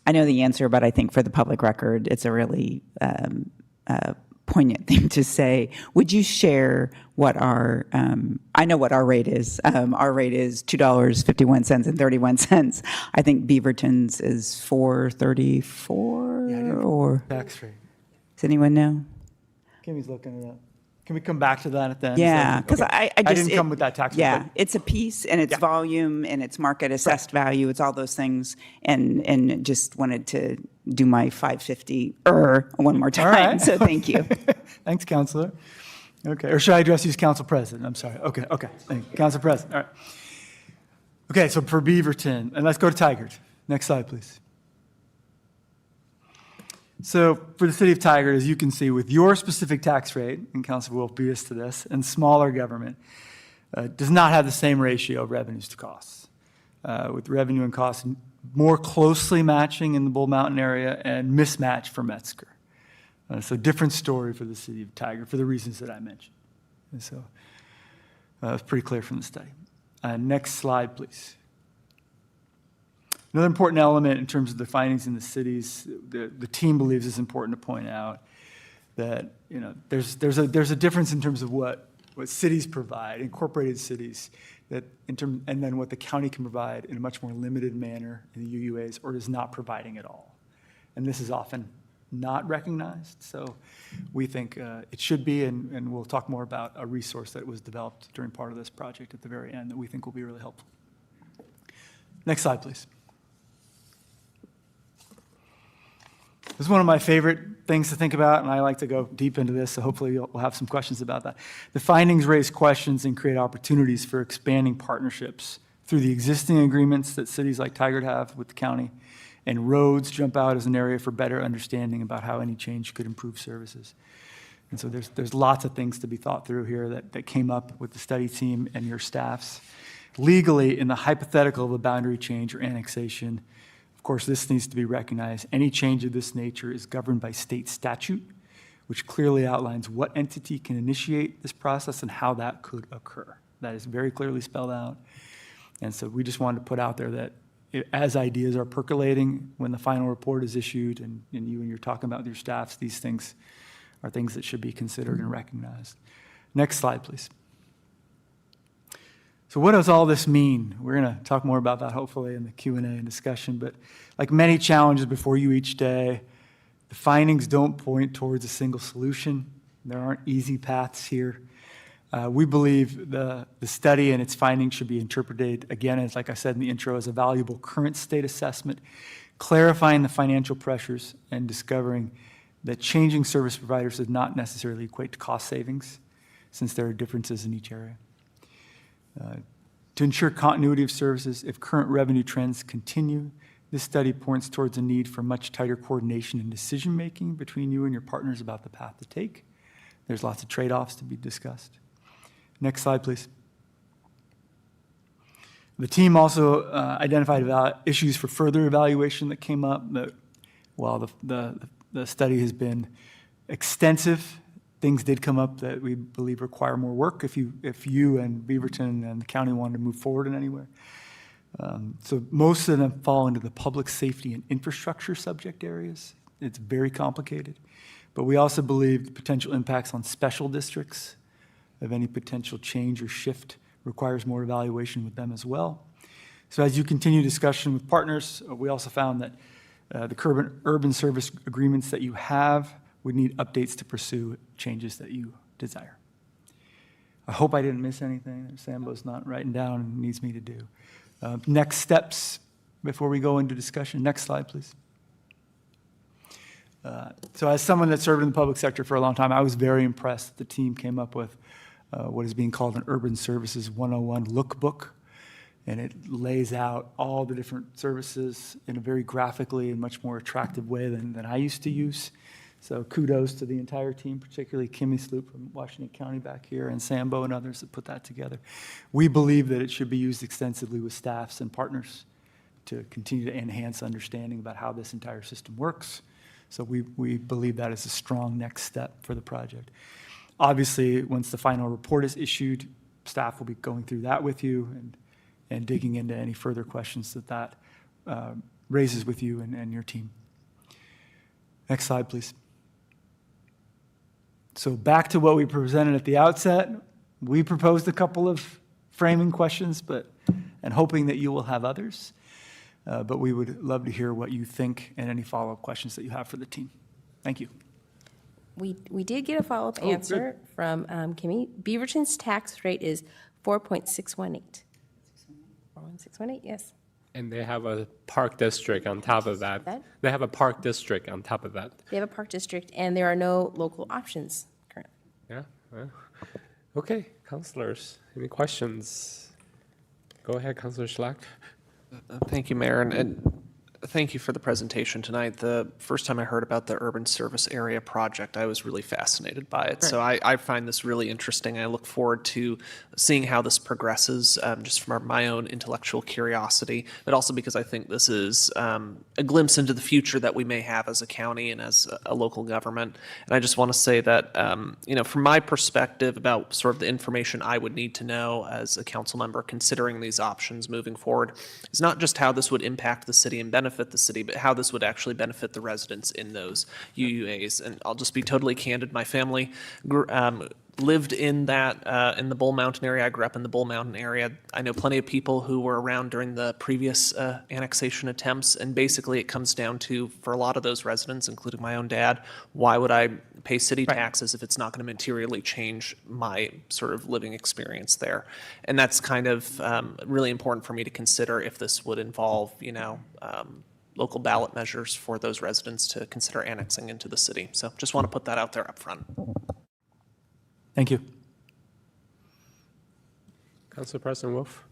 I know the answer, but I think for the public record, it's a really poignant thing to say. Would you share what our, I know what our rate is. Our rate is $2.51 and 31 cents. I think Beaverton's is $4.34 or? Tax rate. Does anyone know? Kimmy's looking it up. Can we come back to that at the end? Yeah, because I didn't come with that tax rate. Yeah, it's a piece, and it's volume, and it's market assessed value. It's all those things, and just wanted to do my 550 one more time. All right. So thank you. Thanks, Counselor. Okay, or should I address you as Council President? I'm sorry. Okay, thank you. Council President, all right. Okay, so for Beaverton, and let's go to Tigard. Next slide, please. So for the city of Tigard, as you can see, with your specific tax rate, and Council will beat us to this, and smaller government, does not have the same ratio of revenues to costs, with revenue and costs more closely matching in the Bull Mountain area and mismatched for Metzger. So different story for the city of Tigard for the reasons that I mentioned. And so it's pretty clear from the study. Next slide, please. Another important element in terms of the findings in the cities, the team believes is important to point out that there's a difference in terms of what cities provide, incorporated cities, and then what the county can provide in a much more limited manner in the UUAs or is not providing at all. And this is often not recognized, so we think it should be, and we'll talk more about a resource that was developed during part of this project at the very end that we think will be really helpful. Next slide, please. This is one of my favorite things to think about, and I like to go deep into this, so hopefully we'll have some questions about that. The findings raise questions and create opportunities for expanding partnerships through the existing agreements that cities like Tigard have with the county, and roads jump out as an area for better understanding about how any change could improve services. And so there's lots of things to be thought through here that came up with the study team and your staffs. Legally, in the hypothetical of a boundary change or annexation, of course, this needs to be recognized. Any change of this nature is governed by state statute, which clearly outlines what entity can initiate this process and how that could occur. That is very clearly spelled out. And so we just wanted to put out there that as ideas are percolating, when the final report is issued and you're talking about your staffs, these things are things that should be considered and recognized. Next slide, please. So what does all this mean? We're going to talk more about that hopefully in the Q&A and discussion, but like many challenges before you each day, the findings don't point towards a single solution. There aren't easy paths here. We believe the study and its findings should be interpreted, again, as like I said in the intro, as a valuable current state assessment, clarifying the financial pressures and discovering that changing service providers does not necessarily equate to cost savings, since there are differences in each area. To ensure continuity of services, if current revenue trends continue, this study points towards a need for much tighter coordination and decision-making between you and your partners about the path to take. There's lots of trade-offs to be discussed. Next slide, please. The team also identified issues for further evaluation that came up. That while the study has been extensive, things did come up that we believe require more work if you and Beaverton and the county wanted to move forward in any way. So most of them fall into the public safety and infrastructure subject areas. It's very complicated. But we also believe the potential impacts on special districts of any potential change or shift requires more evaluation with them as well. So as you continue discussion with partners, we also found that the urban service agreements that you have would need updates to pursue changes that you desire. I hope I didn't miss anything. Sambo's not writing down and needs me to do. Next steps before we go into discussion. Next slide, please. So as someone that served in the public sector for a long time, I was very impressed that the team came up with what is being called an Urban Services 101 lookbook. And it lays out all the different services in a very graphically and much more attractive way than I used to use. So kudos to the entire team, particularly Kimmy Sloop from Washington County back here and Sambo and others that put that together. We believe that it should be used extensively with staffs and partners to continue to enhance understanding about how this entire system works. So we believe that is a strong next step for the project. Obviously, once the final report is issued, staff will be going through that with you and digging into any further questions that raises with you and your team. Next slide, please. So back to what we presented at the outset. We proposed a couple of framing questions, and hoping that you will have others. But we would love to hear what you think and any follow-up questions that you have for the team. Thank you. We did get a follow-up answer from Kimmy. Beaverton's tax rate is 4.618. 4.618, yes. And they have a park district on top of that. They have a park district on top of that. They have a park district, and there are no local options currently. Yeah. Okay, councilors, any questions? Go ahead, Councilor Schlack. Thank you, Mayor, and thank you for the presentation tonight. The first time I heard about the Urban Service Area Project, I was really fascinated by it. So I find this really interesting. I look forward to seeing how this progresses, just from my own intellectual curiosity, but also because I think this is a glimpse into the future that we may have as a county and as a local government. And I just want to say that, from my perspective about sort of the information I would need to know as a council member considering these options moving forward is not just how this would impact the city and benefit the city, but how this would actually benefit the residents in those UUAs. And I'll just be totally candid. My family lived in that, in the Bull Mountain area. I grew up in the Bull Mountain area. I know plenty of people who were around during the previous annexation attempts. And basically it comes down to, for a lot of those residents, including my own dad, why would I pay city taxes if it's not going to materially change my sort of living experience there? And that's kind of really important for me to consider if this would involve, local ballot measures for those residents to consider annexing into the city. So just want to put that out there up front. Thank you. Council President Wolf.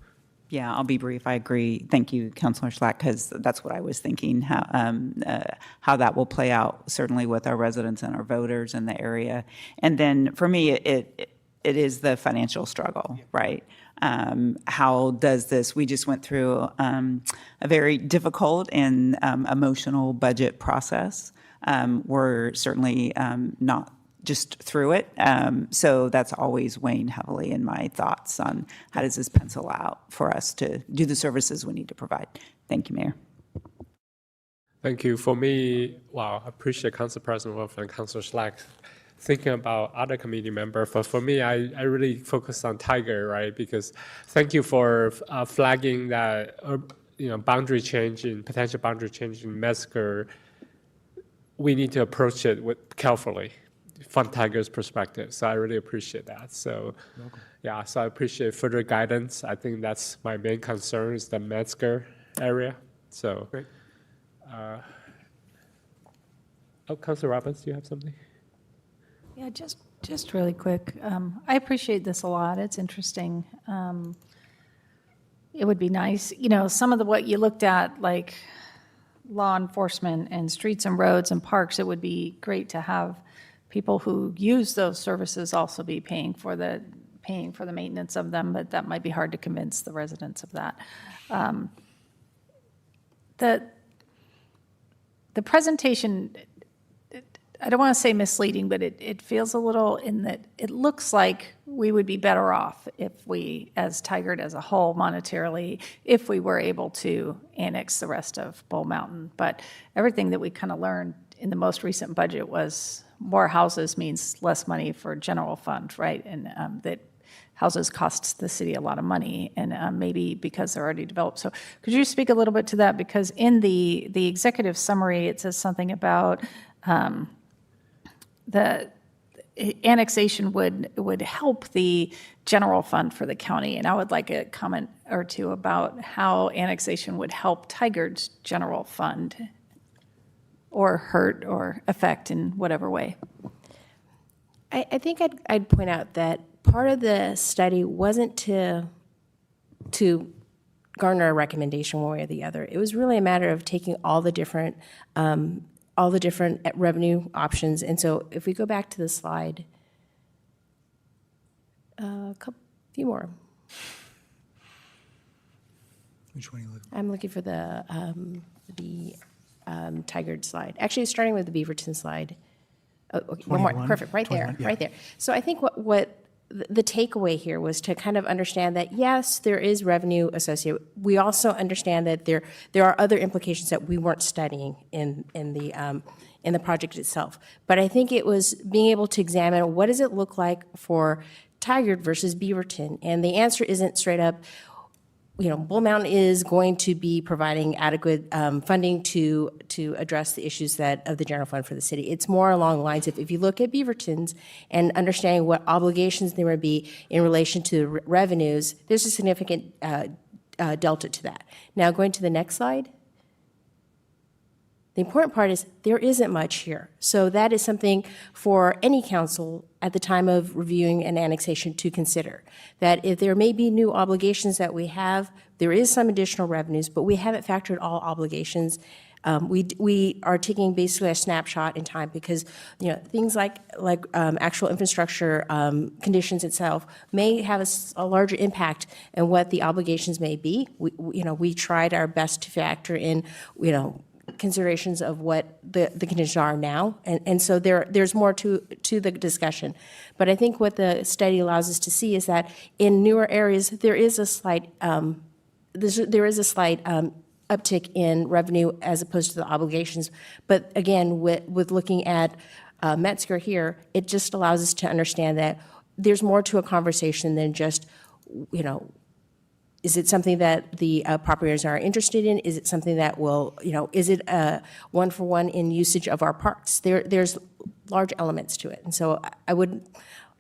Yeah, I'll be brief. I agree. Thank you, Councilor Schlack, because that's what I was thinking, how that will play out, certainly with our residents and our voters in the area. And then for me, it is the financial struggle, right? How does this, we just went through a very difficult and emotional budget process. We're certainly not just through it. So that's always weighing heavily in my thoughts on how does this pencil out for us to do the services we need to provide. Thank you, Mayor. Thank you. For me, I appreciate Council President Wolf and Councilor Schlack thinking about other committee members. But for me, I really focus on Tiger, right? Because thank you for flagging that, boundary change in potential boundary change in Metzger. We need to approach it carefully from Tiger's perspective. So I really appreciate that. So, so I appreciate further guidance. I think that's my main concern is the Metzger area. So, great. Councilor Robbins, do you have something? Yeah, just really quick. I appreciate this a lot. It's interesting. It would be nice, some of what you looked at, like law enforcement and streets and roads and parks, it would be great to have people who use those services also be paying for the maintenance of them, but that might be hard to convince the residents of that. The presentation, I don't want to say misleading, but it feels a little in that it looks like we would be better off if we, as Tigard as a whole monetarily, if we were able to annex the rest of Bull Mountain. But everything that we kind of learned in the most recent budget was more houses means less money for general fund, right? And that houses cost the city a lot of money, and maybe because they're already developed. So could you speak a little bit to that? Because in the executive summary, it says something about the annexation would help the general fund for the county. And I would like a comment or two about how annexation would help Tigard's general fund or hurt or affect in whatever way. I think I'd point out that part of the study wasn't to garner a recommendation one way or the other. It was really a matter of taking all the different revenue options. And so if we go back to the slide, few more. Which one are you looking for? I'm looking for the Tigard slide. Actually, starting with the Beaverton slide. Oh, okay, one more. Perfect. Right there. Yeah. Right there. So I think what the takeaway here was to kind of understand that, yes, there is revenue associated. We also understand that there are other implications that we weren't studying in the project itself. But I think it was being able to examine what does it look like for Tigard versus Beaverton. And the answer isn't straight up, Bull Mountain is going to be providing adequate funding to address the issues of the general fund for the city. It's more along the lines of, if you look at Beaverton's and understanding what obligations there would be in relation to revenues, there's a significant delta to that. Now, going to the next slide. The important part is there isn't much here. So that is something for any council at the time of reviewing an annexation to consider. That if there may be new obligations that we have, there is some additional revenues, but we haven't factored all obligations. We are taking basically a snapshot in time because, things like actual infrastructure conditions itself may have a larger impact on what the obligations may be. We tried our best to factor in, considerations of what the conditions are now. And so there's more to the discussion. But I think what the study allows us to see is that in newer areas, there is a slight uptick in revenue as opposed to the obligations. But again, with looking at Metzger here, it just allows us to understand that there's more to a conversation than just, is it something that the property owners are interested in? Is it something that will, is it a one-for-one in usage of our parks? There's large elements to it. And so I would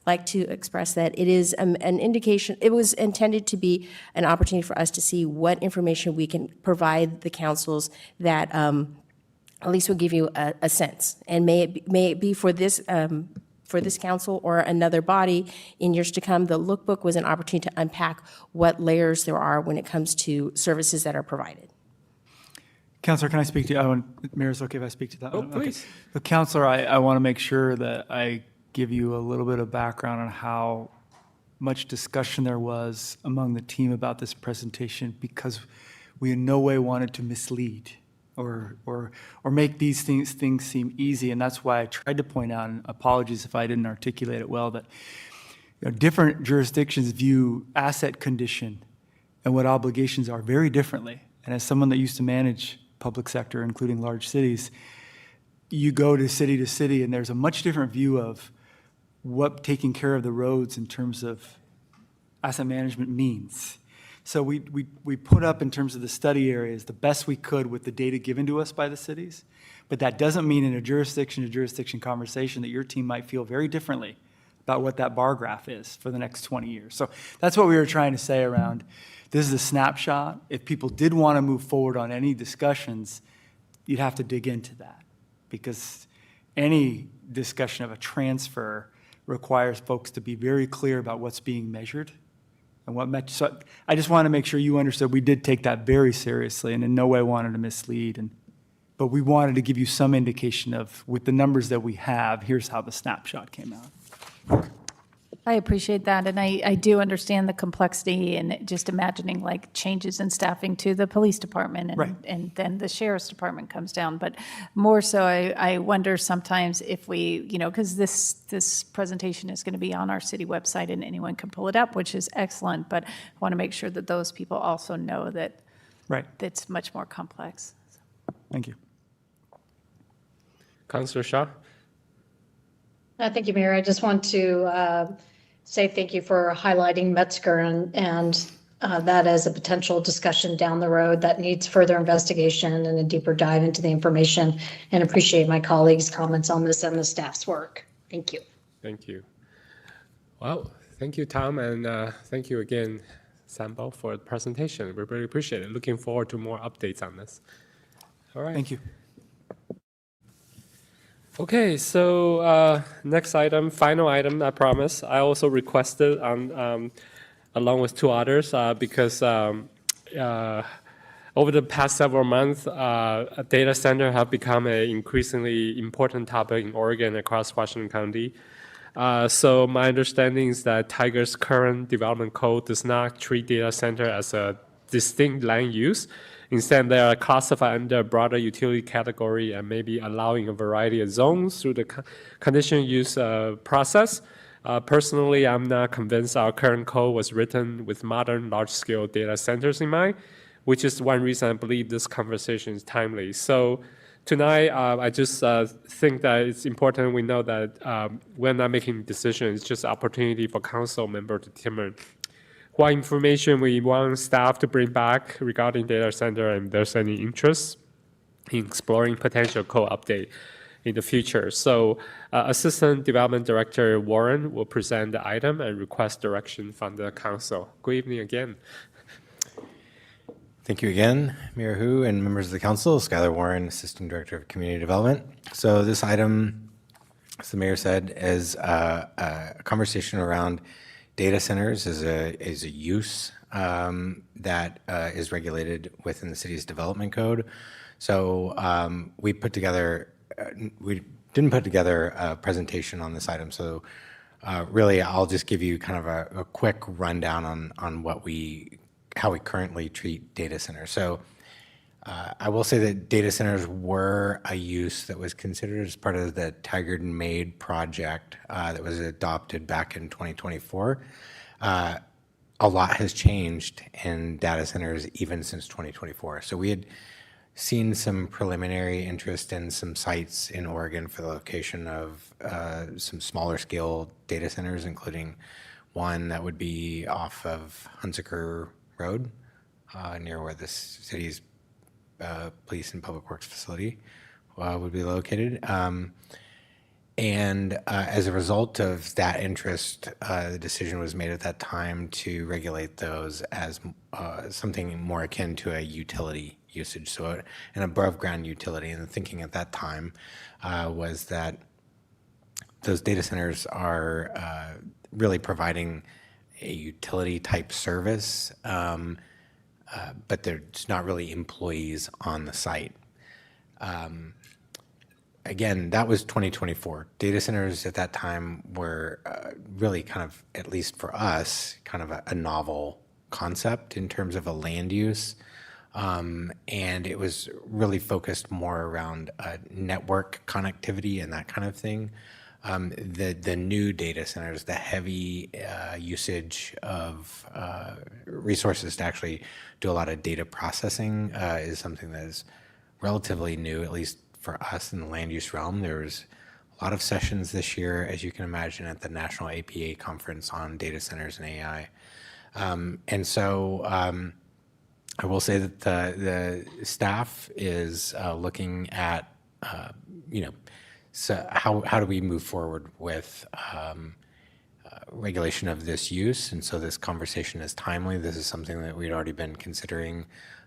like to express that it is an indication, it was intended to be an opportunity for us to see what information we can provide the councils that at least will give you a sense. And may it be for this council or another body in years to come, the lookbook was an opportunity to unpack what layers there are when it comes to services that are provided. Counselor, can I speak to you? Mayor, is it okay if I speak to that? Oh, one? please. Okay. So, Counselor, I want to make sure that I give you a little bit of background on how much discussion there was among the team about this presentation, because we in no way wanted to mislead or make these things seem easy. And that's why I tried to point out, and apologies if I didn't articulate it well, that different jurisdictions view asset condition and what obligations are very differently. And as someone that used to manage public sector, including large cities, you go to city, and there's a much different view of what taking care of the roads in terms of asset management means. So we put up, in terms of the study areas, the best we could with the data given to us by the cities. But that doesn't mean in a jurisdiction-to-jurisdiction conversation that your team might feel very differently about what that bar graph is for the next 20 years. So that's what we were trying to say around, this is a snapshot. If people did want to move forward on any discussions, you'd have to dig into that, because any discussion of a transfer requires folks to be very clear about what's being measured and what so I just want to make sure you understood we did take that very seriously and in no way wanted to mislead. But we wanted to give you some indication of, with the numbers that we have, here's how the snapshot came out. I appreciate that, and I do understand the complexity and just imagining like changes in staffing to the police department, and, Right. and then the sheriff's department comes down. But more so, I wonder sometimes if we, because this presentation is going to be on our city website and anyone can pull it up, which is excellent. But I want to make sure that those people also know that Right. it's much more complex. Thank you. Councillor Shaw? Thank you, Mayor. I just want to say thank you for highlighting Metzger and that as a potential discussion down the road that needs further investigation and a deeper dive into the information, and appreciate my colleagues' comments on this and the staff's work. Thank you. Thank you. Well, thank you, Tom, and thank you again, Sambo, for the presentation. We really appreciate it. Looking forward to more updates on this. All right. Thank you. Okay, so next item, final item, I promise. I also requested on, along with two others, because over the past several months, a data center have become an increasingly important topic in Oregon across Washington County. So my understanding is that Tiger's current development code does not treat data center as a distinct land use. Instead, they are classified under a broader utility category and maybe allowing a variety of zones through the conditional use process. Personally, I'm not convinced our current code was written with modern large-scale data centers in mind, which is one reason I believe this conversation is timely. So tonight, I just think that it's important we know that we're not making decisions, it's just an opportunity for council members to determine what information we want staff to bring back regarding data center, and if there's any interest in exploring potential code update in the future. So Assistant Development Director Warren will present the item and request direction from the council. Good evening again. Thank you again, Mayor Hu and members of the council. Skylar Warren, Assistant Director of Community Development. So this item, as the mayor said, is a conversation around data centers as a use that is regulated within the city's development code. So we didn't put together a presentation on this item. So really, I'll just give you kind of a quick rundown on how we currently treat data centers. So I will say that data centers were a use that was considered as part of the Tigard and Made project that was adopted back in 2024. A lot has changed in data centers even since 2024. So we had seen some preliminary interest in some sites in Oregon for the location of some smaller scale data centers, including one that would be off of Hunsaker Road, near where the city's police and public works facility would be located. And as a result of that interest, the decision was made at that time to regulate those as something more akin to a utility usage, so an above ground utility. And the thinking at that time was that those data centers are really providing a utility type service, but there's not really employees on the site. Again, that was 2024. Data centers at that time were really kind of, at least for us, kind of a novel concept in terms of a land use. And it was really focused more around network connectivity and that kind of thing. The new data centers, the heavy usage of resources to actually do a lot of data processing is something that is relatively new, at least for us in the land use realm. There was a lot of sessions this year, as you can imagine, at the National APA conference on data centers and AI. And so I will say that the staff is looking at, so how do we move forward with regulation of this use? And so this conversation is timely. This is something that we'd already been considering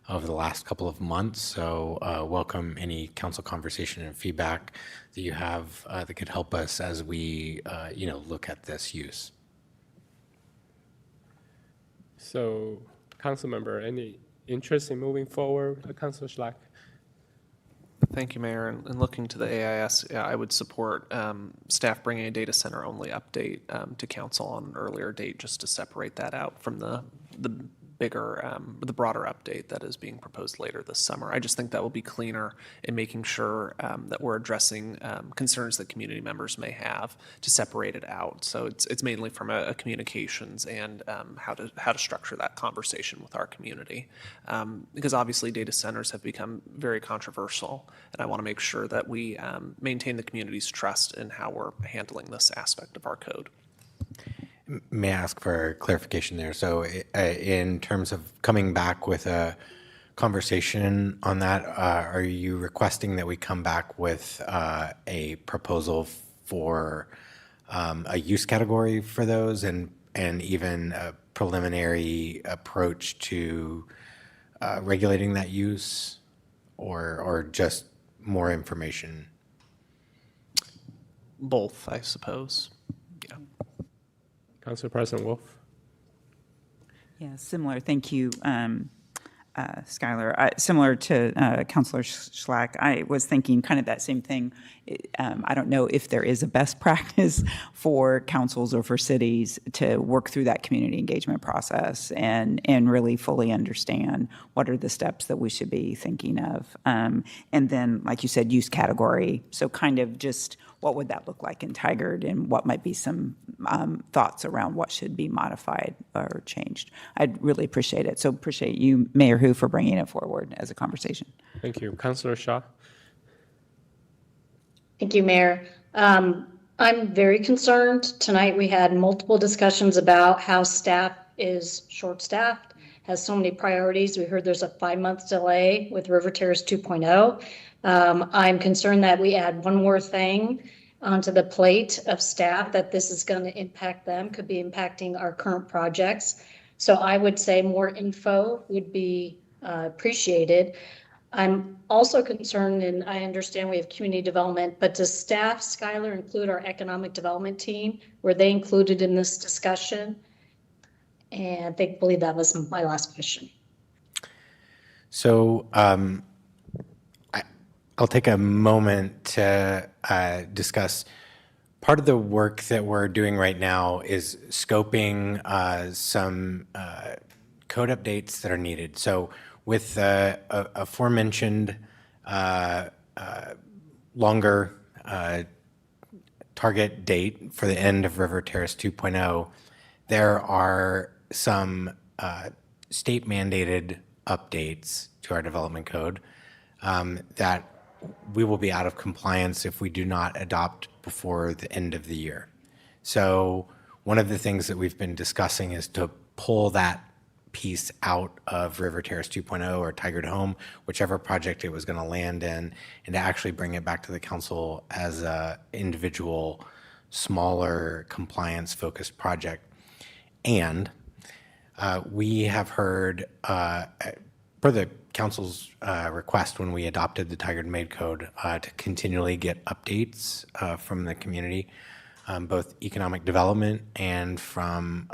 over the last couple of months. So welcome any council conversation and feedback that you have that could help us as we look at this use. So, council member, any interest in moving forward, Councilor Schlack? Thank you, Mayor. And looking to the AIS, I would support staff bringing a data center only update to council on an earlier date, just to separate that out from the bigger, the broader update that is being proposed later this summer. I just think that will be cleaner in making sure that we're addressing concerns that community members may have, to separate it out. So it's mainly from a communications and how to structure that conversation with our community, because obviously data centers have become very controversial, and I want to make sure that we maintain the community's trust in how we're handling this aspect of our code. May I ask for clarification there? So in terms of coming back with a conversation on that, are you requesting that we come back with a proposal for a use category for those and even a preliminary approach to regulating that use, or just more information? Both, I suppose. Council President Wolf. Yeah, similar. Thank you, Skylar. Similar to Councilor Schlack, I was thinking kind of that same thing. I don't know if there is a best practice for councils or for cities to work through that community engagement process and really fully understand what are the steps that we should be thinking of. And then, like you said, use category. So kind of just what would that look like in Tigard, and what might be some thoughts around what should be modified or changed. I'd really appreciate it. So appreciate you, Mayor Hu, for bringing it forward as a conversation. Thank you. Councilor Shaw. Thank you, Mayor. I'm very concerned. Tonight we had multiple discussions about how staff is short-staffed, has so many priorities. We heard there's a 5-month delay with River Terrace 2.0. I'm concerned that we add one more thing onto the plate of staff, that this is going to impact them, could be impacting our current projects. So I would say more info would be appreciated. I'm also concerned, and I understand we have community development, but does staff, Skylar, include our economic development team? Were they included in this discussion? And I believe that was my last question. So I'll take a moment to discuss. Part of the work that we're doing right now is scoping some code updates that are needed. So with the aforementioned longer target date for the end of River Terrace 2.0, there are some state mandated updates to our development code that we will be out of compliance if we do not adopt before the end of the year. So one of the things that we've been discussing is to pull that piece out of River Terrace 2.0 or Tigard Home, whichever project it was going to land in, and to actually bring it back to the council as a individual, smaller, compliance-focused project. And we have heard, per the council's request when we adopted the Tigard Made Code, to continually get updates from the community, both economic development and from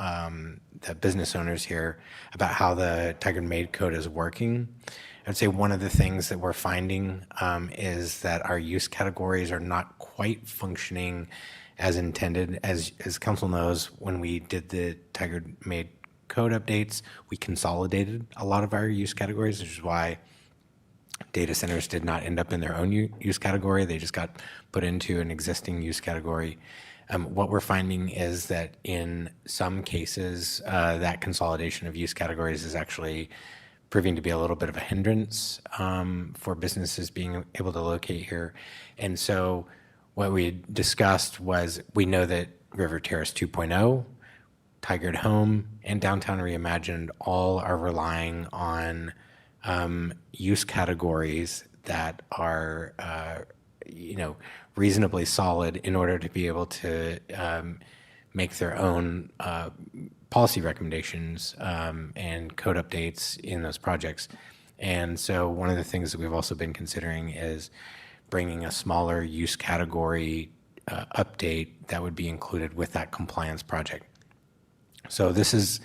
the business owners here about how the Tigard Made Code is working. I'd say one of the things that we're finding is that our use categories are not quite functioning as intended. As council knows, when we did the Tigard Made Code updates, we consolidated a lot of our use categories, which is why data centers did not end up in their own use category. They just got put into an existing use category. What we're finding is that in some cases, that consolidation of use categories is actually proving to be a little bit of a hindrance for businesses being able to locate here. And so what we discussed was, we know that River Terrace 2.0, Tigard Home, and Downtown Reimagined all are relying on use categories that are reasonably solid in order to be able to make their own policy recommendations and code updates in those projects. And so one of the things that we've also been considering is bringing a smaller use category update that would be included with that compliance project. So this is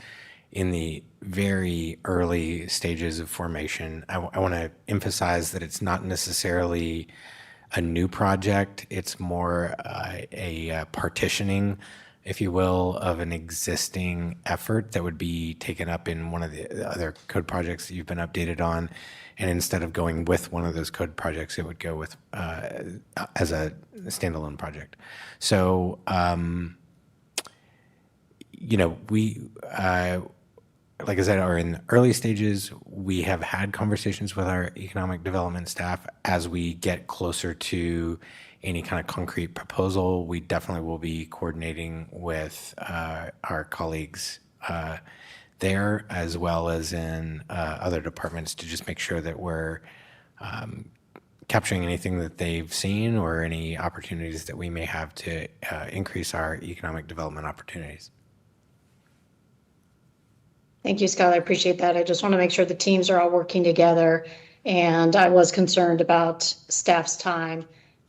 in the very early stages of formation. I want to emphasize that it's not necessarily a new project. It's more a partitioning, if you will, of an existing effort that would be taken up in one of the other code projects that you've been updated on. And instead of going with one of those code projects, it would go with as a standalone project. So, we, like I said, are in the early stages. We have had conversations with our economic development staff. As we get closer to any kind of concrete proposal, we definitely will be coordinating with our colleagues there, as well as in other departments, to just make sure that we're capturing anything that they've seen or any opportunities that we may have to increase our economic development opportunities. Thank you, Skylar. I appreciate that. I just want to make sure the teams are all working together. And I was concerned about staff's time,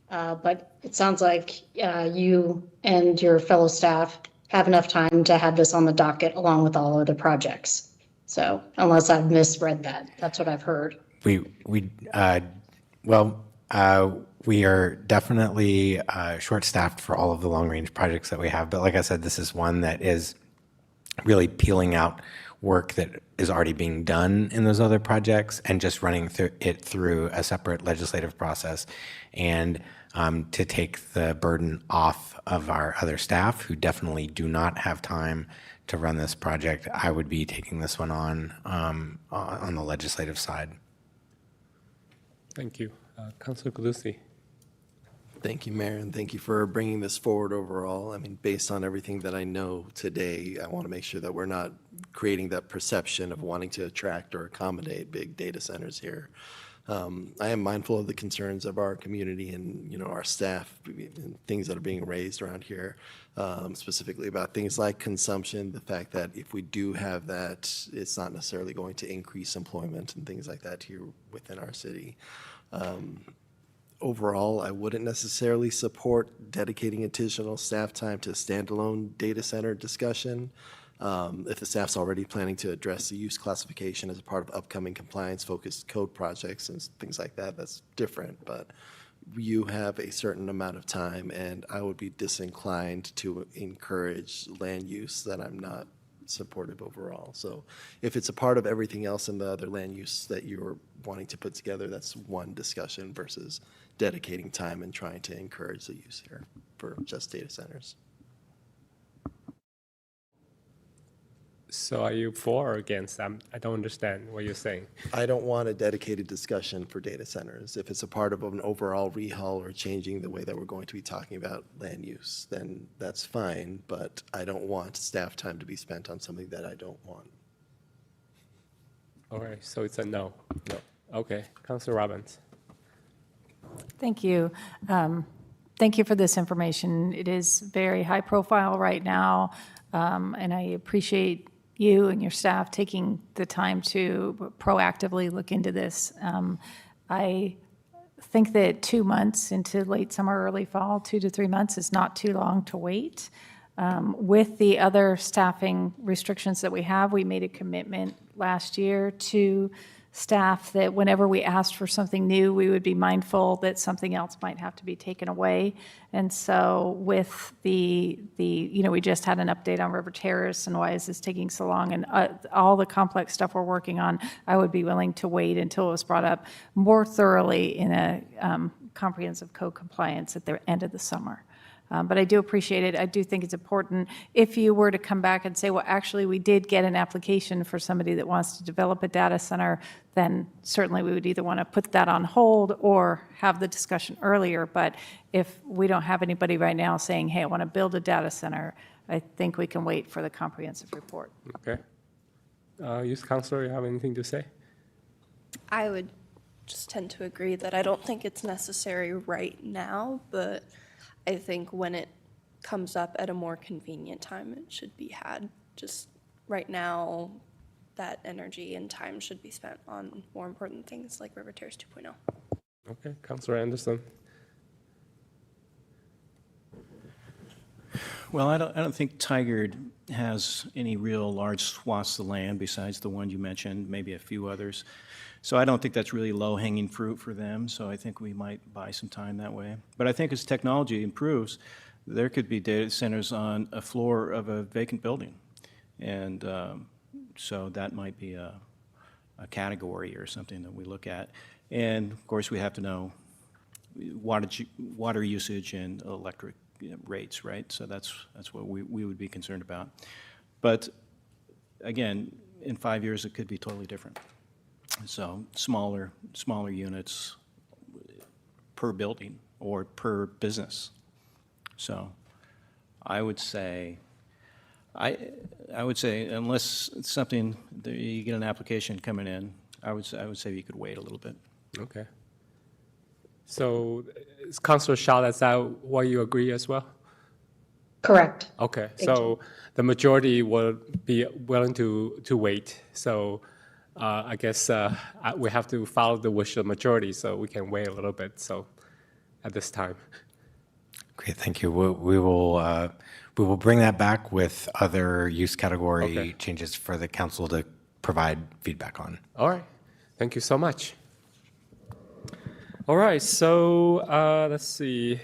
but it sounds like you and your fellow staff have enough time to have this on the docket along with all other projects. So unless I've misread that, that's what I've heard. We are definitely short-staffed for all of the long-range projects that we have. But like I said, this is one that is really peeling out work that is already being done in those other projects and just running through a separate legislative process, and to take the burden off of our other staff who definitely do not have time to run this project. I would be taking this one on the legislative side. Thank you. Councilor Galusi. Thank you, Mayor, and thank you for bringing this forward overall. I mean, based on everything that I know today, I want to make sure that we're not creating that perception of wanting to attract or accommodate big data centers here. I am mindful of the concerns of our community and, our staff, and things that are being raised around here, specifically about things like consumption, the fact that if we do have that, it's not necessarily going to increase employment and things like that here within our city. Overall, I wouldn't necessarily support dedicating additional staff time to standalone data center discussion. If the staff's already planning to address the use classification as a part of upcoming compliance-focused code projects and things like that, that's different. But you have a certain amount of time, and I would be disinclined to encourage land use that I'm not supportive overall. So if it's a part of everything else in the other land use that you're wanting to put together, that's one discussion versus dedicating time and trying to encourage the use here for just data centers. So are you for or against? I don't understand what you're saying. I don't want a dedicated discussion for data centers. If it's a part of an overall rehaul or changing the way that we're going to be talking about land use, then that's fine, but I don't want staff time to be spent on something that I don't want. All right, so it's a no. No. Okay, Councilor Robbins. Thank you. Thank you for this information. It is very high profile right now, and I appreciate you and your staff taking the time to proactively look into this. I think that 2 months into late summer, early fall, 2 to 3 months is not too long to wait. With the other staffing restrictions that we have, we made a commitment last year to staff that whenever we asked for something new, we would be mindful that something else might have to be taken away. And so with we just had an update on River Terrace and why is this taking so long, and all the complex stuff we're working on, I would be willing to wait until it was brought up more thoroughly in a comprehensive code compliance at the end of the summer. But I do appreciate it. I do think it's important. If you were to come back and say, well, actually, we did get an application for somebody that wants to develop a data center, then certainly we would either want to put that on hold or have the discussion earlier. But if we don't have anybody right now saying, hey, I want to build a data center, I think we can wait for the comprehensive report. Okay. Youth Councilor, you have anything to say? I would just tend to agree that I don't think it's necessary right now, but I think when it comes up at a more convenient time, it should be had. Just right now, that energy and time should be spent on more important things like River Terrace 2.0. Okay, Councilor Anderson. Well, I don't think Tigard has any real large swaths of land besides the one you mentioned, maybe a few others. So I don't think that's really low-hanging fruit for them, so I think we might buy some time that way. But I think as technology improves, there could be data centers on a floor of a vacant building. And so that might be a category or something that we look at. And of course, we have to know water usage and electric rates, right? So that's what we would be concerned about. But again, in 5 years, it could be totally different. So smaller units per building or per business. So I would say unless it's something that you get an application coming in, I would say you could wait a little bit. Okay. So Councilor Shaw, that's what you agree as well? Correct. Okay, so the majority will be willing to wait. So I guess we have to follow the wish of the majority, so we can wait a little bit. So at this time. Great, thank you. We will bring that back with other use category changes for the council to provide feedback on. All right, thank you so much. All right, so let's see.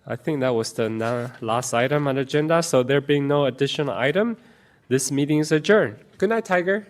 I think that was the last item on the agenda. So there being no additional item, this meeting is adjourned. Good night, Tiger.